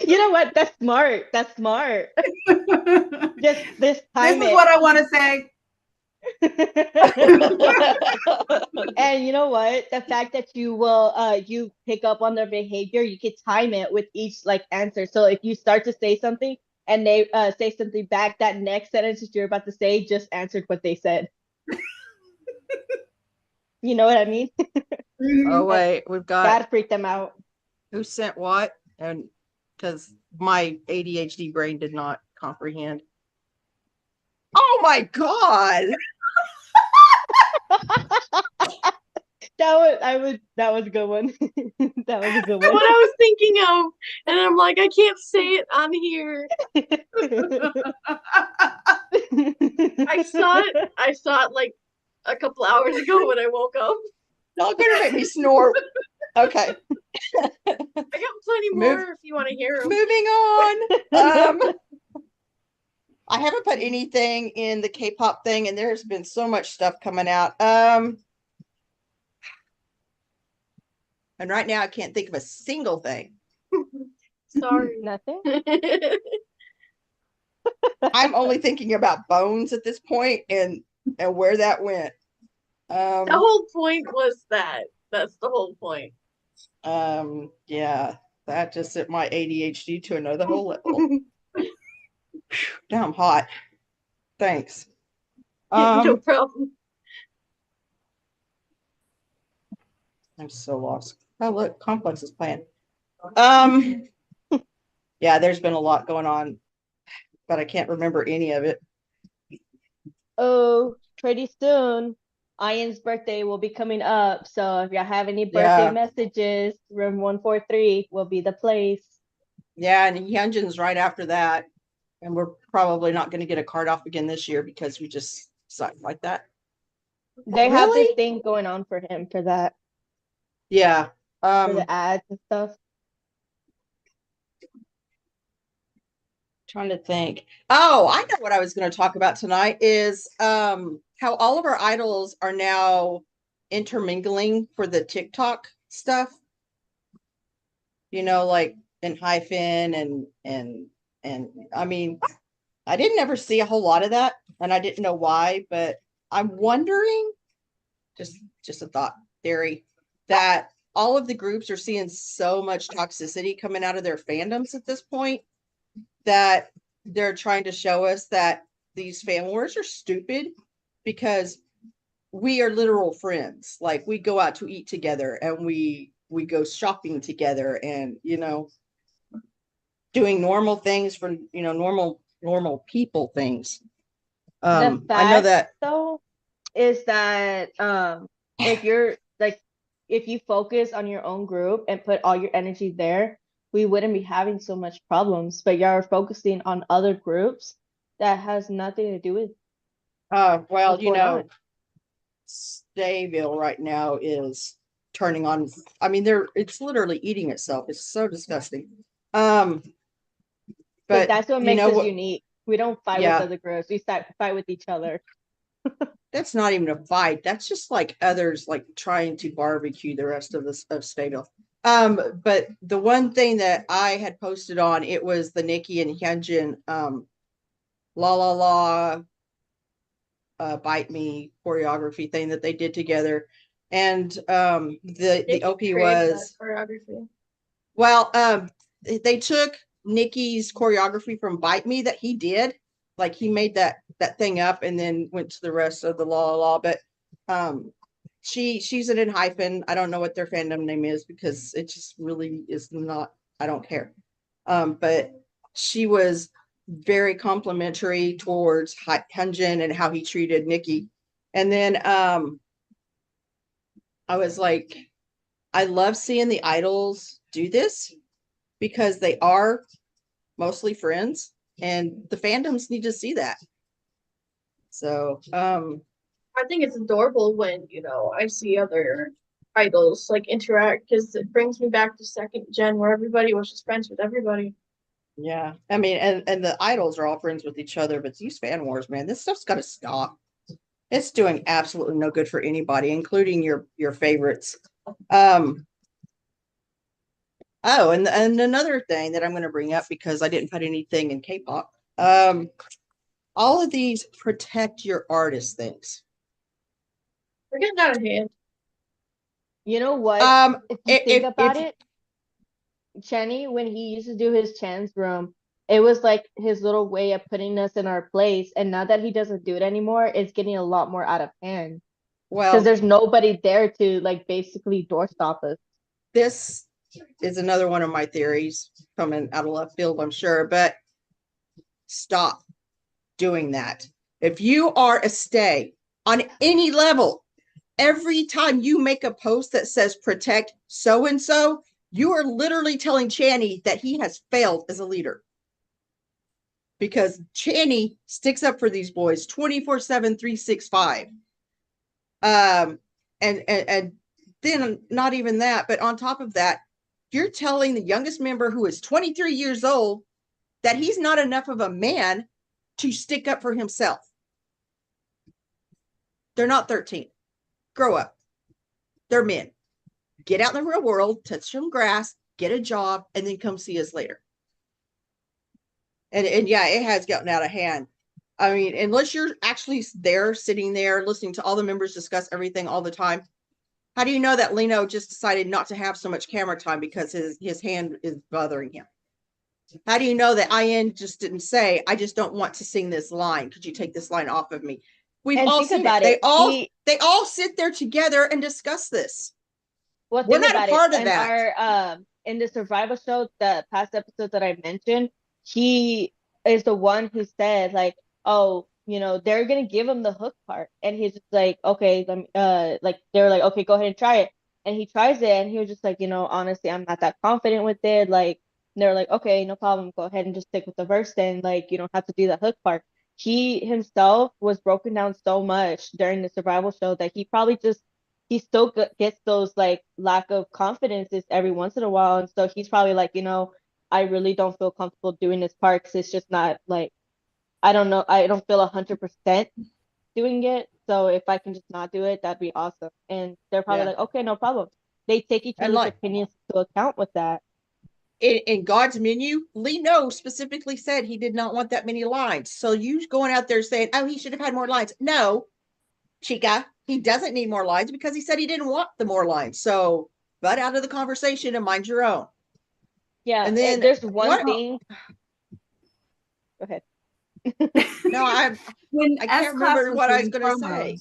Speaker 1: You know what? That's smart. That's smart. Just this
Speaker 4: This
Speaker 1: time
Speaker 4: is what I want to say.
Speaker 1: And you know what? The fact that you will you pick up on their behavior, you can time it with each like answer. So if you start to say something and they say something back, that next sentence that you're about to say just answered what they said. You know what I mean?
Speaker 3: Oh wait, we've got
Speaker 1: Gotta freak them out.
Speaker 3: who sent what, and because my ADHD brain did not comprehend. Oh my god!
Speaker 1: That was a good one. That was a good
Speaker 2: What
Speaker 1: one.
Speaker 2: I was thinking of, and I'm like, I can't say it on here. I saw it like a couple hours ago when I woke up.
Speaker 3: Not gonna make me snore. Okay,
Speaker 2: I got plenty more if you want to hear them.
Speaker 3: moving on. I haven't put anything in the K-pop thing, and there's been so much stuff coming out. And right now I can't think of a single thing.
Speaker 2: Sorry.
Speaker 1: Nothing.
Speaker 3: I'm only thinking about Bones at this point and where that went.
Speaker 2: The whole point was that. That's the whole point.
Speaker 3: Yeah, that just sent my ADHD to another whole level. Now I'm hot. Thanks.
Speaker 2: No problem.
Speaker 3: I'm so lost. Oh, look, Complex is playing. Yeah, there's been a lot going on, but I can't remember any of it.
Speaker 1: Oh, pretty soon, Ian's birthday will be coming up. So if y'all have any birthday
Speaker 3: Yeah.
Speaker 1: messages, room 143 will be the place.
Speaker 3: Yeah, and Hyunjin's right after that. And we're probably not going to get a card off again this year because we just sucked like that.
Speaker 1: They have this
Speaker 3: Really?
Speaker 1: thing going on for him for that,
Speaker 3: Yeah.
Speaker 1: for the ads and stuff.
Speaker 3: Trying to think. Oh, I know what I was going to talk about tonight is how all of our idols are now intermingling for the TikTok stuff. You know, like in Hyphen and I mean, I didn't ever see a whole lot of that, and I didn't know why, but I'm wondering, just a thought theory, that all of the groups are seeing so much toxicity coming out of their fandoms at this point that they're trying to show us that these fan wars are stupid because we are literal friends. Like we go out to eat together and we go shopping together and, you know, doing normal things for, you know, normal people things.
Speaker 1: The
Speaker 3: I know
Speaker 1: fact,
Speaker 3: that
Speaker 1: though, is that if you're like, if you focus on your own group and put all your energy there, we wouldn't be having so much problems. But you're focusing on other groups that has nothing to do with
Speaker 3: well,
Speaker 1: what's
Speaker 3: you
Speaker 1: going
Speaker 3: know,
Speaker 1: on.
Speaker 3: Stayville right now is turning on. I mean, it's literally eating itself. It's so disgusting.
Speaker 1: But
Speaker 3: But
Speaker 1: that's what
Speaker 3: you
Speaker 1: makes
Speaker 3: know
Speaker 1: us
Speaker 3: what?
Speaker 1: unique. We don't fight
Speaker 3: Yeah.
Speaker 1: with other groups. We fight with each other.
Speaker 3: That's not even a fight. That's just like others like trying to barbecue the rest of this of Stayville. But the one thing that I had posted on it was the Nikki and Hyunjin La La La Bite Me choreography thing that they did together. And the OP was
Speaker 2: choreography.
Speaker 3: well, they took Nikki's choreography from Bite Me that he did. Like he made that thing up and then went to the rest of the La La La. But she's in Hyphen. I don't know what their fandom name is because it just really is not, I don't care. But she was very complimentary towards Hyunjin and how he treated Nikki. And then I was like, I love seeing the idols do this because they are mostly friends and the fandoms need to see that. So
Speaker 2: I think it's adorable when, you know, I see other idols like interact because it brings me back to second gen where everybody was just friends with everybody.
Speaker 3: yeah, I mean, and the idols are all friends with each other, but these fan wars, man, this stuff's got to stop. It's doing absolutely no good for anybody, including your favorites. Oh, and another thing that I'm going to bring up because I didn't put anything in K-pop. All of these protect your artist things.
Speaker 2: We're getting out of hand.
Speaker 1: You know what? If you think about it, Chenny, when he used to do his Chan's room, it was like his little way of putting us in our place. And now that he doesn't do it anymore, it's getting a lot more out of hand. Because
Speaker 3: well,
Speaker 1: there's nobody there to like basically doorstop us.
Speaker 3: this is another one of my theories coming out of left field, I'm sure, but stop doing that. If you are a stay on any level every time you make a post that says protect so and so, you are literally telling Channy that he has failed as a leader. Because Channy sticks up for these boys 24/7, 365. And then not even that, but on top of that, you're telling the youngest member, who is 23 years old, that he's not enough of a man to stick up for himself. They're not 13. Grow up. They're men. Get out in the real world, touch some grass, get a job, and then come see us later. And yeah, it has gotten out of hand. I mean, unless you're actually there, sitting there, listening to all the members discuss everything all the time, how do you know that Lino just decided not to have so much camera time because his hand is bothering him? How do you know that IN just didn't say, I just don't want to sing this line. Could you take this line off of me? We've
Speaker 1: And
Speaker 3: all
Speaker 1: think
Speaker 3: seen
Speaker 1: about
Speaker 3: it.
Speaker 1: it.
Speaker 3: They all sit there together and discuss this.
Speaker 1: Well,
Speaker 3: We're
Speaker 1: think
Speaker 3: not a
Speaker 1: about
Speaker 3: part
Speaker 1: it.
Speaker 3: of
Speaker 1: In
Speaker 3: that.
Speaker 1: our in the survival show, the past episode that I mentioned, he is the one who said like, oh, you know, they're gonna give him the hook part, and he's just like, okay, let me, like they're like, okay, go ahead and try it, and he tries it, and he was just like, you know, honestly, I'm not that confident with it, like. And they're like, okay, no problem, go ahead and just stick with the verse, then, like, you don't have to do the hook part. He himself was broken down so much during the survival show that he probably just he still gets those like lack of confidences every once in a while, and so he's probably like, you know, I really don't feel comfortable doing this part because it's just not like I don't know, I don't feel 100% doing it. So if I can just not do it, that'd be awesome. And they're probably
Speaker 3: Yeah.
Speaker 1: like, okay, no problem. They take each
Speaker 3: And
Speaker 1: other's
Speaker 3: like
Speaker 1: opinions into account with that.
Speaker 3: in God's menu, Lino specifically said he did not want that many lines. So you going out there saying, oh, he should have had more lines. No, Chica, he doesn't need more lines because he said he didn't want the more lines. So butt out of the conversation and mind your own.
Speaker 1: Yeah,
Speaker 3: And then
Speaker 1: there's one
Speaker 3: what?
Speaker 1: thing. Go ahead.
Speaker 3: No, I
Speaker 4: When
Speaker 3: can't
Speaker 4: S-Class
Speaker 3: remember
Speaker 4: was
Speaker 3: what I was
Speaker 4: doing
Speaker 3: going to say.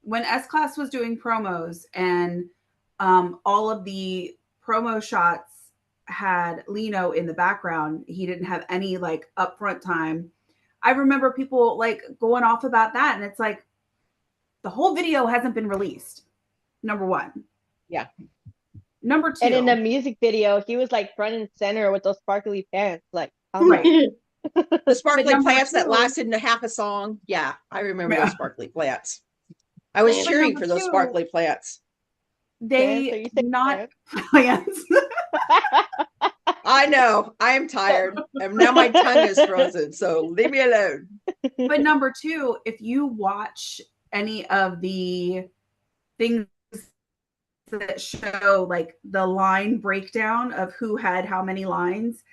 Speaker 4: When S-Class was doing promos and all of the promo shots had Lino in the background, he didn't have any like upfront time. I remember people like going off about that, and it's like the whole video hasn't been released. Number one.
Speaker 3: Yeah.
Speaker 4: Number two.
Speaker 1: And in the music video, he was like front and center with those sparkly pants. Like,
Speaker 4: right.
Speaker 3: The sparkly
Speaker 4: number
Speaker 3: plants that
Speaker 4: two-
Speaker 3: lasted half a song. Yeah, I remember
Speaker 4: Yeah.
Speaker 3: those sparkly plants. I was
Speaker 2: But
Speaker 3: cheering
Speaker 4: number
Speaker 3: for those
Speaker 4: two-
Speaker 3: sparkly plants.
Speaker 1: Plants? Are
Speaker 4: They
Speaker 1: you saying
Speaker 4: not plants.
Speaker 3: I know. I am tired. And now my tongue is frozen. So leave me alone.
Speaker 4: But number two, if you watch any of the things that show like the line breakdown of who had how many lines,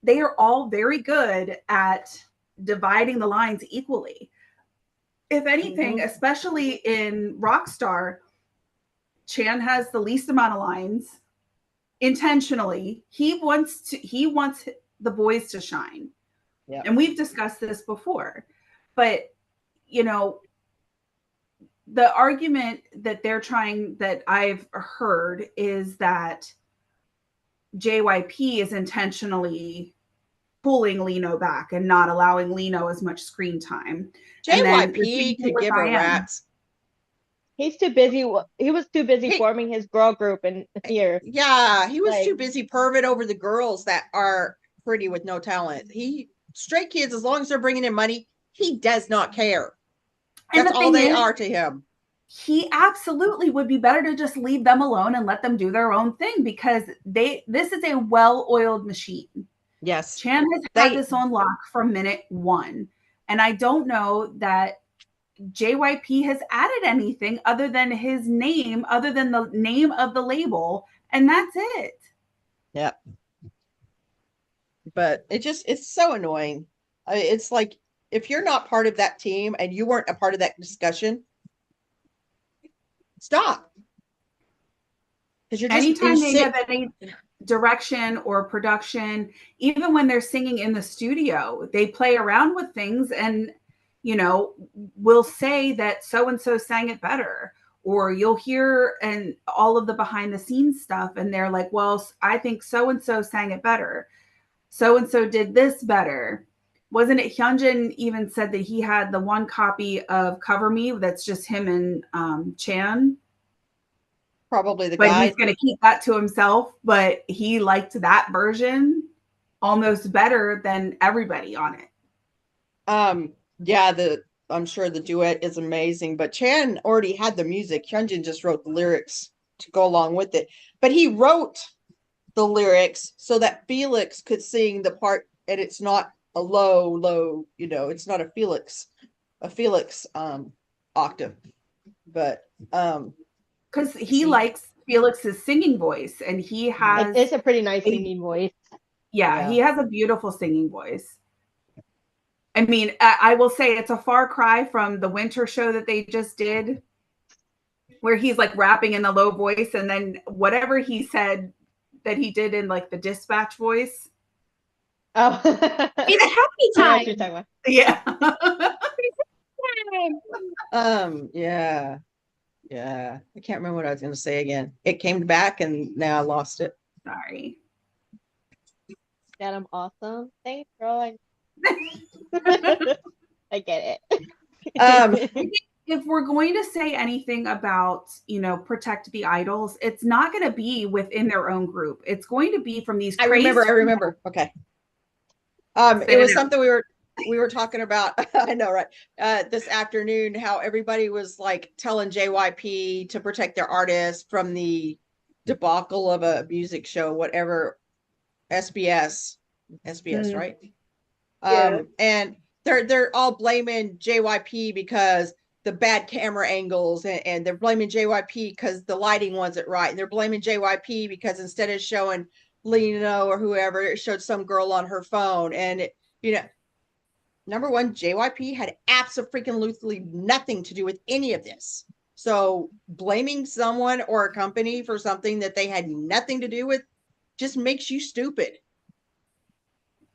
Speaker 4: they are all very good at dividing the lines equally. If anything, especially in Rockstar, Chan has the least amount of lines intentionally. He wants the boys to shine.
Speaker 3: Yeah.
Speaker 4: And we've discussed this before. But you know, the argument that they're trying, that I've heard, is that JYP is intentionally pulling Lino back and not allowing Lino as much screen time.
Speaker 3: JYP could give a rat's.
Speaker 1: He's too busy. He was too busy forming his girl group in here.
Speaker 3: Yeah, he was
Speaker 1: Like-
Speaker 3: too busy perving over the girls that are pretty with no talent. Straight kids, as long as they're bringing in money, he does not care.
Speaker 4: And
Speaker 3: That's
Speaker 4: the
Speaker 3: all
Speaker 4: thing
Speaker 3: they
Speaker 4: is,
Speaker 3: are to him.
Speaker 4: he absolutely would be better to just leave them alone and let them do their own thing, because this is a well-oiled machine.
Speaker 3: Yes.
Speaker 4: Chan has had this on lock from minute one. And I don't know that JYP has added anything other than his name, other than the name of the label, and that's it.
Speaker 3: Yeah. But it's so annoying. It's like, if you're not part of that team and you weren't a part of that discussion, stop. Because you're just
Speaker 4: Anytime they give any direction or production, even when they're singing in the studio, they play around with things and, you know, will say that so-and-so sang it better. Or you'll hear and all of the behind the scenes stuff, and they're like, well, I think so-and-so sang it better. So-and-so did this better. wasn't it Hyunjin even said that he had the one copy of Cover Me that's just him and Chan,
Speaker 3: Probably the
Speaker 4: but
Speaker 3: guy.
Speaker 4: he's going to keep that to himself. But he liked that version almost better than everybody on it.
Speaker 3: Yeah, I'm sure the duet is amazing, but Chan already had the music. Hyunjin just wrote the lyrics to go along with it. But he wrote the lyrics so that Felix could sing the part, and it's not a low, it's not a Felix octave. But
Speaker 4: because he likes Felix's singing voice, and he has
Speaker 1: It's a pretty nice singing voice.
Speaker 4: yeah, he has a beautiful singing voice. I mean, I will say it's a far cry from the winter show that they just did, where he's like rapping in the low voice, and then whatever he said that he did in like the dispatch voice.
Speaker 1: Oh,
Speaker 2: It's happy
Speaker 1: I know what
Speaker 2: time.
Speaker 1: you're talking about.
Speaker 4: Yeah.
Speaker 3: Yeah. I can't remember what I was going to say again. It came back and now I lost it.
Speaker 4: Sorry.
Speaker 1: That I'm awesome. Thanks, girl. I get it.
Speaker 4: If we're going to say anything about, protect the idols, it's not going to be within their own group. It's going to be from these
Speaker 3: I remember. Okay. It was something we were talking about. I know, right? This afternoon, how everybody was like telling JYP to protect their artists from the debacle of a music show, whatever. SBS, right?
Speaker 2: Yeah.
Speaker 3: And they're all blaming JYP because the bad camera angles, and they're blaming JYP because the lighting wasn't right, and they're blaming JYP because instead of showing Lino or whoever, it showed some girl on her phone. And number one, JYP had absolutely nothing to do with any of this. So blaming someone or a company for something that they had nothing to do with just makes you stupid.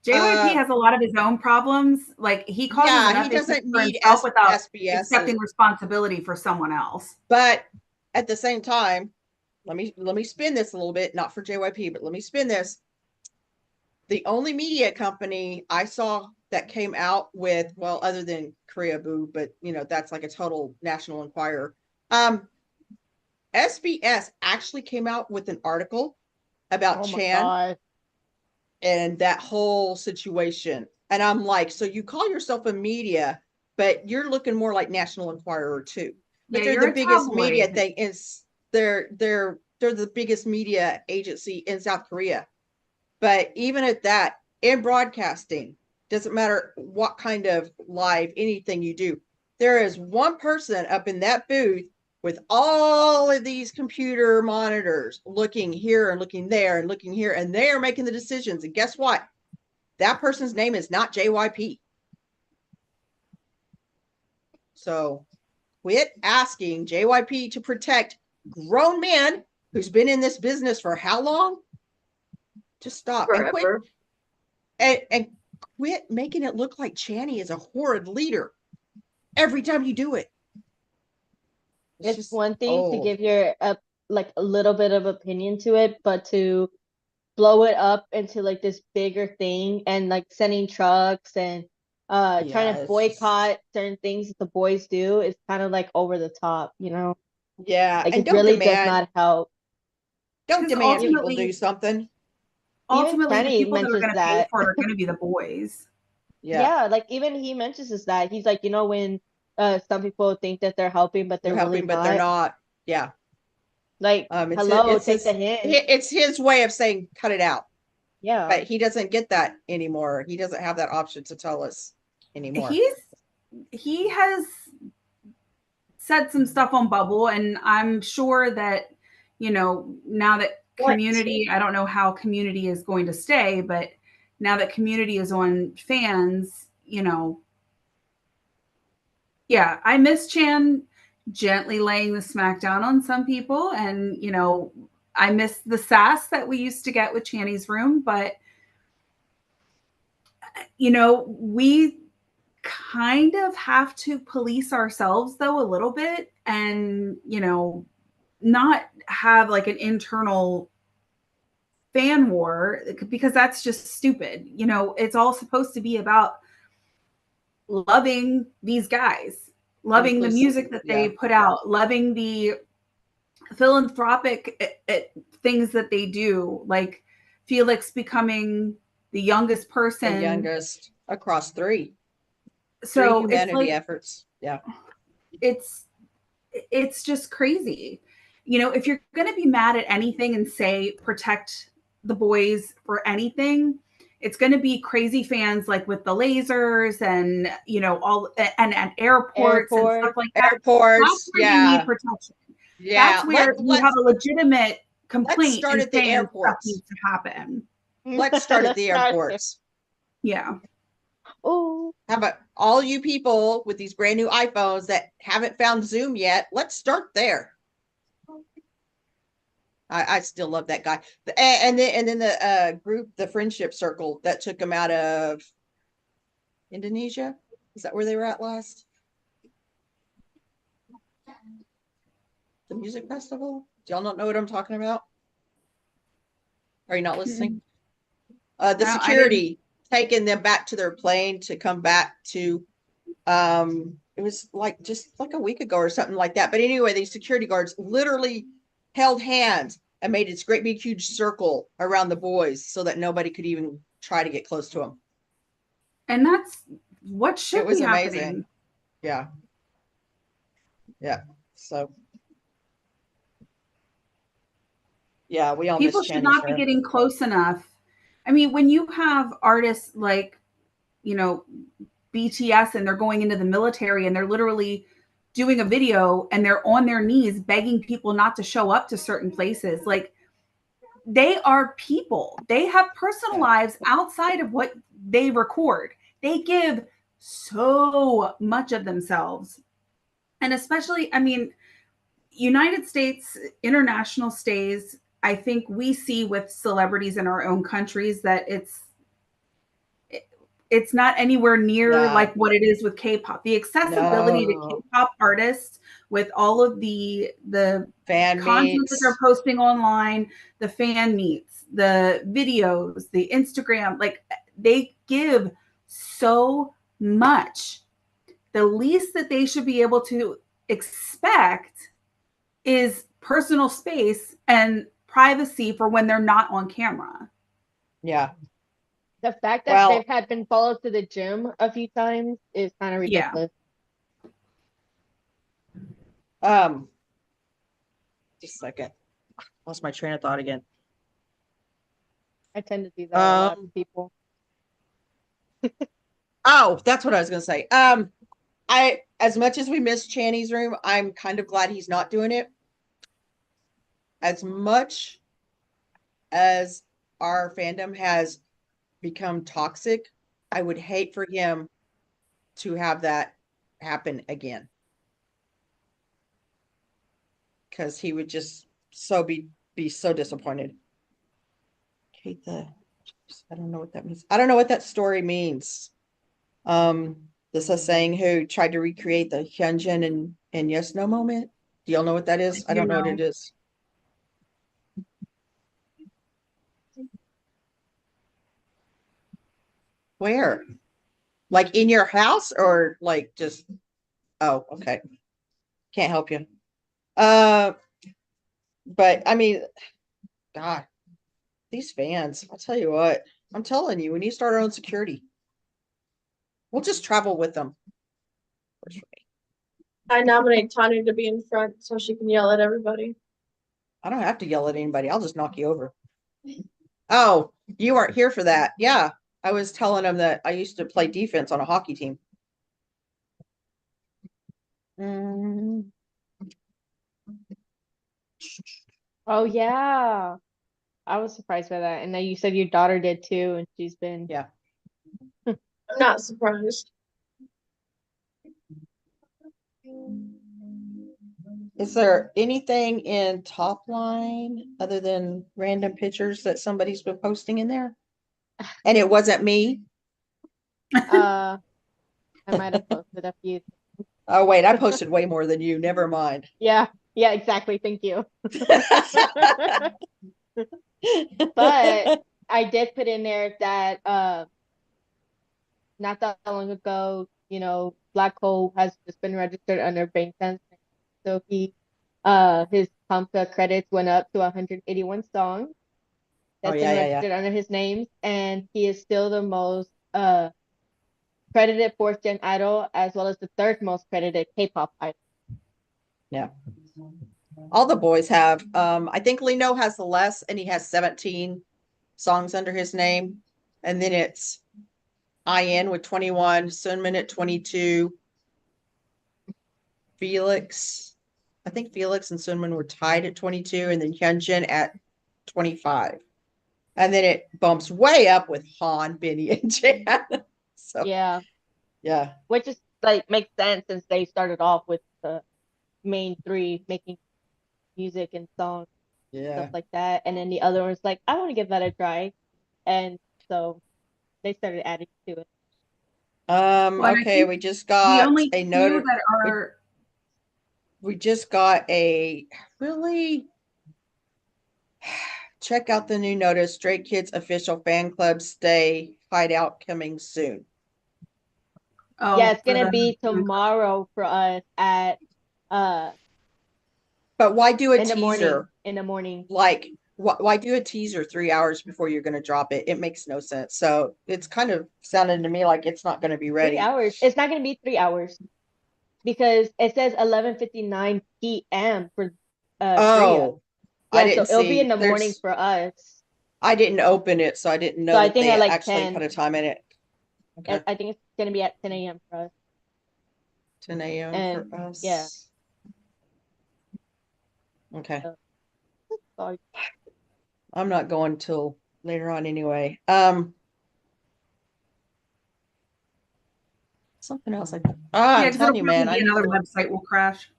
Speaker 4: JYP has a lot of his own problems. Like he causes enough
Speaker 3: he doesn't
Speaker 4: for
Speaker 3: need
Speaker 4: himself without
Speaker 3: SBS
Speaker 4: accepting responsibility for someone else.
Speaker 3: But at the same time, let me spin this a little bit, not for JYP, but let me spin this. The only media company I saw that came out with, well, other than Korea Boo, but that's like a total National Enquirer. SBS actually came out with an article about Chan and that whole situation. And I'm like, so you call yourself a media, but you're looking more like National Enquirer too. But they're the biggest media thing. They're the biggest media agency in South Korea. But even at that, in broadcasting, doesn't matter what kind of live anything you do, there is one person up in that booth with all of these computer monitors looking here and looking there and looking here, and they are making the decisions. And guess what? That person's name is not JYP. So quit asking JYP to protect grown men who's been in this business for how long? Just stop.
Speaker 2: Forever.
Speaker 3: And quit making it look like Channy is a horrid leader every time you do it.
Speaker 1: It's one thing to give your like a little bit of opinion to it, but to blow it up into like this bigger thing and like sending trucks and trying to boycott certain things that the boys do is kind of like over the top,
Speaker 3: Yeah,
Speaker 1: like
Speaker 3: and
Speaker 1: it really does not help.
Speaker 3: Don't demand people do something.
Speaker 4: Ultimately, the people that are
Speaker 1: mentions
Speaker 4: going to pay for it are going to be the boys.
Speaker 1: Yeah, like even he mentions that he's like, when some people think that they're helping, but they're really
Speaker 3: helping, but they're not. Yeah.
Speaker 1: Like, hello, take the hint.
Speaker 3: It's his way of saying, cut it out.
Speaker 1: Yeah.
Speaker 3: But he doesn't get that anymore. He doesn't have that option to tell us anymore.
Speaker 4: He has said some stuff on Bubble, and I'm sure that, now that Community, I don't know how Community is going to stay, but now that Community is on Fans, yeah, I miss Chan gently laying the smackdown on some people, and I miss the sass that we used to get with Channy's room, but we kind of have to police ourselves though a little bit, and not have like an internal fan war, because that's just stupid. It's all supposed to be about loving these guys, loving the music that they put out, loving the philanthropic things that they do, like Felix becoming the youngest person,
Speaker 3: the youngest across three
Speaker 4: so it's
Speaker 3: humanity
Speaker 4: like
Speaker 3: efforts. Yeah,
Speaker 4: it's just crazy. You know, if you're going to be mad at anything and say protect the boys for anything, it's going to be crazy fans like with the lasers and, you know, all and at airports and stuff like that.
Speaker 3: airports.
Speaker 4: That's where you need protection.
Speaker 3: Yeah,
Speaker 4: That's where you have a legitimate complaint
Speaker 3: start
Speaker 4: and
Speaker 3: at the
Speaker 4: saying stuff
Speaker 3: airports.
Speaker 4: needs to happen.
Speaker 3: Let's start at the airports.
Speaker 4: Yeah.
Speaker 1: Oh,
Speaker 3: How about all you people with these brand new iPhones that haven't found Zoom yet? Let's start there. I still love that guy. And then the group, the friendship circle that took him out of Indonesia. Is that where they were at last? The music festival? Do y'all not know what I'm talking about? Are you not listening? The
Speaker 4: No,
Speaker 3: security taking them back to their plane to come back to it was like just like a week ago or something like that. But anyway, these security guards literally held hands and made this great big huge circle around the boys so that nobody could even try to get close to them.
Speaker 4: And that's what should be
Speaker 3: amazing.
Speaker 4: happening.
Speaker 3: Yeah. Yeah. So yeah, we all
Speaker 4: People should not be getting close enough. I mean, when you have artists like, you know, BTS and they're going into the military and they're literally doing a video and they're on their knees begging people not to show up to certain places. Like, they are people. They have personal lives outside of what they record. They give so much of themselves. And especially, I mean, United States, international stays, I think we see with celebrities in our own countries that it's not anywhere near like what it is with K-pop. The accessibility to K-pop artists with all of the
Speaker 3: fan
Speaker 4: content
Speaker 3: meets
Speaker 4: that they're posting online, the fan meets, the videos, the Instagram, like they give so much. The least that they should be able to expect is personal space and privacy for when they're not on camera.
Speaker 3: Yeah.
Speaker 1: The fact that they've had been followed to the gym a few times is kind of ridiculous.
Speaker 3: Yeah. Just a second. Lost my train of thought again.
Speaker 1: I tend to do that a lot of people.
Speaker 3: Oh, that's what I was gonna say. As much as we miss Channy's room, I'm kind of glad he's not doing it. As much as our fandom has become toxic, I would hate for him to have that happen again. Because he would just be so disappointed. Hate the I don't know what that means. I don't know what that story means. This is saying who tried to recreate the Hyunjin and Yes No moment. Do y'all know what that is? I don't know what it is. Where? Like in your house or like just oh, okay. Can't help you. But I mean, God, these fans, I'll tell you what, I'm telling you, we need to start our own security. We'll just travel with them.
Speaker 2: I nominate Tanya to be in front so she can yell at everybody.
Speaker 3: I don't have to yell at anybody. I'll just knock you over. Oh, you weren't here for that. Yeah. I was telling them that I used to play defense on a hockey team.
Speaker 1: Oh yeah. I was surprised by that. And then you said your daughter did too, and she's been
Speaker 2: I'm not surprised.
Speaker 3: Is there anything in top line other than random pictures that somebody's been posting in there? And it wasn't me.
Speaker 1: I might have posted a few.
Speaker 3: Oh wait, I posted way more than you. Never mind.
Speaker 1: Yeah, exactly. Thank you. But I did put in there that not that long ago, Black Hole has just been registered under Brain Sense. So his Compta credits went up to 181 songs
Speaker 3: Oh
Speaker 1: that's
Speaker 3: yeah,
Speaker 1: been
Speaker 3: yeah, yeah.
Speaker 1: registered under his name, and he is still the most credited fourth gen idol, as well as the third most credited K-pop idol.
Speaker 3: Yeah. All the boys have. I think Lino has the less, and he has 17 songs under his name. And then it's IN with 21, Sunmin at 22, Felix. I think Felix and Sunmin were tied at 22, and then Hyunjin at 25. And then it bumps way up with Han, Benny, and Jan. So
Speaker 1: Yeah,
Speaker 3: yeah.
Speaker 1: which is like makes sense since they started off with the main three making music and songs,
Speaker 3: Yeah.
Speaker 1: stuff like that, and then the other one's like, I want to give that a try, and so they started adding to it.
Speaker 4: Well, and I
Speaker 3: Okay,
Speaker 4: think
Speaker 3: we just
Speaker 4: the
Speaker 3: got
Speaker 4: only
Speaker 3: a
Speaker 4: two
Speaker 3: note.
Speaker 4: that are
Speaker 3: We just got a really check out the new notice. Stray Kids official fan club stay hideout coming soon.
Speaker 1: Yeah,
Speaker 4: oh
Speaker 1: it's
Speaker 4: for
Speaker 1: gonna
Speaker 4: the
Speaker 1: be tomorrow for us at uh
Speaker 3: But why do a
Speaker 1: in the morning.
Speaker 3: teaser?
Speaker 1: In the morning.
Speaker 3: Like, why do a teaser 3 hours before you're going to drop it? It makes no sense. So it's kind of sounding to me like it's not going to be
Speaker 1: 3
Speaker 3: ready.
Speaker 1: hours. It's not gonna be 3 hours because it says 11:59 p.m. for Korea.
Speaker 3: Oh, I
Speaker 1: Yeah, so
Speaker 3: didn't
Speaker 1: it'll be in
Speaker 3: see.
Speaker 1: the morning for us.
Speaker 3: I didn't open it, so I didn't know
Speaker 1: So I
Speaker 3: that
Speaker 1: think
Speaker 3: they
Speaker 1: at like
Speaker 3: actually
Speaker 1: 10.
Speaker 3: put a time in it. Okay,
Speaker 1: I think it's gonna be at 10 a.m. for us.
Speaker 3: 10 a.m.
Speaker 1: And
Speaker 3: for us.
Speaker 1: yeah.
Speaker 3: Okay.
Speaker 1: So
Speaker 3: I'm not going till later on anyway. Something else like that.
Speaker 4: yeah,
Speaker 3: I'm
Speaker 4: because it'll
Speaker 3: telling you,
Speaker 4: probably
Speaker 3: man,
Speaker 4: be another website will crash.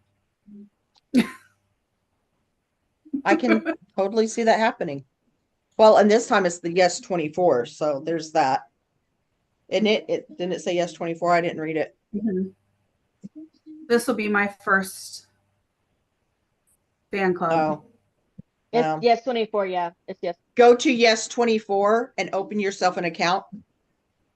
Speaker 3: I can totally see that happening. Well, and this time it's the Yes 24, so there's that. And it didn't it say Yes 24? I didn't read it.
Speaker 4: Mhm. This will be my first fan club.
Speaker 3: Oh.
Speaker 1: it's yes 24, yeah. It's yes.
Speaker 3: Go to Yes 24 and open yourself an account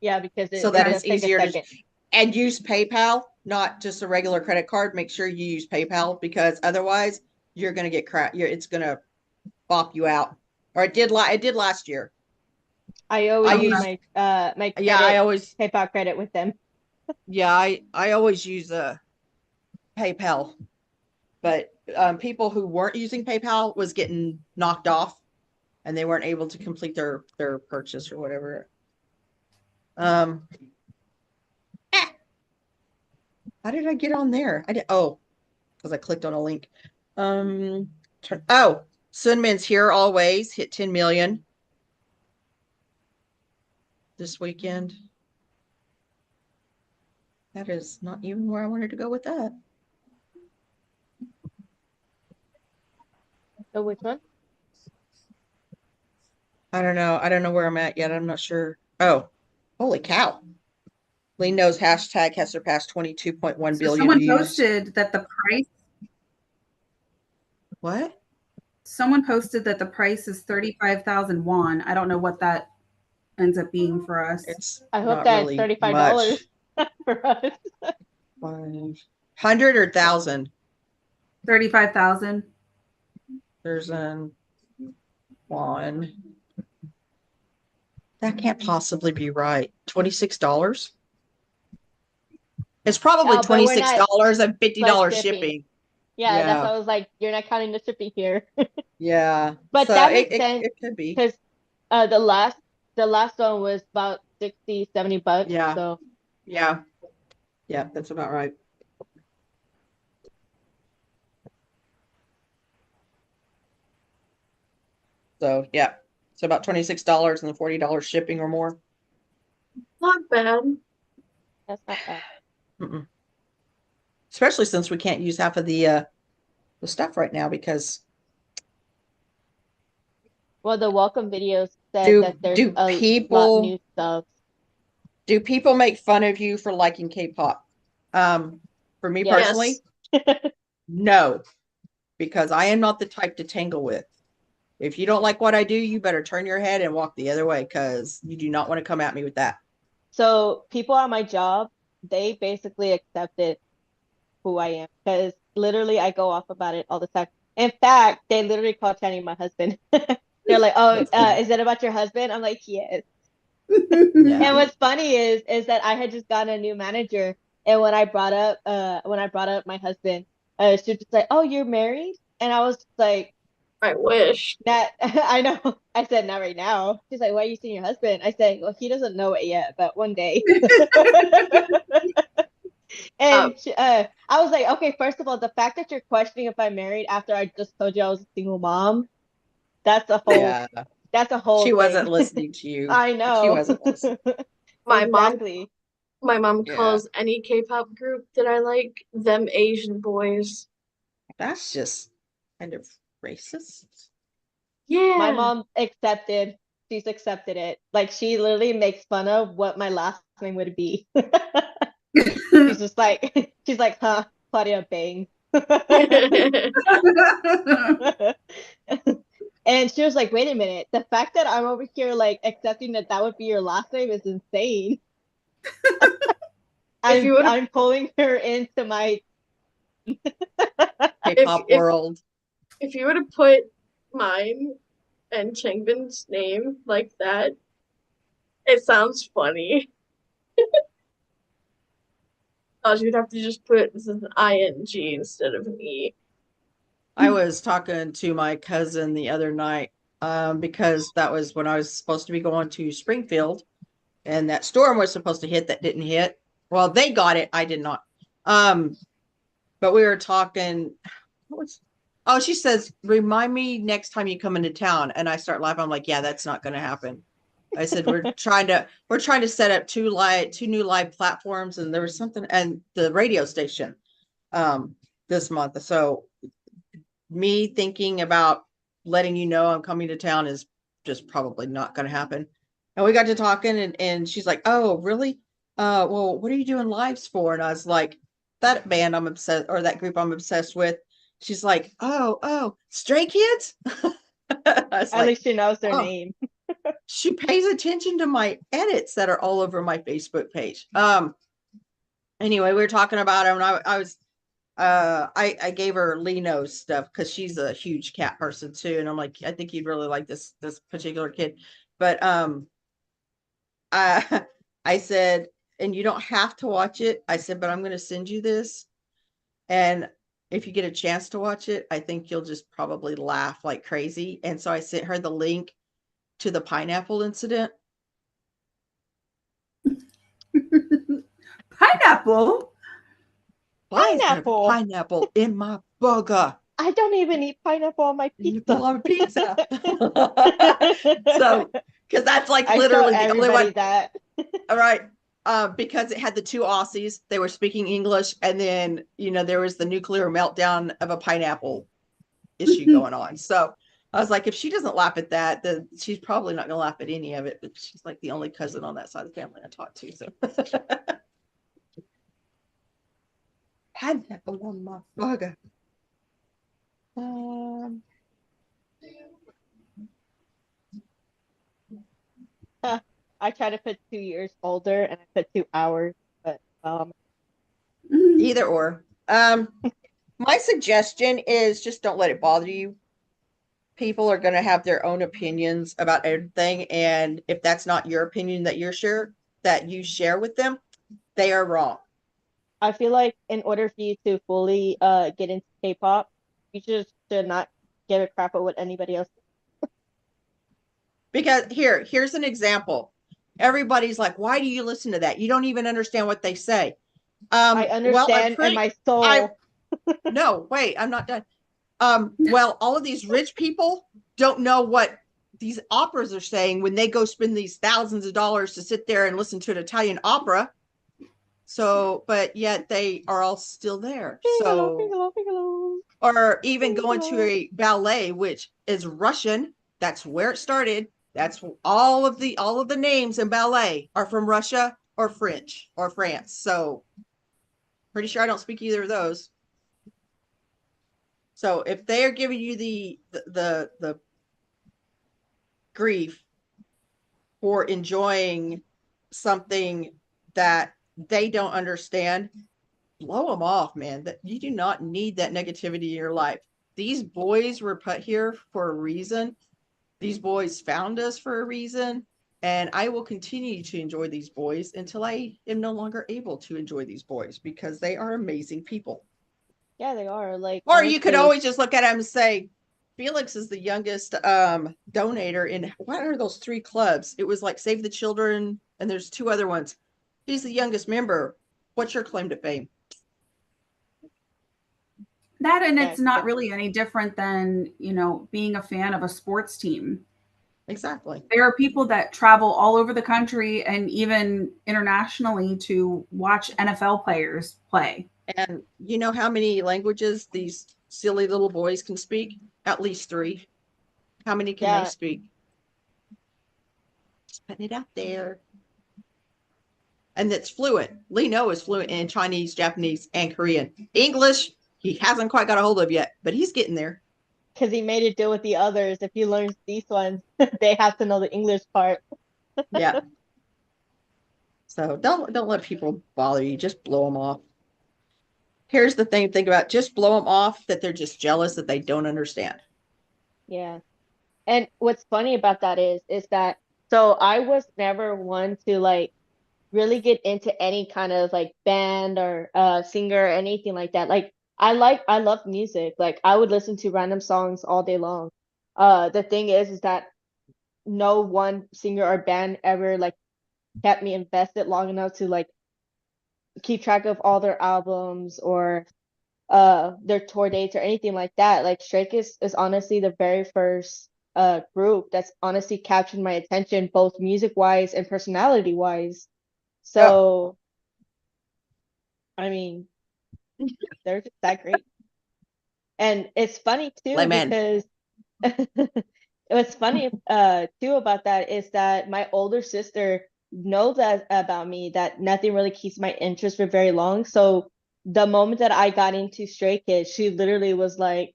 Speaker 1: Yeah, because
Speaker 3: so
Speaker 1: it
Speaker 3: that
Speaker 1: does
Speaker 3: it's
Speaker 1: take a
Speaker 3: easier to
Speaker 1: second.
Speaker 3: and use PayPal, not just a regular credit card. Make sure you use PayPal because otherwise you're gonna get it's gonna bop you out. Or it did last year.
Speaker 1: I always use
Speaker 3: use-
Speaker 1: my my credit,
Speaker 3: Yeah, I always
Speaker 1: PayPal credit with them.
Speaker 3: I always use PayPal. But people who weren't using PayPal was getting knocked off and they weren't able to complete their purchase or whatever. How did I get on there? Because I clicked on a link. Sunmin's Here Always hit 10 million this weekend. That is not even where I wanted to go with that.
Speaker 1: So which one?
Speaker 3: I don't know. I don't know where I'm at yet. I'm not sure. Oh, holy cow. Lee knows hashtag has surpassed 22.1
Speaker 4: So
Speaker 3: billion
Speaker 4: someone
Speaker 3: views.
Speaker 4: posted that the price.
Speaker 3: What?
Speaker 4: Someone posted that the price is 35,000 won. I don't know what that ends up being for us.
Speaker 3: It's
Speaker 1: I hope
Speaker 3: not
Speaker 1: that's
Speaker 3: really
Speaker 1: $35
Speaker 3: much.
Speaker 1: for us.
Speaker 3: 500 or 1,000?
Speaker 4: 35,000.
Speaker 3: There's one. That can't possibly be right. $26? It's probably
Speaker 1: Oh, but we're not
Speaker 3: $26 and $50
Speaker 1: plus
Speaker 3: shipping.
Speaker 1: Yeah, that's
Speaker 3: Yeah.
Speaker 1: why I was like, you're not counting the shipping here.
Speaker 3: Yeah.
Speaker 1: But
Speaker 3: So
Speaker 1: that makes sense
Speaker 3: it could be.
Speaker 1: because the last one was about 60, $70.
Speaker 3: Yeah.
Speaker 1: So
Speaker 3: Yeah. Yeah, that's about right. So yeah. So about $26 and $40 shipping or more.
Speaker 2: Not bad.
Speaker 1: that's not bad.
Speaker 3: Mm-mm. Especially since we can't use half of the stuff right now because
Speaker 1: Well, the welcome videos said
Speaker 3: Do-
Speaker 1: that there's
Speaker 3: do
Speaker 1: a
Speaker 3: people-
Speaker 1: lot new stuff.
Speaker 3: do people make fun of you for liking K-pop? For me
Speaker 1: Yes.
Speaker 3: personally, no, because I am not the type to tangle with. If you don't like what I do, you better turn your head and walk the other way because you do not want to come at me with that.
Speaker 1: So people at my job they basically accepted who I am because literally I go off about it all the time. In fact, they literally call Channing my husband. They're like, "Oh,
Speaker 3: That's good.
Speaker 1: is it about your husband?" I'm like, "Yes."
Speaker 3: Yeah.
Speaker 1: And what's funny is that I had just gotten a new manager, and when I brought up my husband, she was just like, "Oh, you're married?" And I was just like,
Speaker 2: I wish.
Speaker 1: "That I know." I said, "Not right now." She's like, "Why are you seeing your husband?" I said, "Well, he doesn't know it yet, but one day."
Speaker 2: Um,
Speaker 1: And I was like, "Okay, first of all, the fact that you're questioning if I'm married after I just told you I was a single mom, that's a whole
Speaker 3: Yeah.
Speaker 1: that's a whole
Speaker 3: She wasn't
Speaker 1: thing."
Speaker 3: listening to you.
Speaker 1: I
Speaker 3: She
Speaker 1: know.
Speaker 3: wasn't listening.
Speaker 2: my mom
Speaker 1: Exactly.
Speaker 2: my mom
Speaker 3: Yeah.
Speaker 2: calls any K-pop group that I like them Asian boys.
Speaker 3: That's just kind of racist.
Speaker 1: My
Speaker 2: Yeah.
Speaker 1: mom accepted. She's accepted it. Like she literally makes fun of what my last name would be. She's just like, she's like, huh, Claudia Bang. And she was like, wait a minute, the fact that I'm over here like accepting that that would be your last name is insane.
Speaker 2: If you would have
Speaker 1: I'm pulling her into my
Speaker 3: K-pop
Speaker 2: if
Speaker 3: world.
Speaker 2: if you would have put mine and Changbin's name like that, it sounds funny. You'd have to just put this is an ing instead of an e.
Speaker 3: I was talking to my cousin the other night because that was when I was supposed to be going to Springfield, and that storm was supposed to hit that didn't hit. Well, they got it. I did not. Um, but we were talking. Oh, she says, remind me next time you come into town. And I start laughing. I'm like, yeah, that's not going to happen. I said, we're trying to set up two new live platforms. And there was something, and the radio station this month. So me thinking about letting you know I'm coming to town is just probably not going to happen. And we got to talking, and she's like, oh, really? Well, what are you doing lives for? And I was like, that band I'm obsessed, or that group I'm obsessed with. She's like, oh, Stray Kids? I was
Speaker 1: at
Speaker 3: like,
Speaker 1: least she knows their
Speaker 3: oh,
Speaker 1: name.
Speaker 3: she pays attention to my edits that are all over my Facebook page. Anyway, we were talking about it, and I was I gave her Lino's stuff because she's a huge cat person too, and I'm like, I think you'd really like this particular kid. But I I said, and you don't have to watch it. I said, but I'm going to send you this, and if you get a chance to watch it, I think you'll just probably laugh like crazy. And so I sent her the link to the pineapple incident.
Speaker 4: Pineapple.
Speaker 3: Why is there
Speaker 1: Pineapple.
Speaker 3: pineapple in my burger?
Speaker 1: I don't even eat pineapple on my
Speaker 3: You
Speaker 1: pizza.
Speaker 3: love pizza. So, because that's like
Speaker 1: I tell
Speaker 3: literally the only
Speaker 1: everybody
Speaker 3: one.
Speaker 1: that.
Speaker 3: All right. Because it had the two Aussies, they were speaking English, and then there was the nuclear meltdown of a pineapple issue going on. So I was like, if she doesn't laugh at that, then she's probably not gonna laugh at any of it. But she's like the only cousin on that side of the family I talked to. So pineapple on my burger.
Speaker 1: I try to put 2 years older and I put 2 hours, but
Speaker 3: Either or. My suggestion is just don't let it bother you. People are going to have their own opinions about everything, and if that's not your opinion that you share with them, they are wrong.
Speaker 1: I feel like in order for you to fully get into K-pop, you just should not give a crap about what anybody else.
Speaker 3: Because here's an example. Everybody's like, why do you listen to that? You don't even understand what they say.
Speaker 1: I
Speaker 3: Well,
Speaker 1: understand in my soul.
Speaker 3: no, wait, I'm not done. Well, all of these rich people don't know what these operas are saying when they go spend these thousands of dollars to sit there and listen to an Italian opera. So, but yet they are all still there. So, or even going to a ballet, which is Russian. That's where it started. That's all of the names in ballet are from Russia or French or France. So, pretty sure I don't speak either of those. So, if they are giving you the grief for enjoying something that they don't understand, blow them off, man. That you do not need that negativity in your life. These boys were put here for a reason. These boys found us for a reason. And I will continue to enjoy these boys until I am no longer able to enjoy these boys because they are amazing people.
Speaker 1: Yeah, they are. Like,
Speaker 3: Or you could
Speaker 1: honestly,
Speaker 3: always just look at them and say, Felix is the youngest donator in what are those 3 clubs? It was like Save the Children, and there's 2 other ones. He's the youngest member. What's your claim to fame?
Speaker 4: That, and
Speaker 1: Yeah,
Speaker 4: it's not really any different than, being a fan of a sports team.
Speaker 3: Exactly.
Speaker 4: There are people that travel all over the country and even internationally to watch NFL players play.
Speaker 3: And you know how many languages these silly little boys can speak? At least 3. How many can
Speaker 1: Yeah.
Speaker 3: they speak? Just putting it out there. And that's fluent. Lino is fluent in Chinese, Japanese, and Korean. English, he hasn't quite got a hold of yet, but he's getting there.
Speaker 1: because he made it deal with the others. If he learns these ones, they have to know the English part.
Speaker 3: Yeah. So don't let people bother you. Just blow them off. Here's the thing to think about. Just blow them off that they're just jealous that they don't understand.
Speaker 1: Yeah. And what's funny about that is that so I was never one to like really get into any kind of like band or singer or anything like that. Like I love music. Like I would listen to random songs all day long. The thing is that no one singer or band ever like kept me invested long enough to like keep track of all their albums or their tour dates or anything like that. Like Stray Kids is honestly the very first group that's honestly captured my attention both music wise and personality wise. So I mean they're just that great. And it's funny too
Speaker 3: Layman.
Speaker 1: because what's funny too about that is that my older sister knows that about me that nothing really keeps my interest for very long. So the moment that I got into Stray Kids, she literally was like,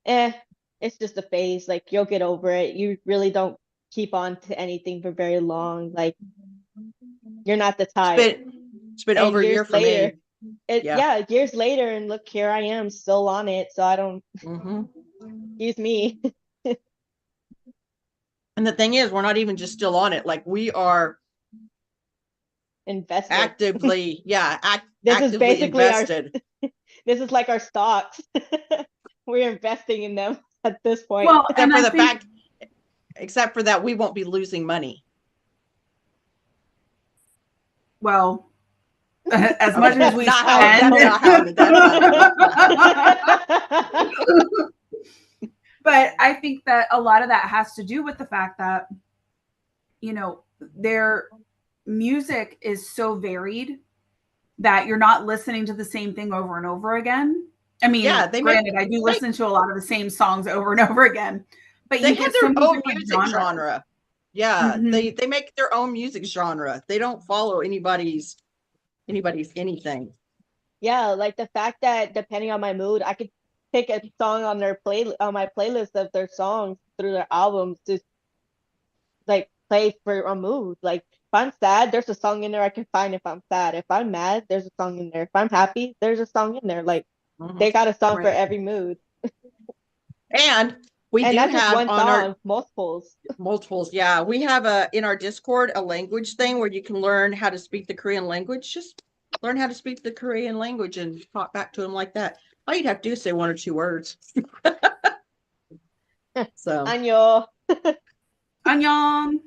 Speaker 1: "Eh, it's just a phase. Like you'll get over it. You really don't keep on to anything for very long. Like you're not the type."
Speaker 3: It's been
Speaker 1: And
Speaker 3: over a
Speaker 1: years
Speaker 3: year for
Speaker 1: later,
Speaker 3: me. Yeah.
Speaker 1: years later, and look, here I am still on it. So I don't,
Speaker 3: Mm-hmm.
Speaker 1: excuse me,
Speaker 3: And the thing is, we're not even just still on it. Like we are
Speaker 1: invested.
Speaker 3: actively,
Speaker 1: This is
Speaker 3: actively
Speaker 1: basically
Speaker 3: invested.
Speaker 1: this is like our stocks. We're investing in them at this point.
Speaker 4: Well,
Speaker 3: Except
Speaker 4: and
Speaker 3: for
Speaker 4: I
Speaker 3: the
Speaker 4: think,
Speaker 3: fact, except for that, we won't be losing money.
Speaker 4: well, as much as we
Speaker 3: Not how-
Speaker 4: spend,
Speaker 3: that's not how- that's
Speaker 4: but I think that a lot of that has to do with the fact that, their music is so varied that you're not listening to the same thing over and over again. I mean,
Speaker 3: Yeah,
Speaker 4: granted, I do listen to a lot of the same songs over and over again, but
Speaker 3: they
Speaker 4: you
Speaker 3: have
Speaker 4: get
Speaker 3: their
Speaker 4: so many
Speaker 3: own
Speaker 4: different
Speaker 3: music
Speaker 4: genres.
Speaker 3: genre. Yeah,
Speaker 4: Mhm.
Speaker 3: they make their own music genre. They don't follow anybody's anything.
Speaker 1: Yeah, like the fact that depending on my mood, I could pick a song on their play on my playlist of their songs through their albums to like play for a mood. Like if I'm sad, there's a song in there I can find if I'm sad. If I'm mad, there's a song in there. If I'm happy, there's a song in there. Like
Speaker 3: Mhm.
Speaker 1: they got a song for
Speaker 4: Right.
Speaker 1: every mood.
Speaker 3: And we
Speaker 1: And
Speaker 3: do
Speaker 1: not just
Speaker 3: have
Speaker 1: one
Speaker 3: on our
Speaker 1: song, multiples.
Speaker 3: multiples. Yeah, we have in our Discord a language thing where you can learn how to speak the Korean language. Just learn how to speak the Korean language and talk back to them like that. All you'd have to do is say 1 or 2 words. So
Speaker 1: Anyo.
Speaker 4: Annyeong.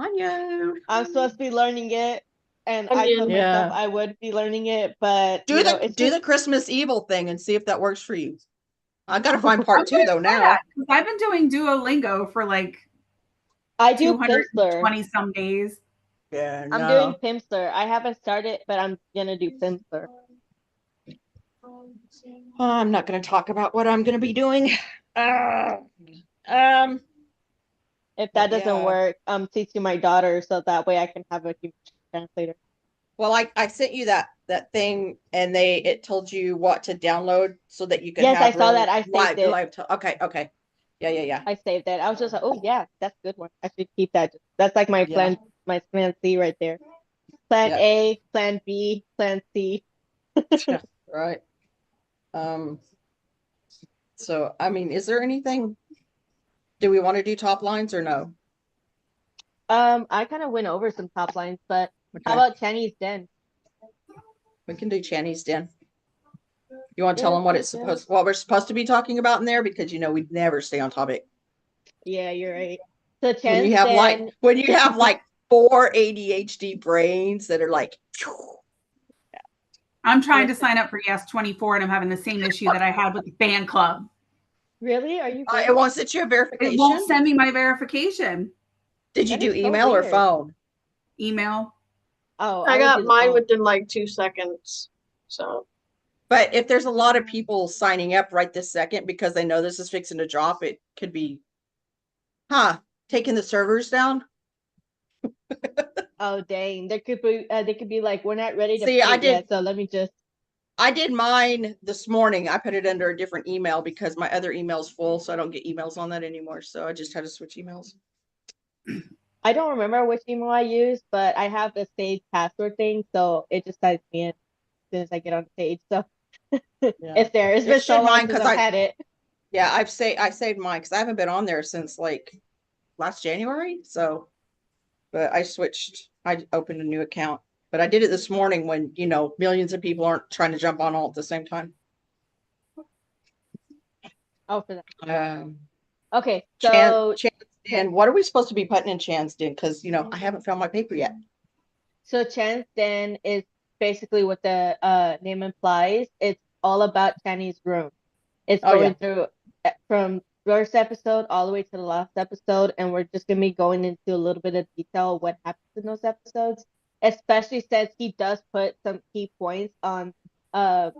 Speaker 3: Anyo.
Speaker 1: I'm supposed to be learning it. And
Speaker 2: I
Speaker 1: I
Speaker 2: mean-
Speaker 1: told myself
Speaker 3: Yeah.
Speaker 1: I would be learning it, but
Speaker 3: Do
Speaker 1: it's
Speaker 3: the
Speaker 1: just
Speaker 3: Christmas Evil thing and see if that works for you. I gotta find part 2 though now.
Speaker 4: Because I've been doing Duolingo for like
Speaker 1: I do
Speaker 4: 220
Speaker 1: Pimsleur.
Speaker 4: some days.
Speaker 3: Yeah,
Speaker 1: I'm doing Pimsleur. I haven't started, but I'm gonna do Pimsleur.
Speaker 3: I'm not going to talk about what I'm going to be doing.
Speaker 1: If
Speaker 3: But
Speaker 1: that doesn't
Speaker 3: yeah.
Speaker 1: work, I'm teaching my daughter so that way I can have a human translator.
Speaker 3: Well, I sent you that thing, and it told you what to download so that you could
Speaker 1: Yes,
Speaker 3: have
Speaker 1: I saw
Speaker 3: real
Speaker 1: that. I saved it.
Speaker 3: Okay. Yeah.
Speaker 1: I saved it. I was just like, oh yeah, that's a good one. I should keep that. That's like my
Speaker 3: Yeah.
Speaker 1: plan C right there. Plan
Speaker 3: Yeah.
Speaker 1: A, Plan B, Plan C.
Speaker 3: Right. So I mean, is there anything? Do we want to do top lines or no?
Speaker 1: I kind of went over some top lines, but how
Speaker 3: Okay,
Speaker 1: about Chinese Den?
Speaker 3: we can do Channy's Den. You want to tell
Speaker 1: Yeah,
Speaker 3: them what
Speaker 1: yeah,
Speaker 3: it's supposed, what we're supposed to be talking about in there, because we never stay on topic.
Speaker 1: yeah, you're right. So
Speaker 3: When
Speaker 1: Chinese
Speaker 3: you have
Speaker 1: Den,
Speaker 3: like 4 ADHD brains that are like,
Speaker 4: I'm trying to
Speaker 1: listen,
Speaker 4: sign up for Yes24 and I'm having the same issue that I had with the fan club.
Speaker 1: really? Are you
Speaker 3: it
Speaker 1: good?
Speaker 3: won't send you a
Speaker 4: It
Speaker 3: verification.
Speaker 4: won't send me my verification.
Speaker 3: Did you
Speaker 1: That
Speaker 3: do
Speaker 1: is so
Speaker 3: email or
Speaker 1: weird.
Speaker 3: phone?
Speaker 4: Email.
Speaker 1: Oh,
Speaker 2: I
Speaker 1: would do
Speaker 2: got
Speaker 1: the
Speaker 2: mine
Speaker 1: phone.
Speaker 2: within like 2 seconds. So
Speaker 3: But if there's a lot of people signing up right this second because they know this is fixing to drop, it could be, taking the servers down.
Speaker 1: Oh, dang. They could be like, we're not ready to
Speaker 3: See,
Speaker 1: put it yet, so let me just.
Speaker 3: I did mine this morning. I put it under a different email because my other email's full, so I don't get emails on that anymore. So I just had to switch emails.
Speaker 1: I don't remember which email I used, but I have the saved password thing, so it just signs me in as soon as I get on stage. So
Speaker 3: Yeah.
Speaker 1: it's there. It's been
Speaker 3: It
Speaker 1: so
Speaker 3: should
Speaker 1: long
Speaker 3: mine
Speaker 1: since
Speaker 3: 'cause
Speaker 1: I've had it.
Speaker 3: Yeah, I saved mine because I haven't been on there since like last January. So, but I opened a new account, but I did it this morning when, millions of people aren't trying to jump on all at the same time.
Speaker 1: Oh, for that.
Speaker 3: Um,
Speaker 1: Okay, so
Speaker 3: Chan's Den. What are we supposed to be putting in Chan's Den? Because, I haven't found my paper yet.
Speaker 1: Chan's Den is basically what the name implies. It's all about Channy's room. It's
Speaker 3: Oh,
Speaker 1: going
Speaker 3: yeah.
Speaker 1: through from first episode all the way to the last episode, and we're just gonna be going into a little bit of detail of what happens in those episodes, especially since he does put some key points on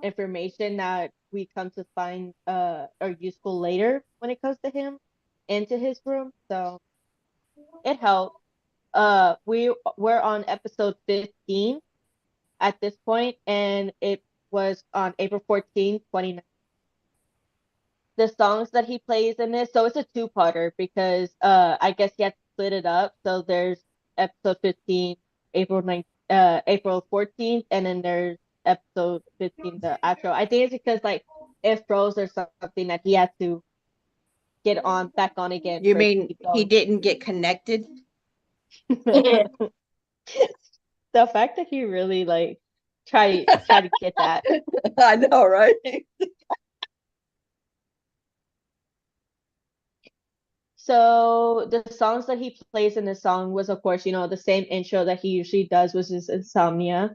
Speaker 1: information that we come to find are useful later when it comes to him into his room. So it helps. We're on episode 15 at this point, and it was on April 14th, 2019. The songs that he plays in this, so it's a two-parter because I guess he had to split it up. So there's episode 15, April 14th, and then there's episode 15, the outro. I think it's because like it froze or something that he had to get on back on again
Speaker 3: You
Speaker 1: for it to
Speaker 3: mean
Speaker 1: keep
Speaker 3: he
Speaker 1: going.
Speaker 3: didn't get connected?
Speaker 2: yeah.
Speaker 1: The fact that he really like try to get that.
Speaker 3: I know, right?
Speaker 1: So the songs that he plays in this song was, of course, the same intro that he usually does, was his Insomnia.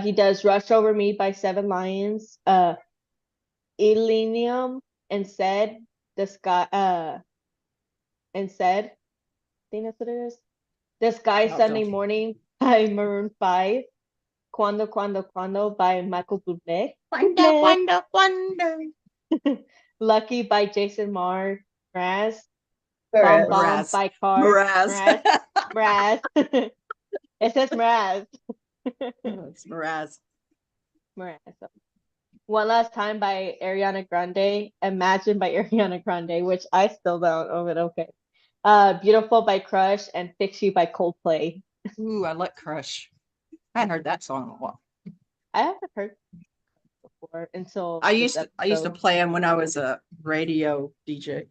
Speaker 1: He does Rush Over Me by Seven Lions, Elenium, and Said, the Sky, and Said, I think that's what it is. The Sky
Speaker 3: Oh,
Speaker 1: Sunday
Speaker 3: don't.
Speaker 1: Morning by Maroon 5, Cuando by Michael Bublé,
Speaker 3: Wonder.
Speaker 1: Lucky by Jason Mraz, Bomb
Speaker 2: Alright.
Speaker 1: Bomb
Speaker 3: Mraz.
Speaker 1: by Cars,
Speaker 3: Mraz.
Speaker 1: Mraz. It says Mraz.
Speaker 3: It's Mraz.
Speaker 1: Mraz. One Last Time by Ariana Grande, Imagine by Ariana Grande, which I still don't know, but okay. Beautiful by Crush, and Fix You by Coldplay.
Speaker 3: Ooh, I like Crush. I hadn't heard that song in a while.
Speaker 1: I haven't heard before until
Speaker 3: I
Speaker 1: this
Speaker 3: used to
Speaker 1: episode.
Speaker 3: play them when I was a radio DJ.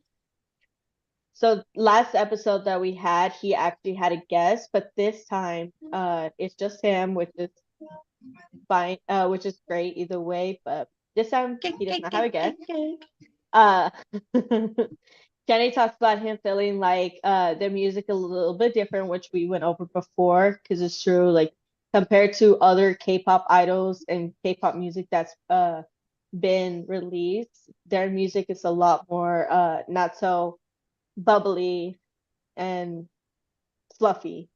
Speaker 1: So last episode that we had, he actually had a guest, but this time, it's just him, which is fine, which is great either way. But this time he does not have a guest. Uh, Jenny talks about him feeling like the music a little bit different, which we went over before, because it's true. Like compared to other K-pop idols and K-pop music that's been released, their music is a lot more not so bubbly and fluffy.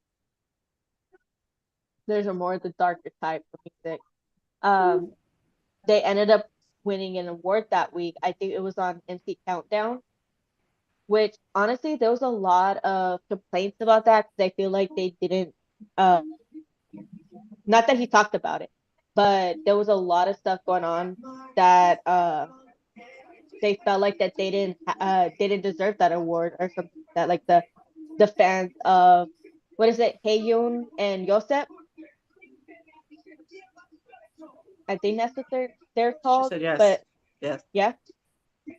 Speaker 1: There's a more the darker type of music. They ended up winning an award that week. I think it was on MC Countdown, which honestly there was a lot of complaints about that because I feel like they didn't not that he talked about it, but there was a lot of stuff going on that they felt like that they didn't deserve that award or something like that, like the fans of what is it, Haeyoon and Yosep, I think that's what they're
Speaker 3: She
Speaker 1: called.
Speaker 3: said yes.
Speaker 1: But
Speaker 3: Yes.
Speaker 1: yeah.
Speaker 3: Yeah.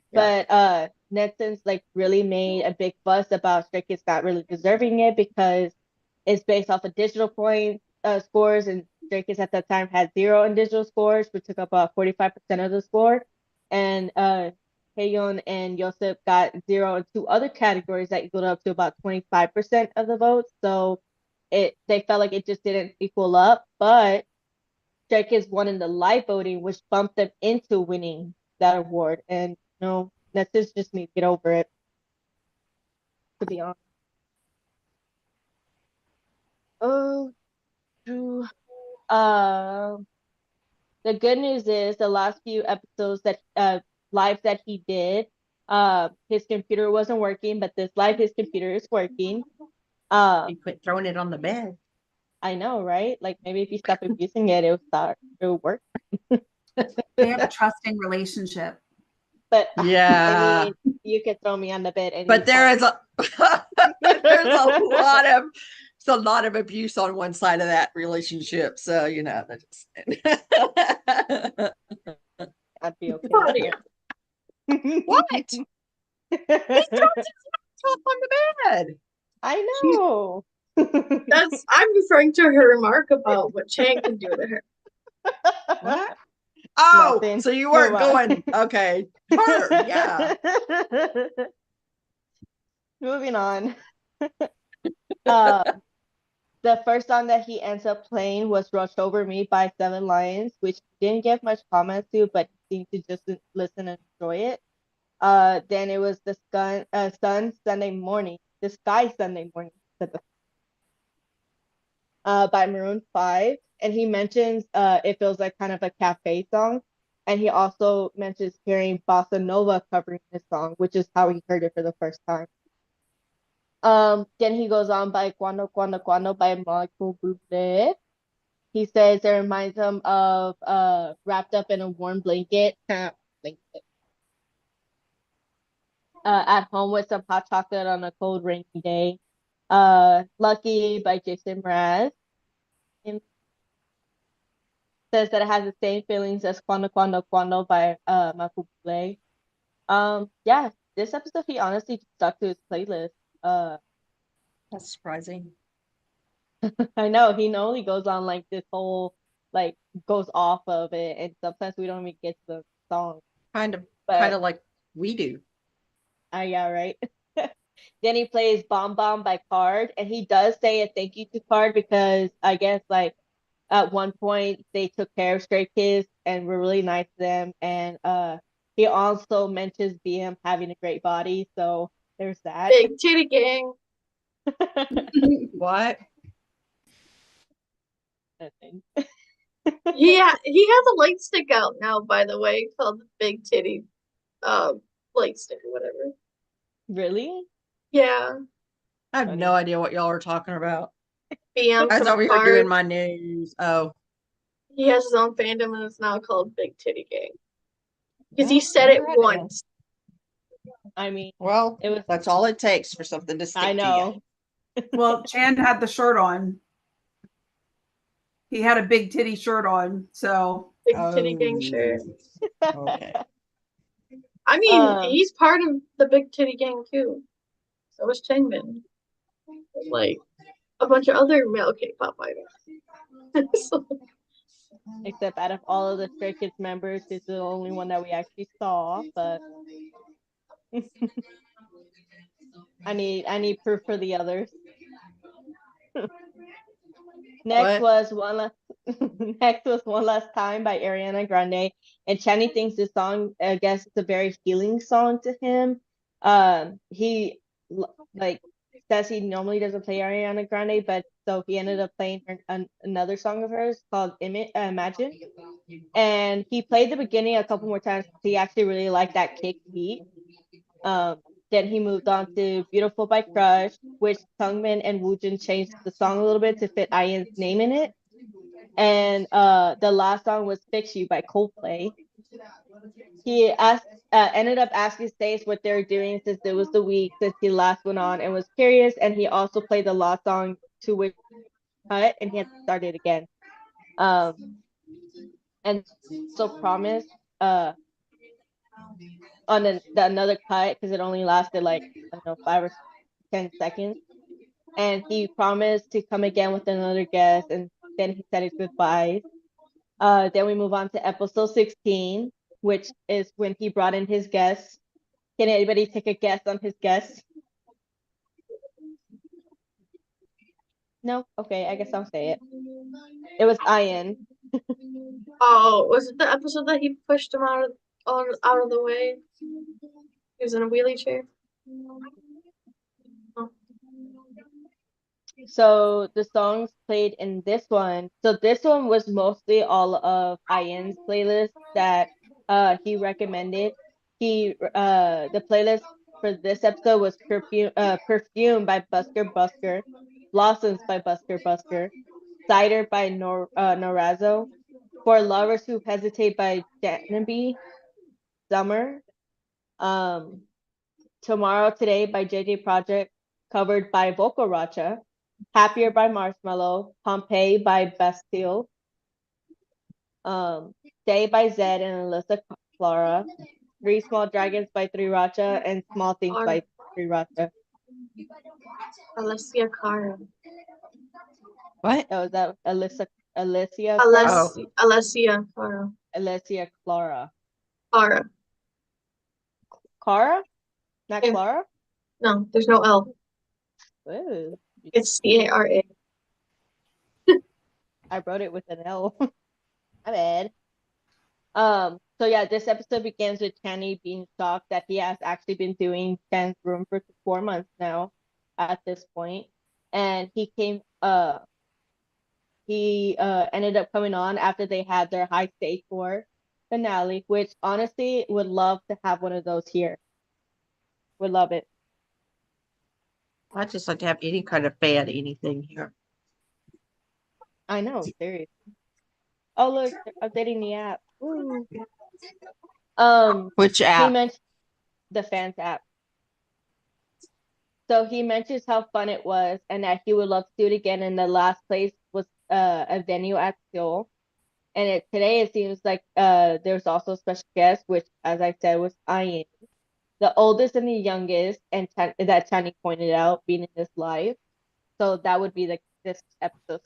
Speaker 1: But Netson's like really made a big fuss about Stray Kids not really deserving it because it's based off of digital point scores, and Stray Kids at that time had 0 in digital scores, which took up about 45% of the score. And Haeyeon and Yosef got 0 in 2 other categories that equaled up to about 25% of the votes. So they felt like it just didn't equal up, but Stray Kids won in the live voting, which bumped them into winning that award. And that's just me get over it, to be honest. Oh, Drew. The good news is the last few episodes that lives that he did, his computer wasn't working, but this live his computer is working.
Speaker 3: You quit throwing it on the bed.
Speaker 1: I know, right? Like maybe if you stop abusing it, it will work.
Speaker 4: They have a trusting relationship.
Speaker 1: But
Speaker 3: Yeah.
Speaker 1: I mean, you could throw me on the bed
Speaker 3: But there
Speaker 1: anytime.
Speaker 3: is there's a lot of abuse on one side of that relationship. So that's
Speaker 1: I'd be okay
Speaker 2: Oh,
Speaker 1: with
Speaker 2: dear.
Speaker 1: it.
Speaker 3: what? He throws his laptop on the bed.
Speaker 1: I know.
Speaker 2: I'm referring to her remark about what Chang can do to her.
Speaker 3: What? Oh,
Speaker 1: Nothing.
Speaker 3: so you weren't
Speaker 1: Move on.
Speaker 3: going, okay. Her, yeah.
Speaker 1: Moving on. Uh, the first song that he ends up playing was Rush Over Me by Seven Lions, which didn't get much comments to, but he seemed to just listen and enjoy it. Then it was the Sun Sunday Morning, the Sky Sunday Morning, by Maroon 5. And he mentions it feels like kind of a cafe song. And he also mentions hearing Bossa Nova covering this song, which is how he heard it for the first time. Then he goes on by Cuando by Michael Bublé. He says it reminds him of wrapped up in a warm blanket, at home with some hot chocolate on a cold rainy day. Lucky by Jason Mraz. And says that it has the same feelings as Cuando by Michael Bublé. Yeah, this episode he honestly stuck to his playlist.
Speaker 3: That's surprising.
Speaker 1: I know he normally goes on like this whole like goes off of it, and sometimes we don't even get to the song.
Speaker 3: Kind of
Speaker 1: But
Speaker 3: like we do.
Speaker 1: yeah, right. Then he plays Bomb Bomb by Card, and he does say a thank you to Card because I guess like at one point they took care of Stray Kids and were really nice to them, and he also mentions BM having a great body, so there's that.
Speaker 2: Big titty gang.
Speaker 3: What?
Speaker 1: Nothing.
Speaker 2: He has a light stick out now, by the way, called Big Titty light stick or whatever.
Speaker 1: Really?
Speaker 2: Yeah.
Speaker 3: I have no idea what y'all are talking about.
Speaker 2: BM
Speaker 3: I was
Speaker 2: from
Speaker 3: over here
Speaker 2: Card.
Speaker 3: doing my news. Oh.
Speaker 2: He has his own fandom and it's now called Big Titty Gang. Because he
Speaker 3: Well,
Speaker 2: said it
Speaker 3: alright.
Speaker 2: once.
Speaker 1: I mean,
Speaker 3: Well,
Speaker 1: it was.
Speaker 3: that's all it takes for something to stick
Speaker 1: I
Speaker 3: to
Speaker 1: know.
Speaker 4: Well, Chan had the shirt on. He had a big titty shirt on, so
Speaker 2: Big
Speaker 3: you.
Speaker 2: Titty Gang shirt.
Speaker 3: Okay.
Speaker 2: I mean, he's part of the Big Titty Gang too. So was Changmin. Like a bunch of other male K-pop idols. So,
Speaker 1: Except out of all of the Stray Kids members, he's the only one that we actually saw. But I need proof for the others. Next was One Last Time by Ariana Grande, and Channy thinks this song, I guess, it's a very healing song to him. He like says he normally doesn't play Ariana Grande, but so he ended up playing another song of hers called Imagine, and he played the beginning a couple more times. He actually really liked that kick beat. Then he moved on to Beautiful by Crush, which Sungmin and Woojin changed the song a little bit to fit IN's name in it. And the last song was Fix You by Coldplay. He ended up asking Stace what they were doing since it was the week since he last went on and was curious. And he also played the last song to which cut and he had to start it again. And and so promised on another cut because it only lasted like I don't know 5 or 10 seconds, and he promised to come again with another guest, and then he said his goodbyes. Then we move on to episode 16, which is when he brought in his guests. Can anybody take a guess on his guest? No? Okay, I guess I'll say it. It was Ian.
Speaker 2: Oh, was it the episode that he pushed him out of the way? He was in a wheelie chair. Oh.
Speaker 1: So the songs played in this one. So this one was mostly all of Ian's playlist that he recommended. The playlist for this episode was Perfume by Busker Busker, Blossoms by Busker Busker, Cider by Norazzo, For Lovers Who Hesitate by Janabi Summer, um, Tomorrow Today by JJ Project, covered by Vocal Racha, Happier by Marshmallow, Pompeii by Bastille, Stay by Zed and Alyssa Clara, Three Small Dragons by Three Racha, and Small Things by Three Racha.
Speaker 2: Alessia Cara.
Speaker 3: What?
Speaker 1: Oh, is that Alicia
Speaker 2: Alessia Cara.
Speaker 1: Alessia Clara.
Speaker 2: Cara.
Speaker 1: Cara? Not
Speaker 2: Yeah.
Speaker 1: Clara?
Speaker 2: No, there's no L.
Speaker 1: Ooh,
Speaker 2: It's Cara.
Speaker 1: I wrote it with an L. My bad. So yeah, this episode begins with Channy being shocked that he has actually been doing Chan's room for 4 months now at this point. And he ended up coming on after they had their high stakes war finale, which honestly would love to have one of those here. Would love it.
Speaker 3: I'd just like to have any kind of fan anything here.
Speaker 1: I know, seriously. Oh look, they're updating the app. Woo.
Speaker 3: Which
Speaker 1: He
Speaker 3: app?
Speaker 1: mentioned the fans app. So he mentions how fun it was and that he would love to do it again. And the last place was a venue at Seoul. And today it seems like there's also a special guest, which, as I said, was Ian, the oldest and the youngest, and that Tani pointed out being in this live. So that would be this episode.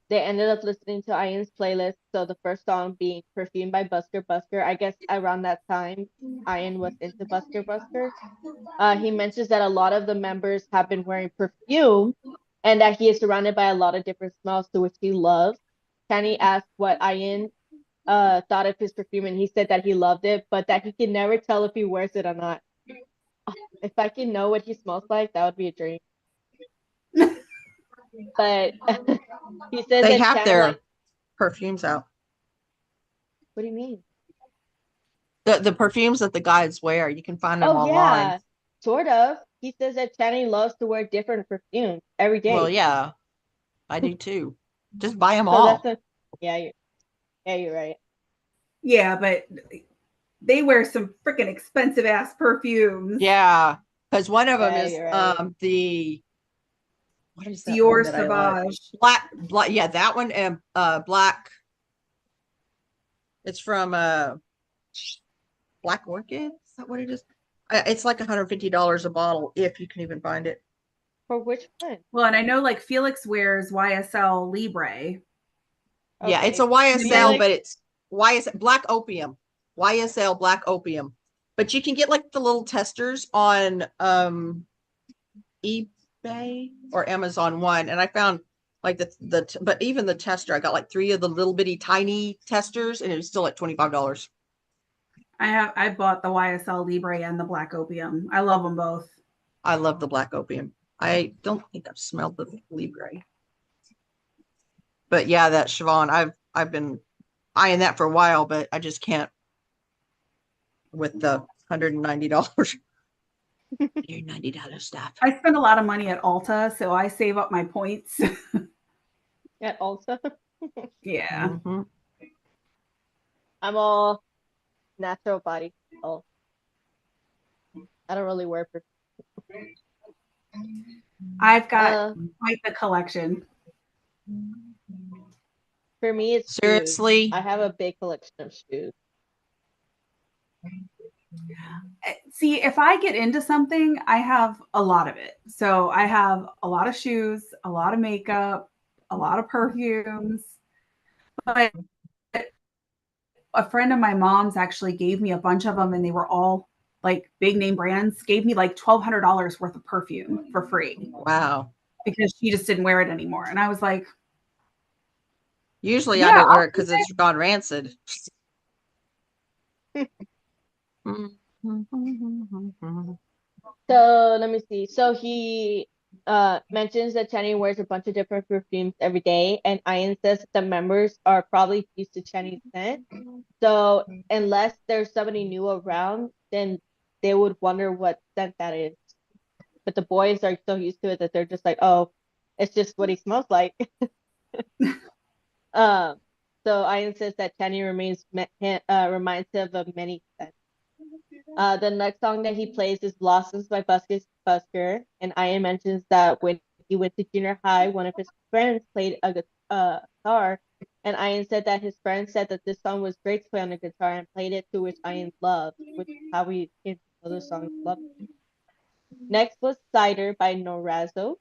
Speaker 1: They ended up listening to Ian's playlist. So the first song being Perfume by Busker Busker. I guess around that time, Ian was into Busker Busker. He mentions that a lot of the members have been wearing perfume and that he is surrounded by a lot of different smells to which he loves. Kenny asked what Ian thought of his perfume, and he said that he loved it, but that he can never tell if he wears it or not. If I can know what he smells like, that would be a dream. But he says
Speaker 3: They
Speaker 1: that
Speaker 3: have
Speaker 1: Channy,
Speaker 3: their perfumes out.
Speaker 1: what do you mean?
Speaker 3: The perfumes that the guys wear, you can find them
Speaker 1: Oh
Speaker 3: online.
Speaker 1: yeah, sort of. He says that Channy loves to wear different perfumes every day.
Speaker 3: Well, yeah, I do too. Just buy them
Speaker 1: So
Speaker 3: all.
Speaker 1: yeah, you're right.
Speaker 4: Yeah, but they wear some freaking expensive ass perfumes.
Speaker 3: Yeah, because one of them
Speaker 1: Yeah,
Speaker 3: is
Speaker 1: you're right.
Speaker 3: the what is that
Speaker 4: Dior
Speaker 3: one that I like?
Speaker 4: Sauvage.
Speaker 3: Black, yeah, that one, and black. It's from Black Orchid. Is that what it is? It's like $150 a bottle if you can even find it.
Speaker 1: For which one?
Speaker 4: Well, and I know like Felix wears YSL Libre.
Speaker 3: Yeah, it's a
Speaker 1: Okay.
Speaker 3: YSL, but it's YSL Black Opium. YSL Black Opium. But you can get like the little testers on eBay or Amazon One, and I found like but even the tester, I got like 3 of the little bitty tiny testers, and it was still like $25.
Speaker 4: I bought the YSL Libre and the Black Opium. I love them both.
Speaker 3: I love the Black Opium. I don't think I've smelled the Libre, but yeah, that Siobhan, I've been eyeing that for a while, but I just can't with the $190. $190 stuff.
Speaker 4: I spend a lot of money at Ulta, so I save up my points.
Speaker 1: At Ulta.
Speaker 4: Yeah.
Speaker 3: Mm-hmm.
Speaker 1: I'm all natural body. Oh, I don't really wear perfume.
Speaker 4: I've got quite the collection.
Speaker 1: For me, it's shoes.
Speaker 3: Seriously?
Speaker 1: I have a big collection of shoes.
Speaker 4: See, if I get into something, I have a lot of it. So I have a lot of shoes, a lot of makeup, a lot of perfumes. But a friend of my mom's actually gave me a bunch of them, and they were all like big name brands. Gave me like $1,200 worth of perfume for free
Speaker 3: Wow.
Speaker 4: because she just didn't wear it anymore. And I was like,
Speaker 3: Usually I
Speaker 4: Yeah,
Speaker 3: don't wear
Speaker 4: I'll
Speaker 3: it because it's gone rancid.
Speaker 1: So let me see. So he mentions that Channing wears a bunch of different perfumes every day, and Ian says that the members are probably used to Channing's scent. So unless there's somebody new around, then they would wonder what scent that is. But the boys are so used to it that they're just like, oh, it's just what he smells like. Um, so Ian says that Channing reminds him of many scents. The next song that he plays is Blossoms by Busker, and Ian mentions that when he went to junior high, one of his friends played a guitar, and Ian said that his friend said that this song was great to play on the guitar and played it, to which Ian loved, which is how we came to know the song Love. Next was Cider by Norazo.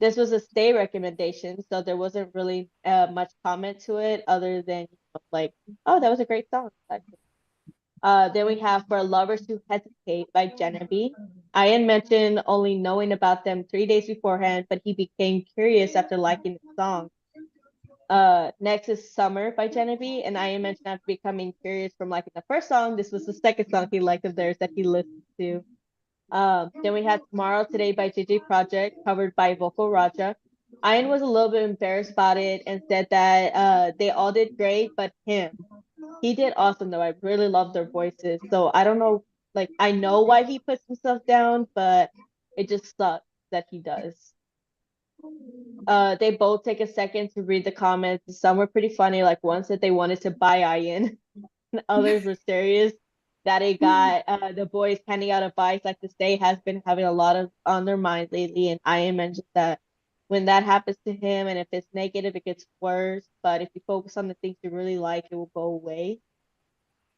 Speaker 1: This was a stay recommendation, so there wasn't really much comment to it other than like, oh, that was a great song. Then we have For Lovers Who Hesitate by Genevieve. Ian mentioned only knowing about them 3 days beforehand, but he became curious after liking the song. Next is Summer by Genevieve, and Ian mentioned after becoming curious from liking the first song, this was the second song he liked of theirs that he listened to. Then we had Tomorrow Today by JJ Project, covered by Vocal Raja. Ian was a little bit embarrassed about it and said that they all did great, but he did awesome though. I really love their voices. So I don't know, like I know why he puts himself down, but it just sucks that he does. They both take a second to read the comments. Some were pretty funny, like one said they wanted to buy Ian. Others were serious that it got the boys handing out advice like the state has been having a lot of on their mind lately, and Ian mentioned that when that happens to him and if it's negative it gets worse, but if you focus on the things you really like it will go away.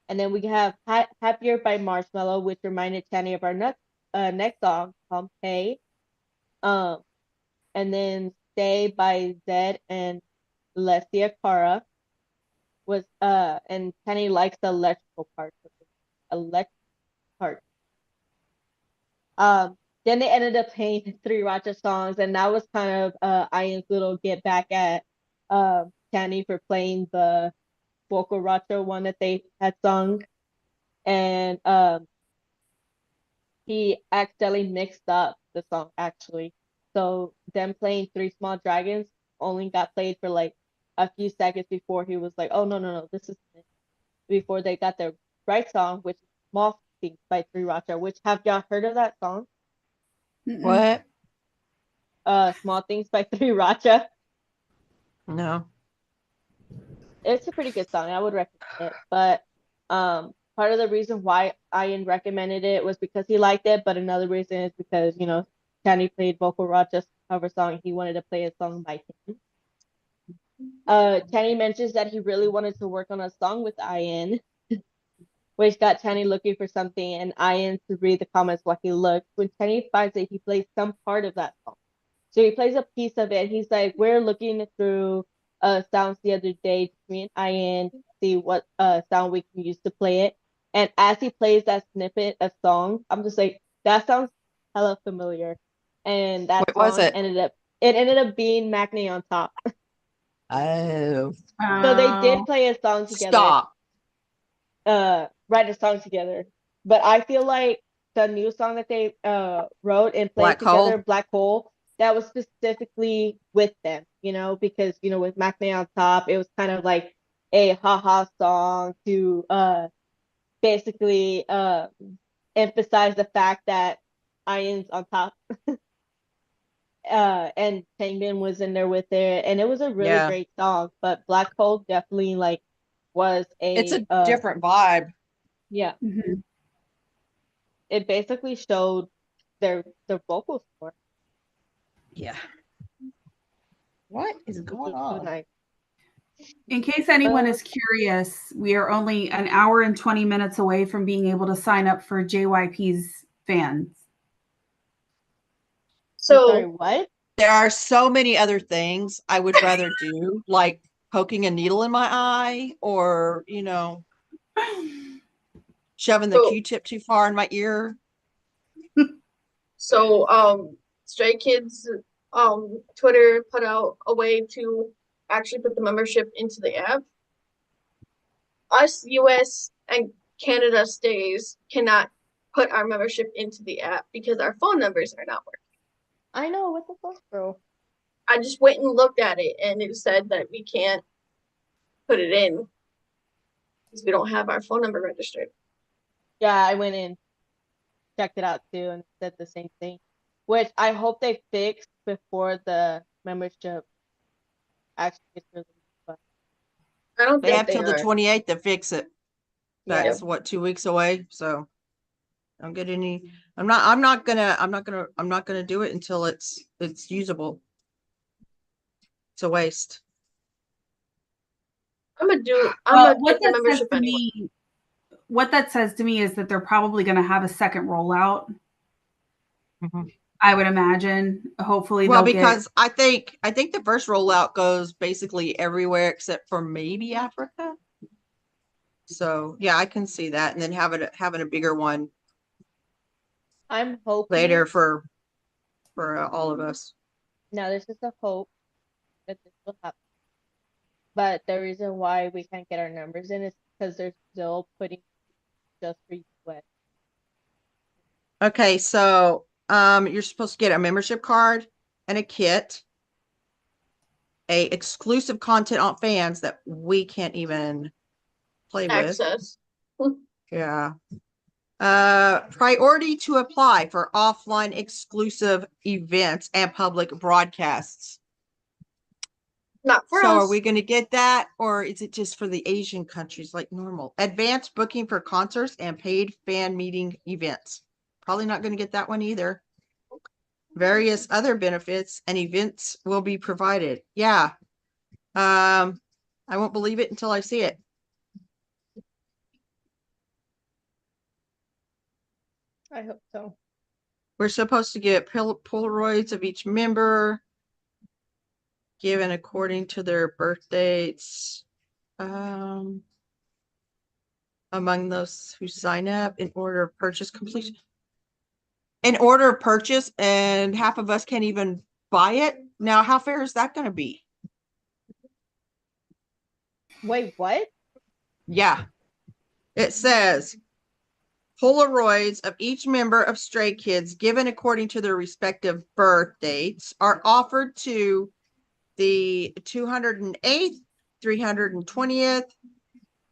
Speaker 1: And then we have Happier by Marshmello, which reminded Channing of our next song, Pompeii. Um, and then Stay by Zed and Alessia Cara was and Channing likes the electrical part of it. Electric part. Then they ended up playing 3 Racha songs, and that was kind of Ian's little get back at Channing for playing the vocal Racha one that they had sung. And he accidentally mixed up the song actually. So them playing Three Small Dragons only got played for like a few seconds before he was like, oh no, this is it. Before they got their right song, which is Small Things by 3 Racha, which have y'all heard of that song?
Speaker 3: What?
Speaker 1: Small Things by 3 Racha.
Speaker 3: No.
Speaker 1: It's a pretty good song. I would recommend it. But part of the reason why Ian recommended it was because he liked it, but another reason is because, Channing played Vocal Racha's cover song. He wanted to play a song by him. Channing mentions that he really wanted to work on a song with Ian, which got Channing looking for something, and Ian to read the comments while he looked. When Channing finds it, he plays some part of that song. So he plays a piece of it. He's like, we're looking through sounds the other day, me and Ian, see what sound we can use to play it. And as he plays that snippet of song, I'm just like, that sounds hella familiar. And that
Speaker 3: What was
Speaker 1: song
Speaker 3: it?
Speaker 1: ended up being Macne on Top.
Speaker 3: Oh.
Speaker 1: So they did
Speaker 4: Oh.
Speaker 1: play a song together.
Speaker 3: Stop.
Speaker 1: Write a song together. But I feel like the new song that they wrote and played
Speaker 3: Black Hole?
Speaker 1: together, Black Hole, that was specifically with them, because with Macne on Top, it was kind of like a haha song to basically emphasize the fact that Ian's on top. And Changbin was in there with it, and it was a really
Speaker 3: Yeah.
Speaker 1: great song. But Black Hole definitely like was
Speaker 3: It's a
Speaker 1: a
Speaker 3: different vibe.
Speaker 1: yeah.
Speaker 4: Mhm.
Speaker 1: It basically showed their vocals for
Speaker 3: Yeah. What is going on?
Speaker 1: nice.
Speaker 4: In case anyone is curious, we are only an hour and 20 minutes away from being able to sign up for JYP's fans.
Speaker 1: Sorry,
Speaker 2: So
Speaker 1: what?
Speaker 3: There are so many other things I would rather do, like poking a needle in my eye or, shoving the
Speaker 2: So-
Speaker 3: Q-tip too far in my ear.
Speaker 2: Stray Kids Twitter put out a way to actually put the membership into the app. Us US and Canada stays cannot put our membership into the app because our phone numbers are not working.
Speaker 1: I know, what the fuck, bro?
Speaker 2: I just went and looked at it and it said that we can't put it in because we don't have our phone number registered.
Speaker 1: Yeah, I went in, checked it out too, and said the same thing. Which I hope they fix before the membership actually gets released. But
Speaker 2: I don't
Speaker 3: They
Speaker 2: think
Speaker 3: have
Speaker 2: they
Speaker 3: till the
Speaker 2: are.
Speaker 3: 28th to fix it.
Speaker 1: yeah,
Speaker 3: That's what, 2 weeks away. So don't get any. I'm not gonna do it until it's usable. It's a waste.
Speaker 2: I'm gonna
Speaker 4: Well,
Speaker 2: get the membership anyway.
Speaker 4: What that says to me is that they're probably going to have a second rollout.
Speaker 3: Mhm.
Speaker 4: I would imagine. Hopefully,
Speaker 3: Well,
Speaker 4: they'll
Speaker 3: because I think the first rollout goes basically everywhere except for maybe Africa. So yeah, I can see that, and then having a bigger one
Speaker 1: I'm hoping
Speaker 3: later for all of us.
Speaker 1: now this is a hope that this will happen. But the reason why we can't get our numbers in is because they're still putting just for US.
Speaker 3: Okay, so you're supposed to get a membership card and a kit, a exclusive content on fans that we can't even play with.
Speaker 2: Access.
Speaker 3: Yeah. Priority to apply for offline exclusive events and public broadcasts.
Speaker 2: Not for
Speaker 3: So
Speaker 2: us.
Speaker 3: are we going to get that, or is it just for the Asian countries like normal? Advanced booking for concerts and paid fan meeting events. Probably not going to get that one either. Various other benefits and events will be provided. Yeah. I won't believe it until I see it.
Speaker 1: I hope so.
Speaker 3: We're supposed to get Polaroids of each member, given according to their birth dates. Among those who sign up in order of purchase completion. In order of purchase, and half of us can't even buy it. Now, how fair is that going to be?
Speaker 1: Wait, what?
Speaker 3: Yeah. It says Polaroids of each member of Stray Kids, given according to their respective birth dates, are offered to the 208th, 320th,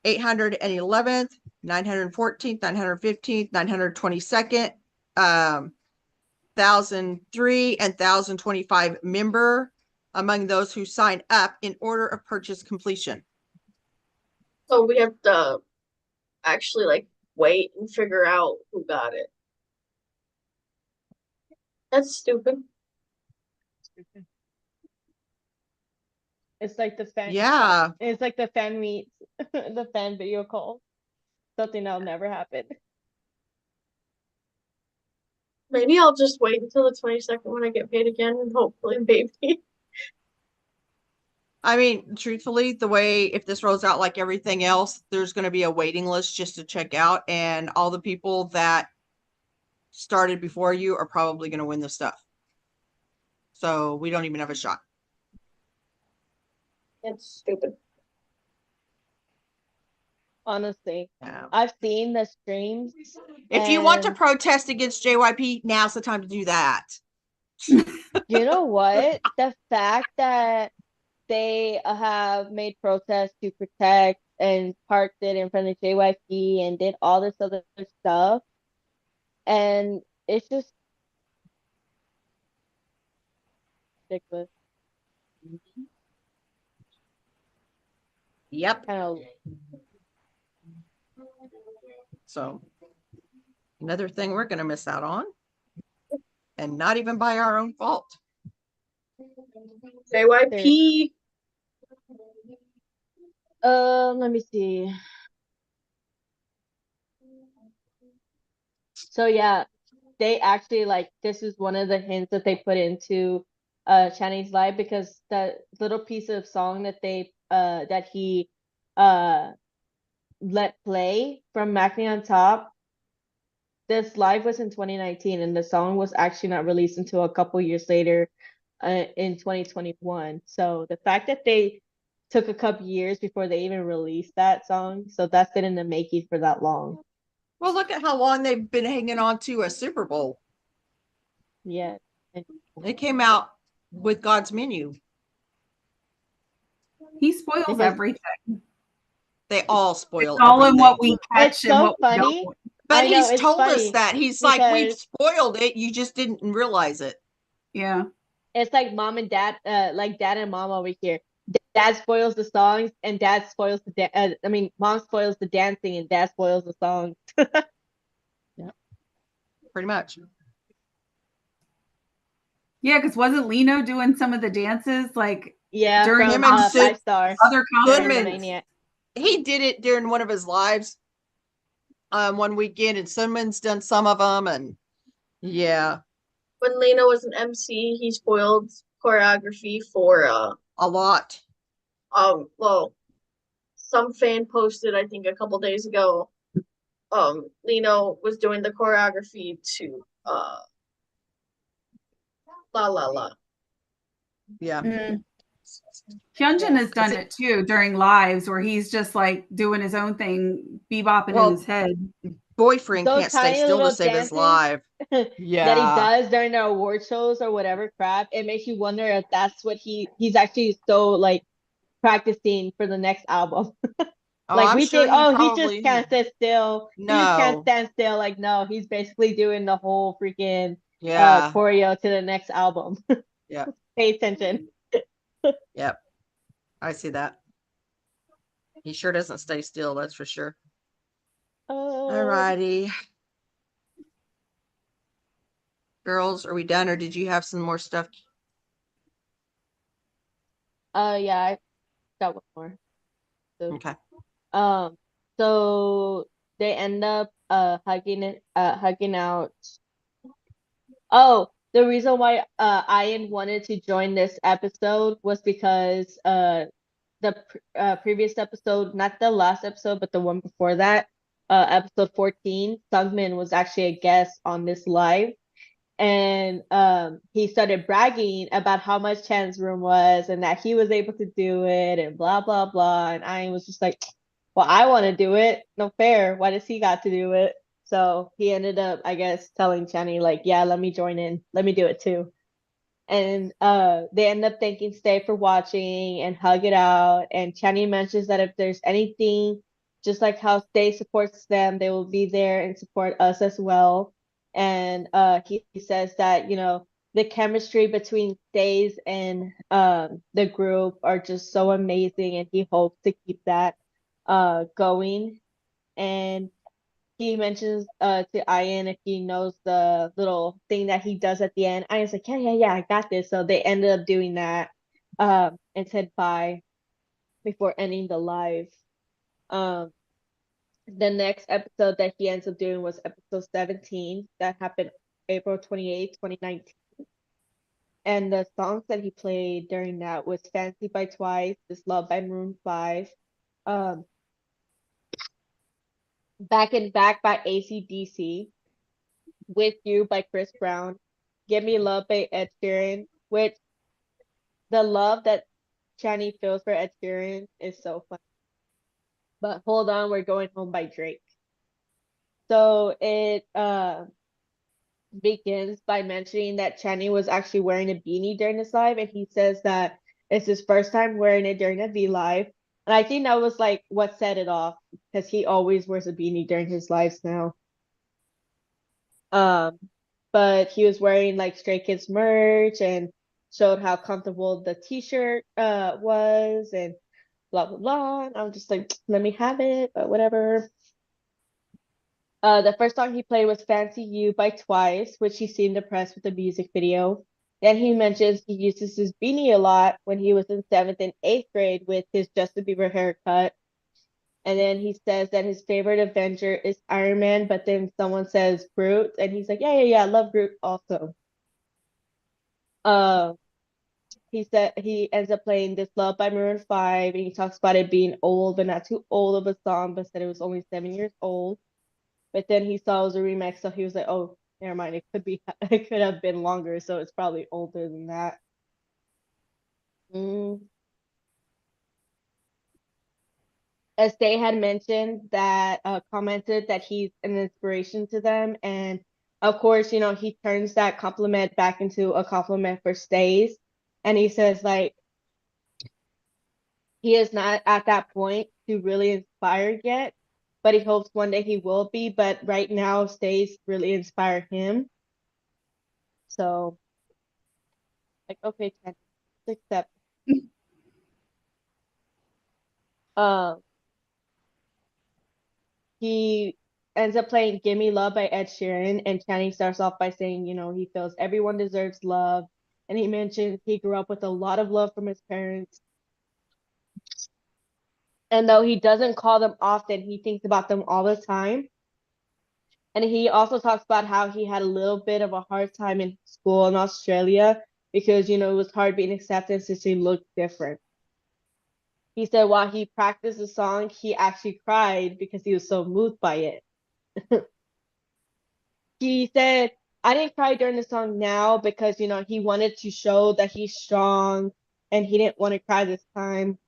Speaker 3: 811th, 914th, 915th, 922nd, 1003 and 1025 member among those who sign up in order of purchase completion.
Speaker 2: So we have to actually wait and figure out who got it. That's stupid.
Speaker 1: It's like the fan.
Speaker 3: Yeah.
Speaker 1: It's like the fan meets, the fan video call. Something that'll never happen.
Speaker 2: Maybe I'll just wait until the 22nd when I get paid again and hopefully maybe.
Speaker 3: I mean, truthfully, if this rolls out like everything else, there's going to be a waiting list just to check out, and all the people that started before you are probably going to win the stuff. So we don't even have a shot.
Speaker 2: It's stupid.
Speaker 1: Honestly,
Speaker 3: Yeah.
Speaker 1: I've seen the streams.
Speaker 3: If you want to
Speaker 1: and
Speaker 3: protest against JYP, now's the time to do that.
Speaker 1: you know what? The fact that they have made protests to protect and parked it in front of JYP and did all this other stuff. And it's just ridiculous.
Speaker 3: Yep.
Speaker 1: Kind of
Speaker 3: So another thing we're going to miss out on, and not even by our own fault.
Speaker 2: JYP.
Speaker 1: Let me see. So yeah, they actually like this is one of the hints that they put into Channing's live because that little piece of song that he uh let play from Mac on Top. This live was in 2019 and the song was actually not released until a couple years later in 2021. So the fact that they took a couple years before they even released that song, so that's been in the making for that long.
Speaker 3: Well, look at how long they've been hanging on to a Super Bowl.
Speaker 1: Yeah. And
Speaker 3: It came out with God's Menu.
Speaker 4: He spoils
Speaker 1: Because-
Speaker 4: everything.
Speaker 3: They all
Speaker 4: It's
Speaker 3: spoil
Speaker 4: all in what
Speaker 3: everything.
Speaker 4: we catch
Speaker 1: It's
Speaker 4: and
Speaker 1: so
Speaker 4: what we
Speaker 1: funny.
Speaker 4: don't.
Speaker 3: But
Speaker 1: I know,
Speaker 3: he's
Speaker 1: it's
Speaker 3: told us
Speaker 1: funny
Speaker 3: that. He's like, we've
Speaker 1: because-
Speaker 3: spoiled it. You just didn't realize it.
Speaker 4: Yeah.
Speaker 1: it's like mom and dad, like dad and mom over here. Dad spoils the songs and dad spoils mom spoils the dancing and dad spoils the songs.
Speaker 3: Pretty much.
Speaker 4: Yeah, because wasn't Lino doing some of the dances like
Speaker 1: Yeah,
Speaker 4: During
Speaker 1: from
Speaker 3: him and Sid-
Speaker 1: 5 Star.
Speaker 4: other
Speaker 3: Goodman.
Speaker 4: concerts?
Speaker 1: Maniac.
Speaker 3: He did it during one of his lives one weekend, and Simmons done some of them, and yeah,
Speaker 2: When Lena was an MC, he spoiled choreography for
Speaker 3: a lot.
Speaker 2: well, some fan posted, I think a couple days ago, Lino was doing the choreography to La La La.
Speaker 3: Yeah.
Speaker 1: Mm,
Speaker 4: Hyunjin has
Speaker 3: Is
Speaker 4: done
Speaker 3: it-
Speaker 4: it too during lives where he's just like doing his own thing, bebopping
Speaker 3: Well,
Speaker 4: in his head.
Speaker 3: Boyfriend
Speaker 1: Those
Speaker 3: can't stay
Speaker 1: tiny
Speaker 3: still to
Speaker 1: little
Speaker 3: save his
Speaker 1: dances
Speaker 3: life.
Speaker 1: that
Speaker 3: Yeah.
Speaker 1: he does during the award shows or whatever crap, it makes you wonder if that's what he's actually so like practicing for the next album.
Speaker 3: Oh,
Speaker 1: Like
Speaker 3: I'm
Speaker 1: we
Speaker 3: sure
Speaker 1: think,
Speaker 3: he
Speaker 1: oh, he
Speaker 3: probably
Speaker 1: just can't sit still. He just can't
Speaker 3: No.
Speaker 1: stand still. Like, no, he's basically doing the whole freaking
Speaker 3: Yeah.
Speaker 1: choreo to the next album.
Speaker 3: Yeah.
Speaker 1: Pay attention.
Speaker 3: Yep. I see that. He sure doesn't stay still, that's for sure. All righty. Girls, are we done or did you have some more stuff?
Speaker 1: Yeah, I got one more. So,
Speaker 3: Okay.
Speaker 1: so they end up hugging out. Oh, the reason why Ian wanted to join this episode was because previous episode, not the last episode, but the one before that, episode 14, Sungmin was actually a guest on this live. And he started bragging about how much Chan's room was and that he was able to do it and blah blah blah. And I was just like, well, I want to do it. No fair. Why does he got to do it? So he ended up, I guess, telling Channy like, yeah, let me join in. Let me do it too. And they end up thanking Stay for watching and hug it out. And Channy mentions that if there's anything, just like how Stay supports them, they will be there and support us as well. And he says that, you know, the chemistry between Stays and the group are just so amazing, and he hopes to keep that going. And he mentions to Ian if he knows the little thing that he does at the end. Ian's like, yeah, I got this. So they ended up doing that and said bye before ending the live. The next episode that he ends up doing was episode 17 that happened April 28th, 2019. And the songs that he played during that was Fancy by Twice, This Love by Maroon 5, Back and Back by AC/DC, With You by Chris Brown, Give Me Love by Ed Sheeran, which the love that Channy feels for Ed Sheeran is so fun. But Hold On, We're Going Home by Drake. So it begins by mentioning that Channy was actually wearing a beanie during this live, and he says that it's his first time wearing it during a V live. And I think that was like what set it off, because he always wears a beanie during his lives now. But he was wearing like Stray Kids merch and showed how comfortable the t-shirt was and blah blah blah. And I'm just like, let me have it, but whatever. The first song he played was Fancy You by Twice, which he seemed impressed with the music video. Then he mentions he uses his beanie a lot when he was in 7th and 8th grade with his Justin Bieber haircut And then he says that his favorite Avenger is Iron Man, but then someone says Groot, and he's like, yeah, I love Groot also. Uh, he said he ends up playing This Love by Maroon 5, and he talks about it being old, but not too old of a song, but said it was only 7 years old. But then he saw it was a remix, so he was like, oh, never mind, it could be, it could have been longer, so it's probably older than that. Mm. As they had mentioned that commented that he's an inspiration to them, and of course, you know, he turns that compliment back into a compliment for Stays, and he says like he is not at that point to really inspire yet, but he hopes one day he will be. But right now, Stays really inspire him. So, like, okay, Ken, accept. Um, he ends up playing Gimme Love by Ed Sheeran, and Channing starts off by saying, you know, he feels everyone deserves love. And he mentions he grew up with a lot of love from his parents. And though he doesn't call them often, he thinks about them all the time. And he also talks about how he had a little bit of a hard time in school in Australia because, you know, it was hard being accepted since he looked different. He said while he practiced the song, he actually cried because he was so moved by it. He said, I didn't cry during the song now because, you know, he wanted to show that he's strong and he didn't want to cry this time.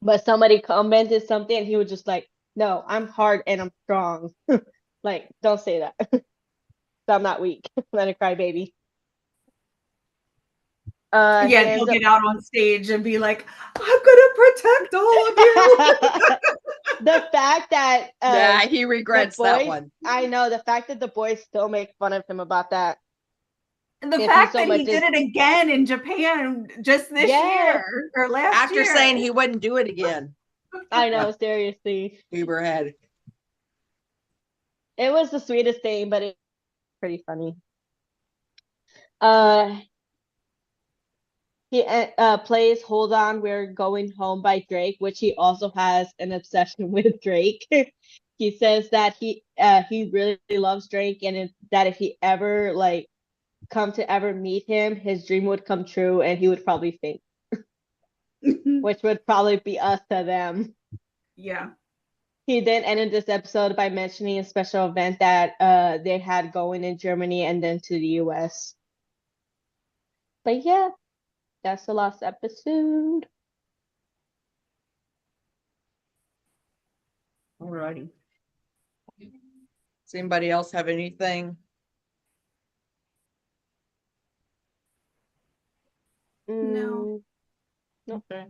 Speaker 1: But somebody commented something and he was just like, no, I'm hard and I'm strong. Like, don't say that. I'm not weak. I'm not a crybaby. He
Speaker 4: Yeah,
Speaker 1: ends
Speaker 4: he'll
Speaker 1: up
Speaker 4: get out on stage and be like, I'm gonna protect all of you.
Speaker 1: the fact that
Speaker 3: Yeah, he
Speaker 1: the
Speaker 3: regrets that
Speaker 1: boys,
Speaker 3: one.
Speaker 1: I know the fact that the boys still make fun of him about that.
Speaker 4: And the
Speaker 1: If he
Speaker 4: fact
Speaker 1: so
Speaker 4: that
Speaker 1: much
Speaker 4: he did
Speaker 1: as
Speaker 4: it again in Japan just this
Speaker 1: yeah,
Speaker 4: year or last
Speaker 3: After
Speaker 4: year.
Speaker 3: saying he wouldn't do it again.
Speaker 1: I know, seriously.
Speaker 3: Uberhead.
Speaker 1: It was the sweetest thing, but it's pretty funny. Uh he plays Hold On, We're Going Home by Drake, which he also has an obsession with Drake. He says that he really loves Drake and that if he ever like come to ever meet him, his dream would come true and he would probably faint, which would probably be us to them.
Speaker 4: Yeah.
Speaker 1: He then ended this episode by mentioning a special event that they had going in Germany and then to the US. But yeah, that's the last episode.
Speaker 3: Alrighty. Does anybody else have anything?
Speaker 4: No.
Speaker 3: Okay.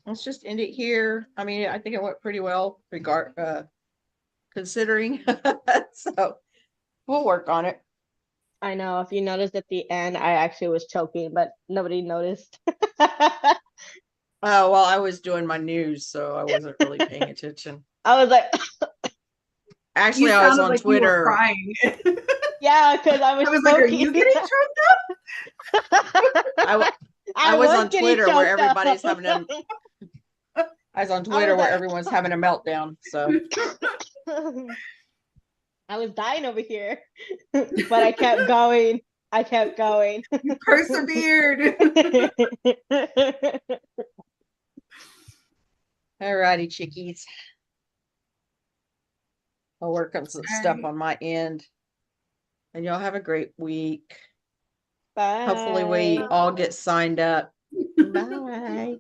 Speaker 3: Let's just end it here. I mean, I think it went pretty well considering. So we'll work on it.
Speaker 1: I know if you noticed at the end, I actually was choking, but nobody noticed.
Speaker 3: Oh, well, I was doing my news, so I wasn't really paying attention.
Speaker 1: I was like,
Speaker 3: Actually,
Speaker 4: You
Speaker 3: I was
Speaker 4: sounded
Speaker 3: on
Speaker 4: like you were
Speaker 3: Twitter.
Speaker 4: crying.
Speaker 1: yeah, because I was
Speaker 4: I was like, are you
Speaker 1: choking.
Speaker 4: getting choked up?
Speaker 3: I was on
Speaker 1: getting
Speaker 3: Twitter where
Speaker 1: choked
Speaker 3: everybody's
Speaker 1: up.
Speaker 3: having a I was on Twitter where
Speaker 1: like-
Speaker 3: everyone's having a meltdown. So
Speaker 1: I was dying over here, but I kept going.
Speaker 4: You persevered.
Speaker 3: alrighty, chickies. I'll work on some stuff
Speaker 4: Alright.
Speaker 3: on my end. And y'all have a great week.
Speaker 1: Bye.
Speaker 3: Hopefully we all get signed up. Bye.